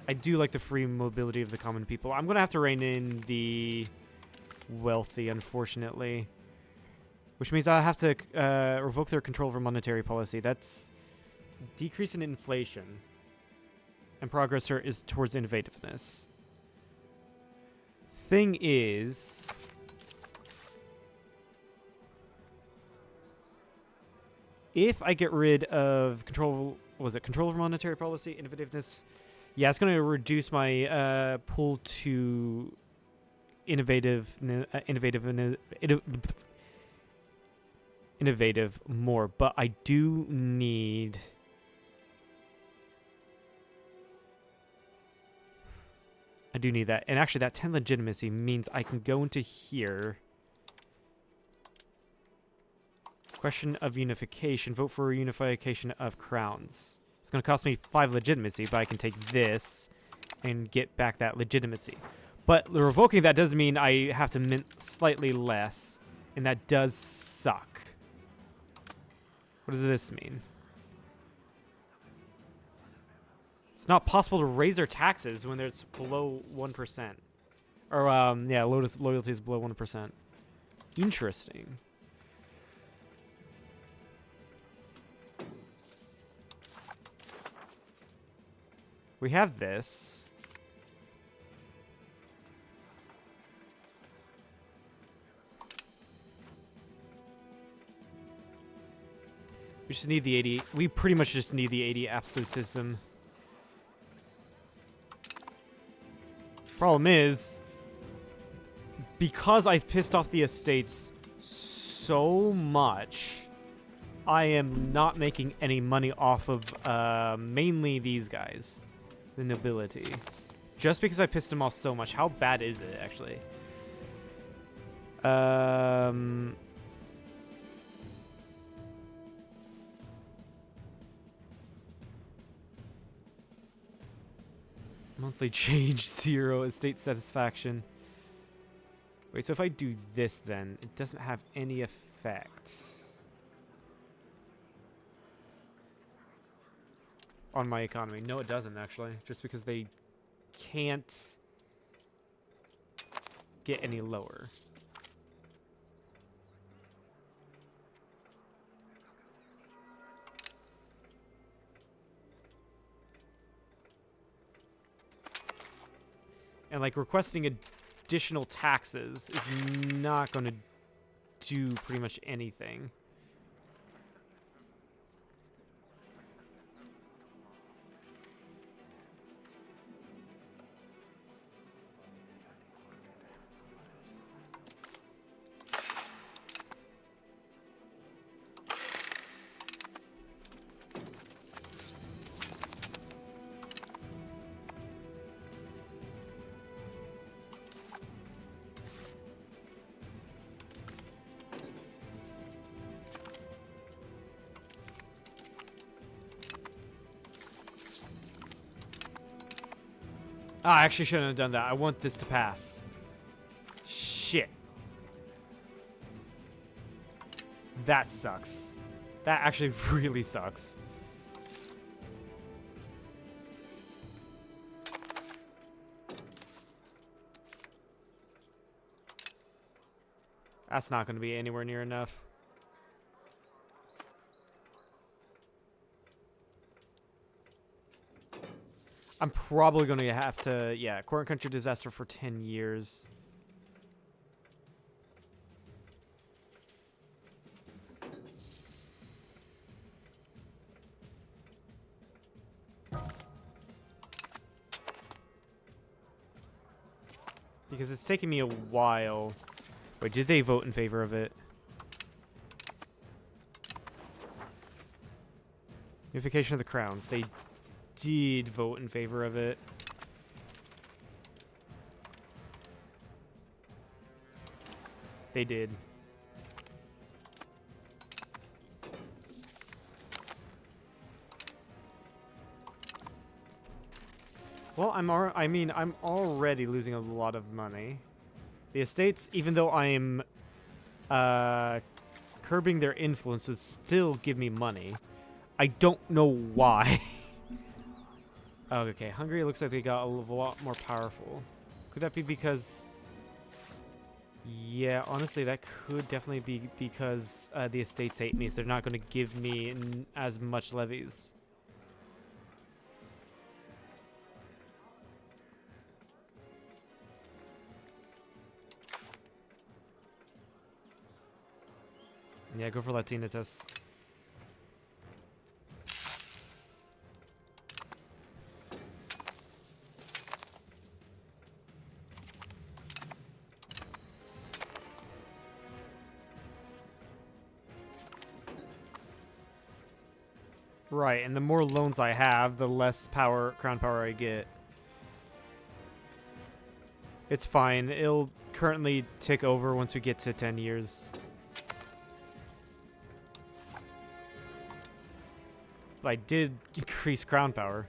I do like the free mobility of the common people. I'm going to have to rein in the wealthy, unfortunately. Which means I have to revoke their control over monetary policy. That's decrease in inflation. And progress is towards innovativeness. Thing is... if I get rid of control... was it control over monetary policy? Innovativeness... yeah, it's going to reduce my pull to innovative more, but I do need... that. And actually, that 10 legitimacy means I can go into here. Question of unification. Vote for unification of crowns. It's going to cost me 5 legitimacy, but I can take this and get back that legitimacy. But revoking that does mean I have to mint slightly less, and that does suck. What does this mean? It's not possible to raise their taxes when it's below 1%. Or, yeah, loyalty is below 1%. Interesting. We have this. We just need the 80. We pretty much just need the 80 absolutism. Problem is, because I've pissed off the estates so much, I am not making any money off of mainly these guys, the nobility. Just because I pissed them off so much. How bad is it, actually? Monthly change 0, estate satisfaction. Wait, so if I do this then, it doesn't have any effect on my economy. No, it doesn't actually, just because they can't get any lower. And like requesting additional taxes is not going to do pretty much anything. Ah, I actually shouldn't have done that. I want this to pass. Shit. That sucks. That actually really sucks. That's not going to be anywhere near enough. I'm probably going to have to, yeah, current country disaster for 10 years. Because it's taking me a while. Wait, did they vote in favor of it? Unification of the crowns. They did vote in favor of it. They did. Well, I'm already losing a lot of money. The estates, even though I'm curbing their influence, would still give me money. I don't know why. Oh, okay, Hungary looks like they got a lot more powerful. Could that be because... Yeah, honestly, that could definitely be because the estates hate me, so they're not going to give me as much levies. Yeah, go for Latinitas. Right, and the more loans I have, the less crown power I get. It's fine. It'll currently tick over once we get to 10 years. But I did increase crown power.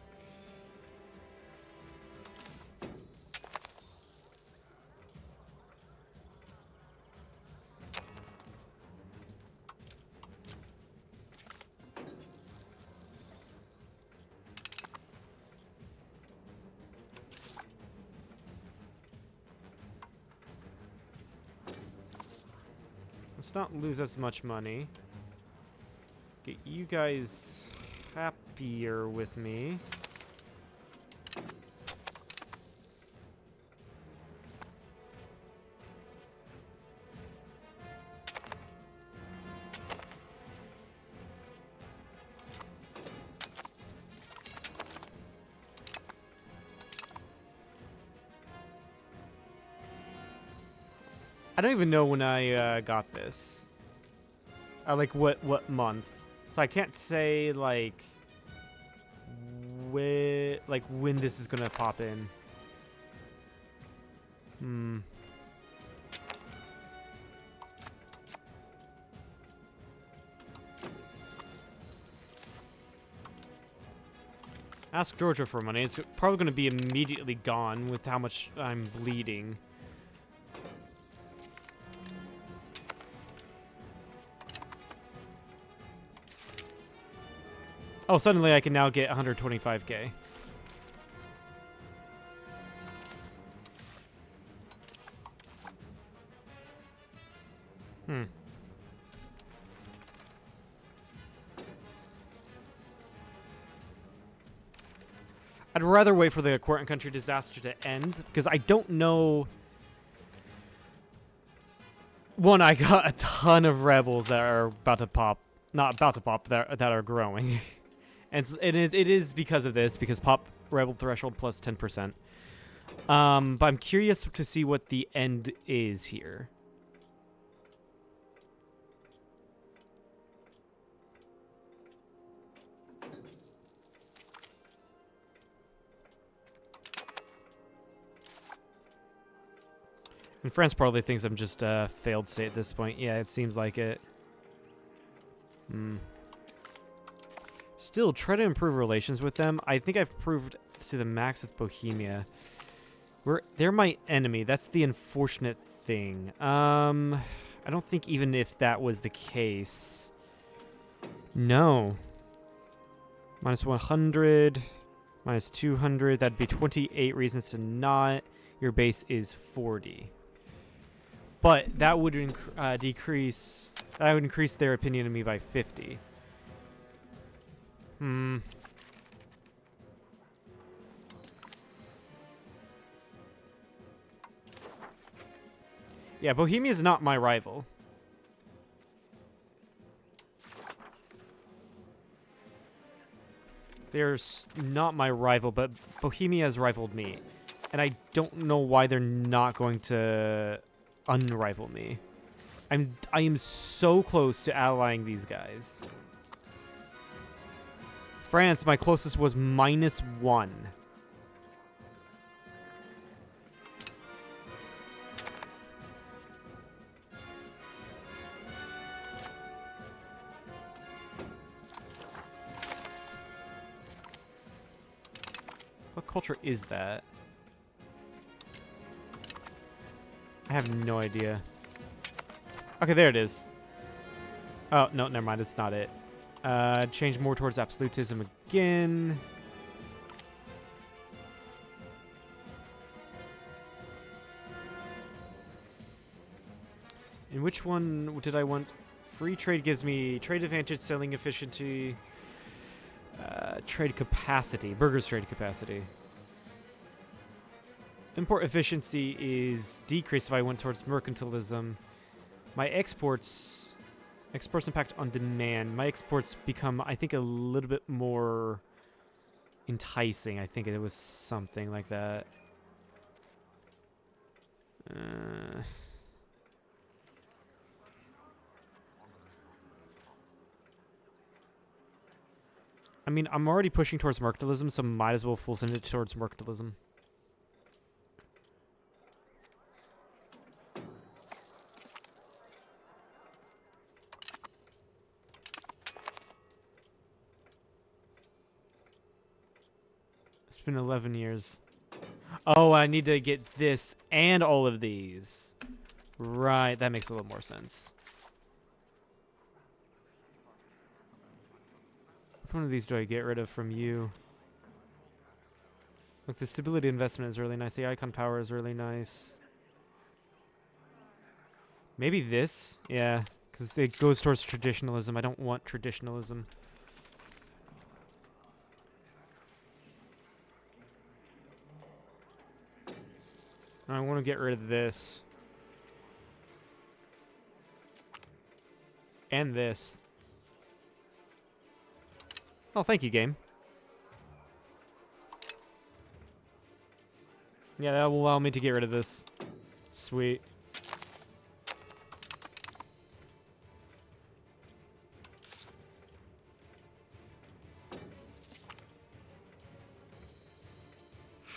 Let's not lose as much money. Get you guys happier with me. I don't even know when I got this. Like what month. So I can't say like when this is gonna pop in. Ask Georgia for money. It's probably gonna be immediately gone with how much I'm bleeding. Oh, suddenly I can now get 125k. I'd rather wait for the court and country disaster to end, because I don't know... One, I got a ton of rebels that are about to pop. Not about to pop, that are growing. And it is because of this, because pop rebel threshold plus 10%. But I'm curious to see what the end is here. And France probably thinks I'm just a failed state at this point. Yeah, it seems like it. Still, try to improve relations with them. I think I've proved to the max with Bohemia. They're my enemy. That's the unfortunate thing. I don't think even if that was the case. No. Minus 100. Minus 200. That'd be 28 reasons to not. Your base is 40. But that would decrease... That would increase their opinion of me by 50. Yeah, Bohemia is not my rival. They're not my rival, but Bohemia has rivaled me. And I don't know why they're not going to unrival me. I am so close to allying these guys. France, my closest was -1. What culture is that? I have no idea. Okay, there it is. Oh, no, never mind. It's not it. Change more towards absolutism again. And which one did I want? Free trade gives me trade advantage, selling efficiency, trade capacity, burgers trade capacity. Import efficiency is decreased if I went towards mercantilism. My exports impact on demand. My exports become, I think, a little bit more enticing. I think it was something like that. I mean, I'm already pushing towards mercantilism, so might as well full send it towards mercantilism. It's been 11 years. Oh, I need to get this and all of these. Right, that makes a little more sense. Which one of these do I get rid of from you? Look, the stability investment is really nice. The icon power is really nice. Maybe this? Yeah, Because it goes towards traditionalism. I don't want traditionalism. I want to get rid of this. And this. Oh, thank you, game. Yeah, that will allow me to get rid of this. Sweet.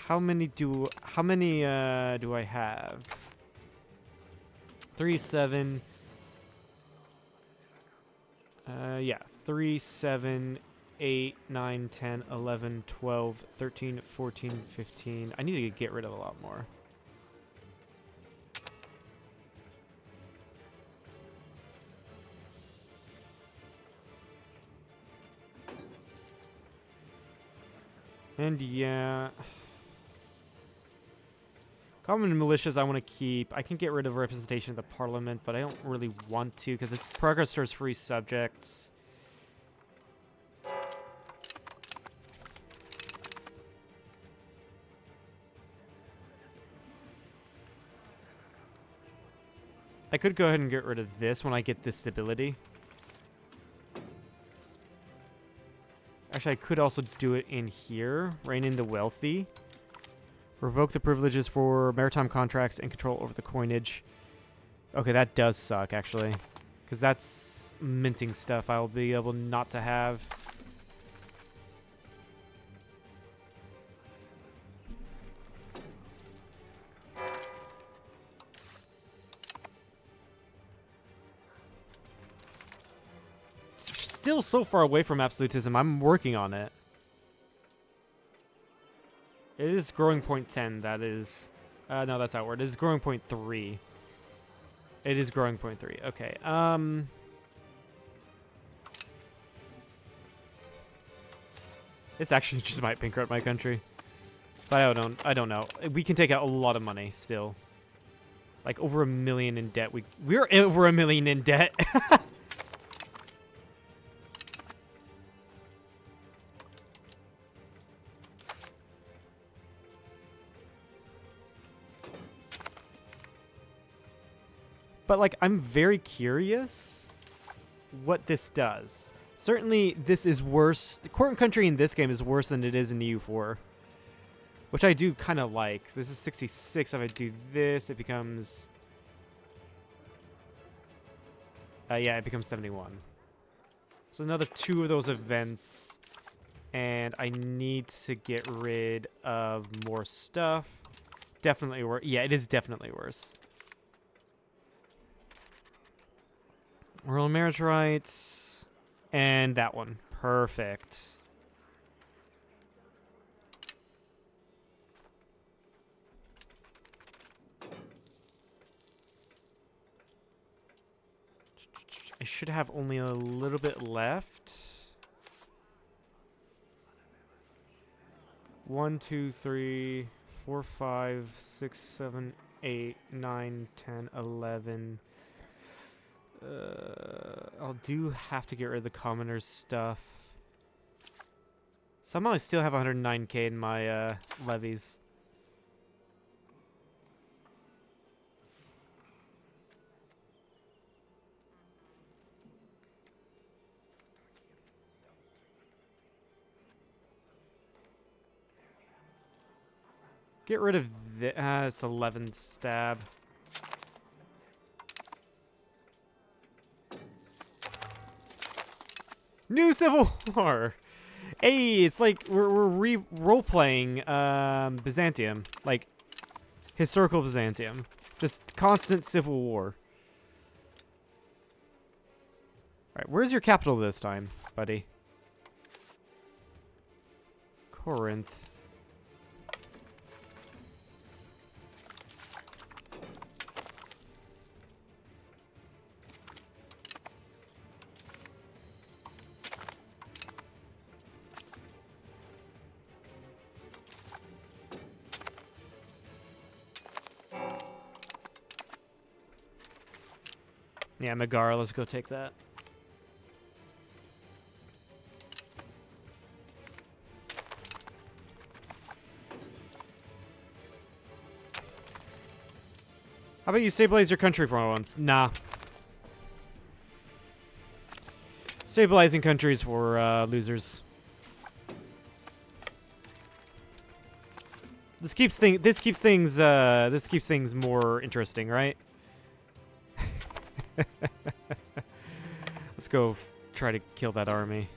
How many do I have? 3, 7. Yeah. 3, 7, 8, 9, 10, 11, 12, 13, 14, 15. I need to get rid of a lot more. And yeah. Common militias I want to keep. I can get rid of representation of the parliament, but I don't really want to because it's progress towards free subjects. I could go ahead and get rid of this when I get this stability. Actually, I could also do it in here. Rein in the wealthy. Revoke the privileges for maritime contracts and control over the coinage. Okay, that does suck, actually. Because that's minting stuff I'll be able not to have. It's still so far away from absolutism. I'm working on it. It is growing point 10, that is... no, that's outward. It is growing point 3. It is growing point 3. Okay, this actually just might bankrupt my country. But I don't know. We can take out a lot of money still. Like over $1 million in debt. We're over $1 million in debt. But, like, I'm very curious what this does. Certainly, this is worse. The court and country in this game is worse than it is in EU4. Which I do kind of like. This is 66. If I do this, it becomes... yeah, it becomes 71. So another 2 of those events. And I need to get rid of more stuff. Definitely worse. Yeah, it is definitely worse. Royal marriage rights. And that one. Perfect. I should have only a little bit left. 1, 2, 3, 4, 5, 6, 7, 8, 9, 10, 11. I'll do have to get rid of the commoners stuff. Somehow I still have 109k in my levies. Get rid of this. It's 11 stab. New Civil War! Hey, it's like we're role-playing Byzantium. Like, historical Byzantium. Just constant civil war. Alright, where's your capital this time, buddy? Corinth. Yeah, Megara, let's go take that. How about you stabilize your country for once? Nah. Stabilizing countries for losers. This keeps things more interesting, right? Let's go try to kill that army.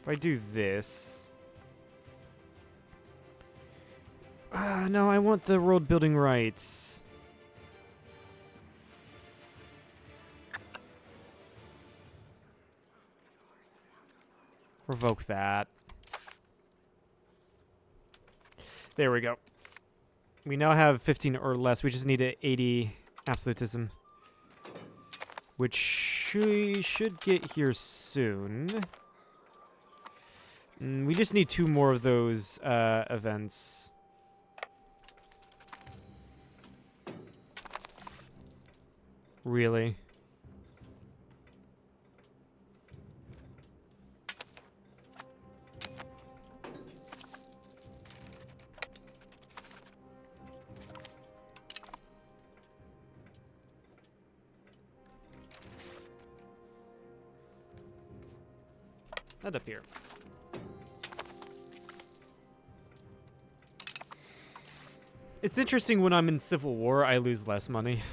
If I do this... no, I want the road building rights. Revoke that. There we go. We now have 15 or less. We just need an 80 absolutism. Which we should get here soon. We just need 2 more of those events. Really? Not up here. It's interesting when I'm in civil war, I lose less money.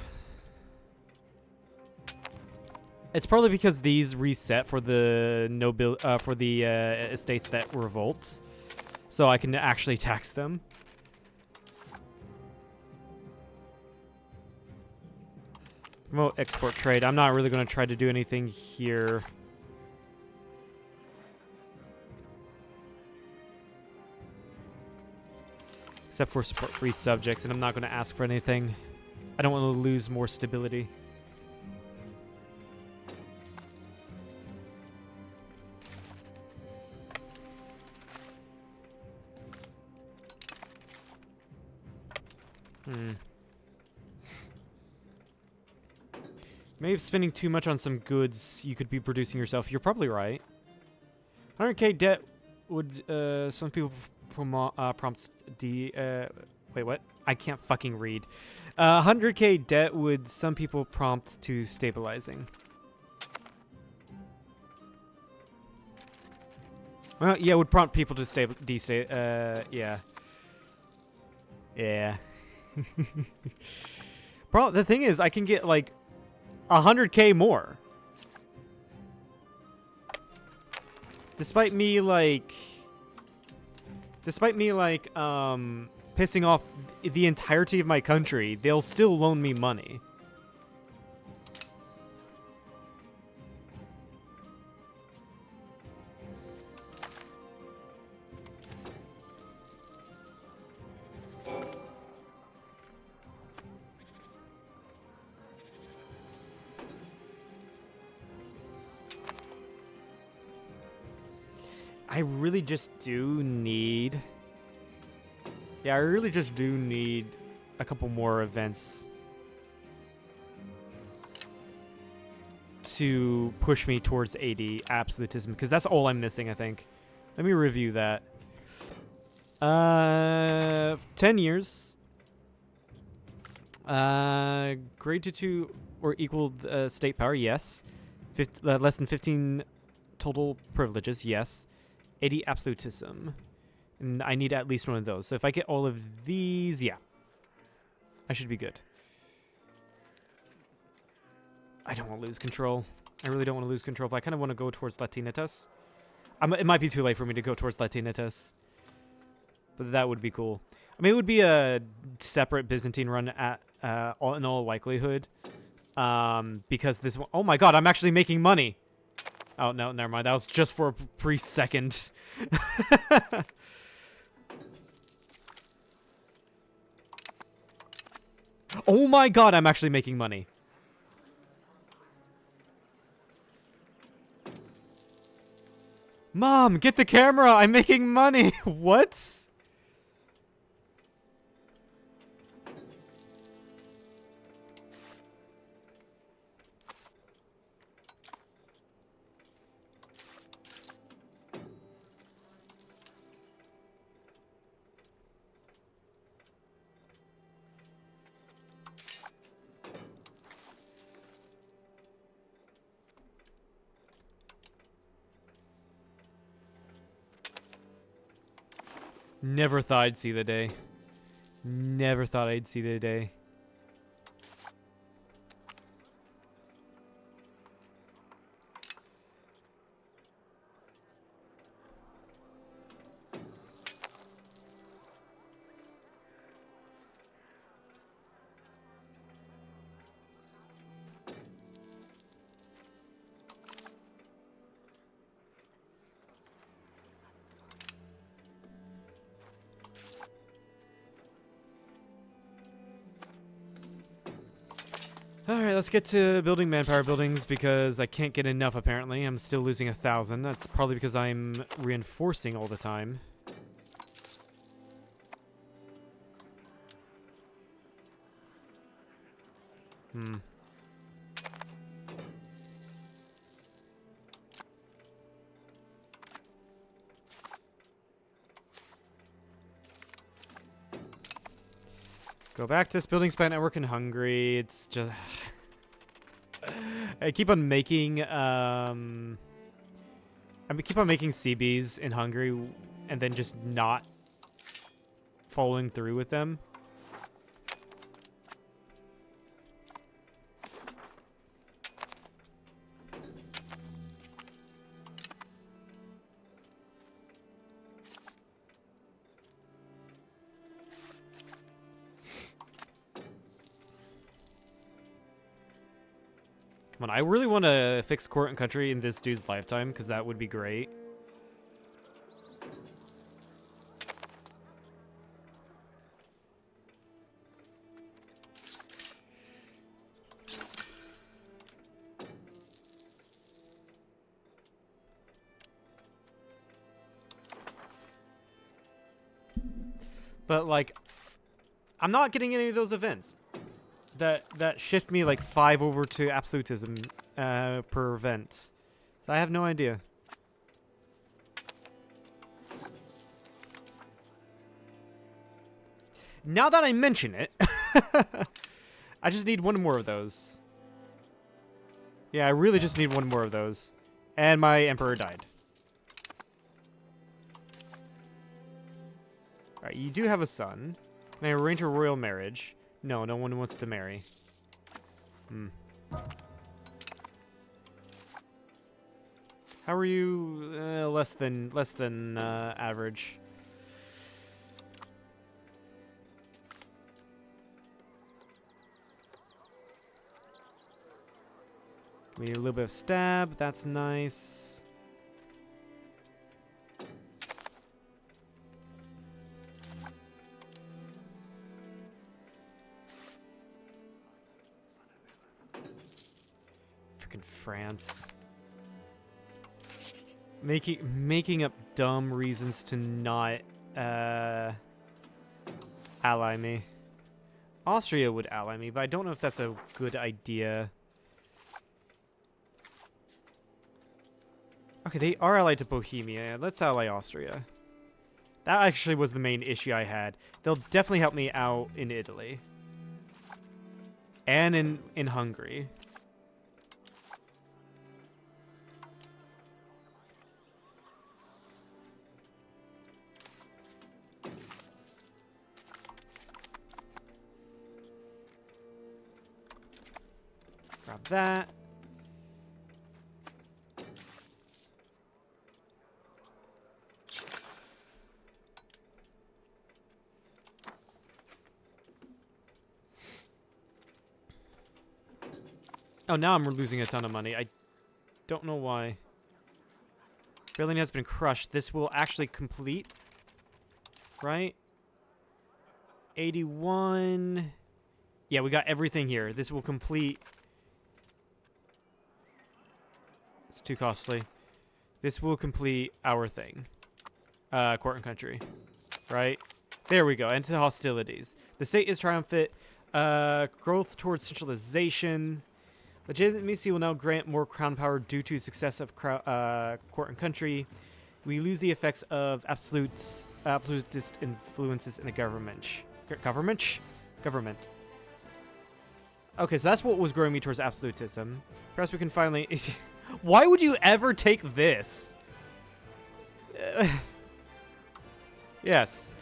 It's probably because these reset for the estates that revolt, so I can actually tax them. Promote export trade. I'm not really going to try to do anything here. Except for support free subjects, and I'm not going to ask for anything. I don't want to lose more stability. Maybe spending too much on some goods you could be producing yourself. You're probably right. 100k debt would some people prompt wait, what? I can't fucking read. 100k debt would some people prompt to stabilizing. Well, yeah, would prompt people to yeah. Yeah. The thing is, I can get like 100k more. Despite me pissing off the entirety of my country, they'll still loan me money. I really just do need... Yeah, I really just do need a couple more events to push me towards 80 absolutism, because that's all I'm missing, I think. Let me review that. 10 years. Grade to 2 or equal state power, yes. Less than 15 total privileges, yes. 80 absolutism. And I need at least one of those. So if I get all of these, yeah. I should be good. I don't want to lose control. I really don't want to lose control, but I kind of want to go towards Latinitas. It might be too late for me to go towards Latinitas. But that would be cool. I mean, it would be a separate Byzantine run at in all likelihood. Because this one... Oh my god, I'm actually making money! Oh, no, never mind. That was just for a brief second. Oh my god, I'm actually making money. Mom, get the camera! I'm making money! What? Never thought I'd see the day. Never thought I'd see the day. Alright, let's get to building manpower buildings because I can't get enough apparently. I'm still losing 1,000. That's probably because I'm reinforcing all the time. Go back to this building span network in Hungary. It's just... I keep on making, keep on making CBs in Hungary and then just not following through with them. Come on, I really want to fix court and country in this dude's lifetime, because that would be great. But, like, I'm not getting any of those events. That shift me like 5 over to absolutism per event. So I have no idea. Now that I mention it, I just need one more of those. Yeah, I really just need one more of those. And my emperor died. Alright, you do have a son. Can I arrange a royal marriage? No, no one wants to marry. How are you? Less than average. Give me a little bit of stab. That's nice. France. Making up dumb reasons to not ally me. Austria would ally me, but I don't know if that's a good idea. Okay, they are allied to Bohemia. Let's ally Austria. That actually was the main issue I had. They'll definitely help me out in Italy. And in Hungary. Grab that. Oh, now I'm losing a ton of money. I don't know why. Berlin has been crushed. This will actually complete. Right? 81. Yeah, we got everything here. This will complete. It's too costly. This will complete our thing. Court and country. Right? There we go. End to hostilities. The state is triumphant. Growth towards centralization. Legitimacy will now grant more crown power due to success of court and country. We lose the effects of absolutist influences in the government. Government. Okay, so that's what was growing me towards absolutism. Perhaps we can finally... Why would you ever take this? Yes.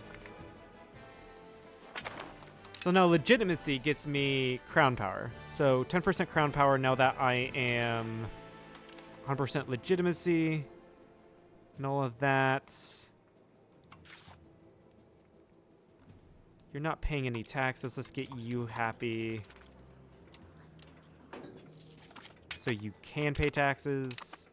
So now legitimacy gets me crown power. So 10% crown power now that I am 100% legitimacy and all of that. You're not paying any taxes. Let's get you happy. So you can pay taxes.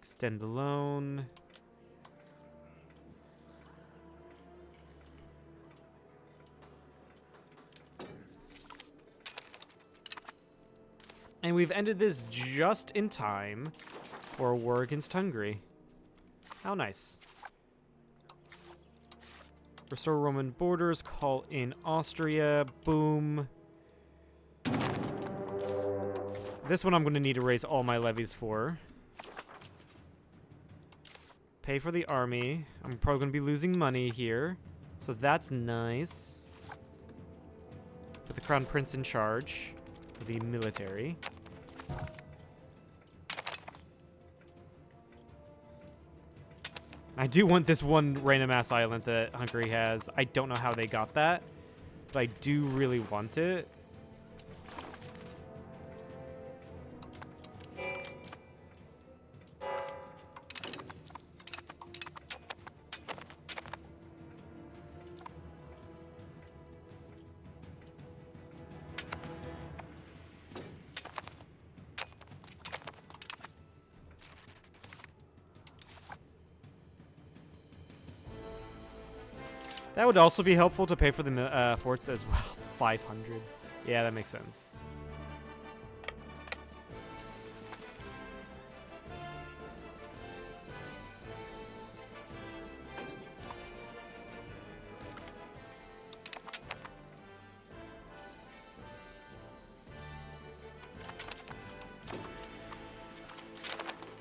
Extend the loan. And we've ended this just in time for a war against Hungary. How nice. Restore Roman borders, call in Austria, boom. This one I'm going to need to raise all my levies for. Pay for the army. I'm probably going to be losing money here, so that's nice. Put the Crown Prince in charge of the military. I do want this one random ass island that Hungary has. I don't know how they got that, but I do really want it. That would also be helpful to pay for the forts as well. 500. Yeah, that makes sense.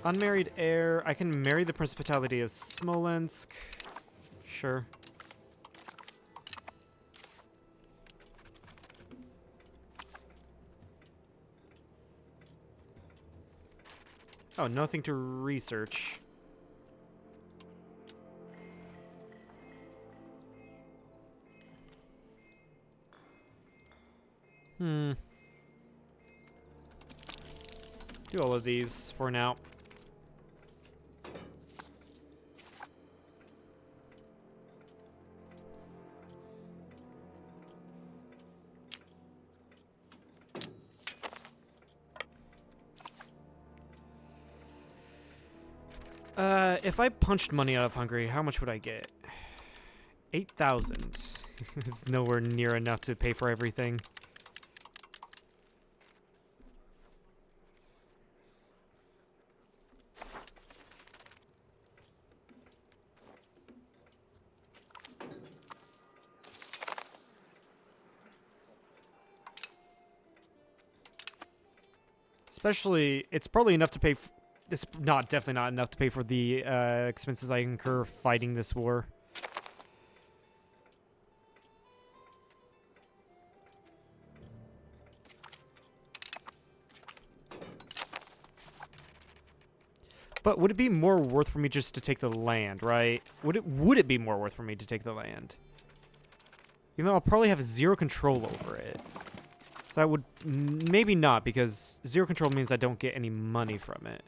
Unmarried heir. I can marry the Principality of Smolensk. Sure. Oh, nothing to research. Do all of these for now. If I punched money out of Hungary, how much would I get? 8,000. It's nowhere near enough to pay for everything. Especially, it's probably enough to pay... It's definitely not enough to pay for the expenses I incur fighting this war. But would it be more worth for me just to take the land, right? Would it be more worth for me to take the land? Even though I'll probably have zero control over it. So I would... Maybe not, because zero control means I don't get any money from it.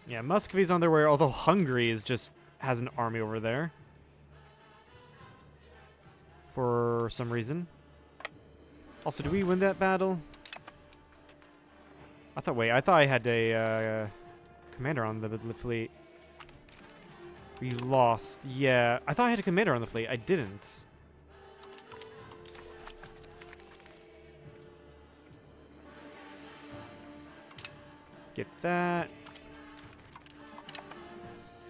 Yeah, Muscovy's on their way, although Hungary has an army over there. For some reason. Also, did we win that battle? I thought I had a commander on the fleet. We lost. Yeah, I thought I had a commander on the fleet. I didn't. Get that.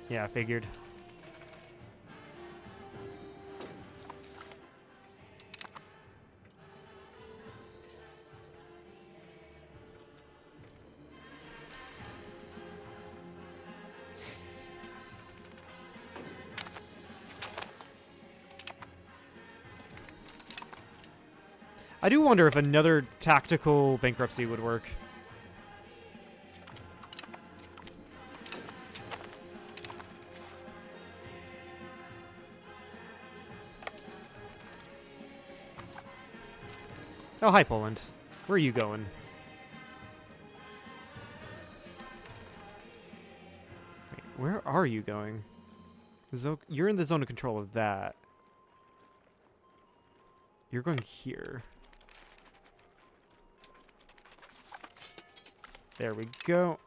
Yeah, I figured. I do wonder if another tactical bankruptcy would work. Oh, hi, Poland. Where are you going? Wait, where are you going? You're in the zone of control of that. You're going here. There we go.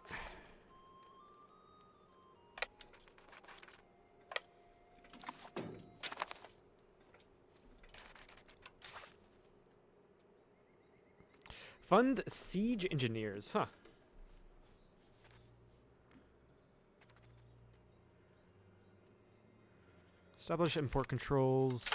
Fund siege engineers, huh? Establish import controls.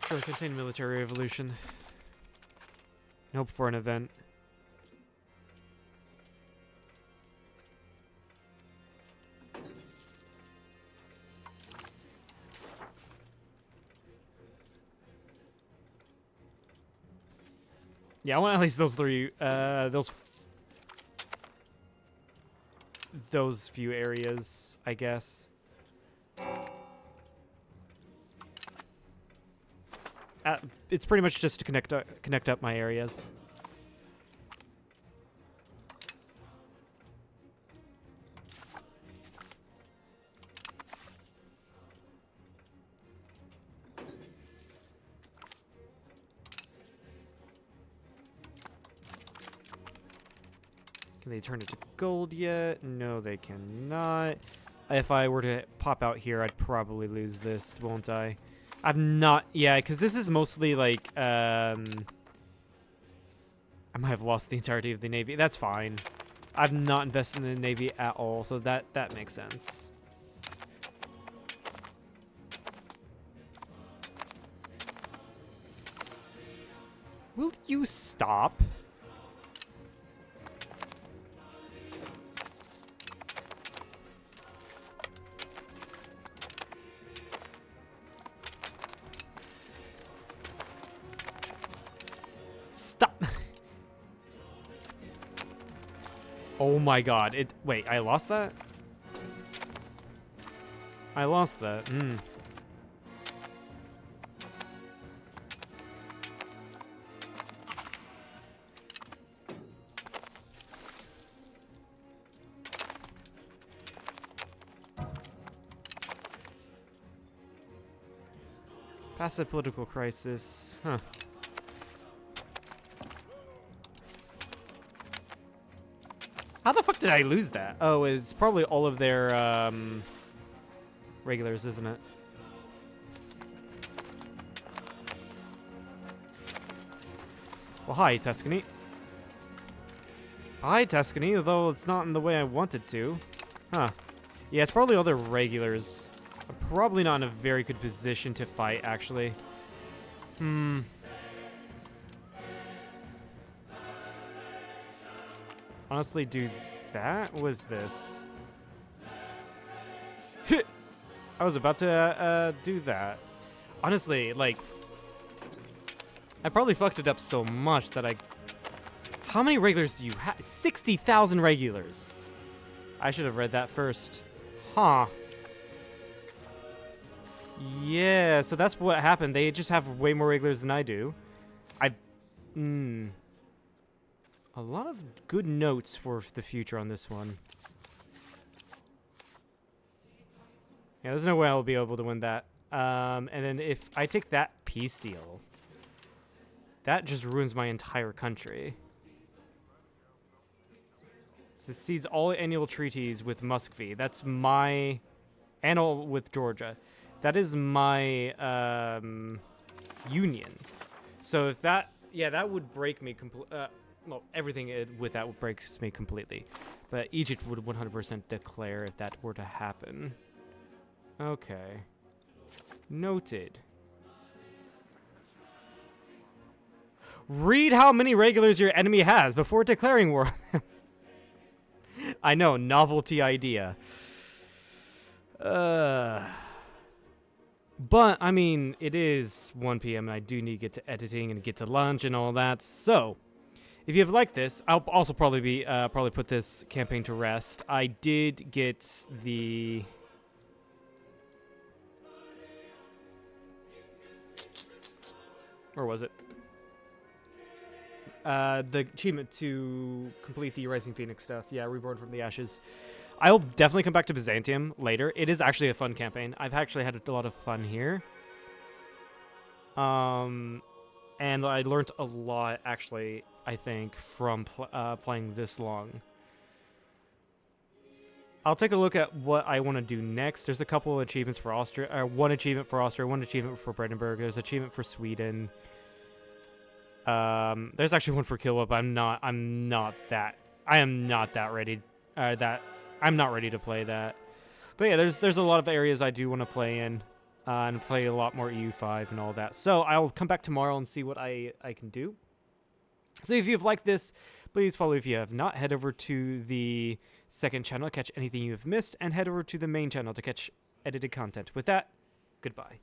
Sure, contain military revolution. Hope for an event. Yeah, I want at least those three, those few areas, I guess. It's pretty much just to connect up my areas. Can they turn it to gold yet? No, they cannot. If I were to pop out here, I'd probably lose this, won't I? I've not... Yeah, because this is mostly, like, I might have lost the entirety of the Navy. That's fine. I've not invested in the Navy at all, so that makes sense. Will you stop? Stop. Oh my god. Wait, I lost that? I lost that. Passive political crisis. Huh. How the fuck did I lose that? Oh, it's probably all of their regulars, isn't it? Well, hi, Tuscany. Hi, Tuscany, although it's not in the way I wanted to. Huh. Yeah, it's probably all their regulars. I'm probably not in a very good position to fight, actually. Honestly, do that? What is this? I was about to do that. Honestly, like, I probably fucked it up so much that How many regulars do you have? 60,000 regulars. I should have read that first. Huh. Yeah, so that's what happened. They just have way more regulars than I do. A lot of good notes for the future on this one. Yeah, there's no way I'll be able to win that. And then if I take that peace deal, that just ruins my entire country. Succeeds all annual treaties with Muscovy. That's my... And all with Georgia. That is my union. So if that... Yeah, that would break me completely... well, everything with that breaks me completely. But Egypt would 100% declare if that were to happen. Okay. Noted. Read how many regulars your enemy has before declaring war. I know, novelty idea. But, I mean, it is 1 p.m. and I do need to get to editing and get to lunch and all that. So, if you have liked this, I'll also probably put this campaign to rest. I did get the... Or was it? The achievement to complete the Rising Phoenix stuff. Yeah, Reborn from the Ashes. I'll definitely come back to Byzantium later. It is actually a fun campaign. I've actually had a lot of fun here. And I learned a lot, actually, I think, from playing this long. I'll take a look at what I want to do next. There's a couple of achievements for Austria, one achievement for Austria, one achievement for Brandenburg. There's an achievement for Sweden. There's actually one for Kilwip. I'm not ready to play that. But yeah, there's a lot of areas I do want to play in, and play a lot more EU5 and all that. So I'll come back tomorrow and see what I can do. So if you've liked this, please follow if you have not. Head over to the second channel to catch anything you have missed, and head over to the main channel to catch edited content. With that, goodbye.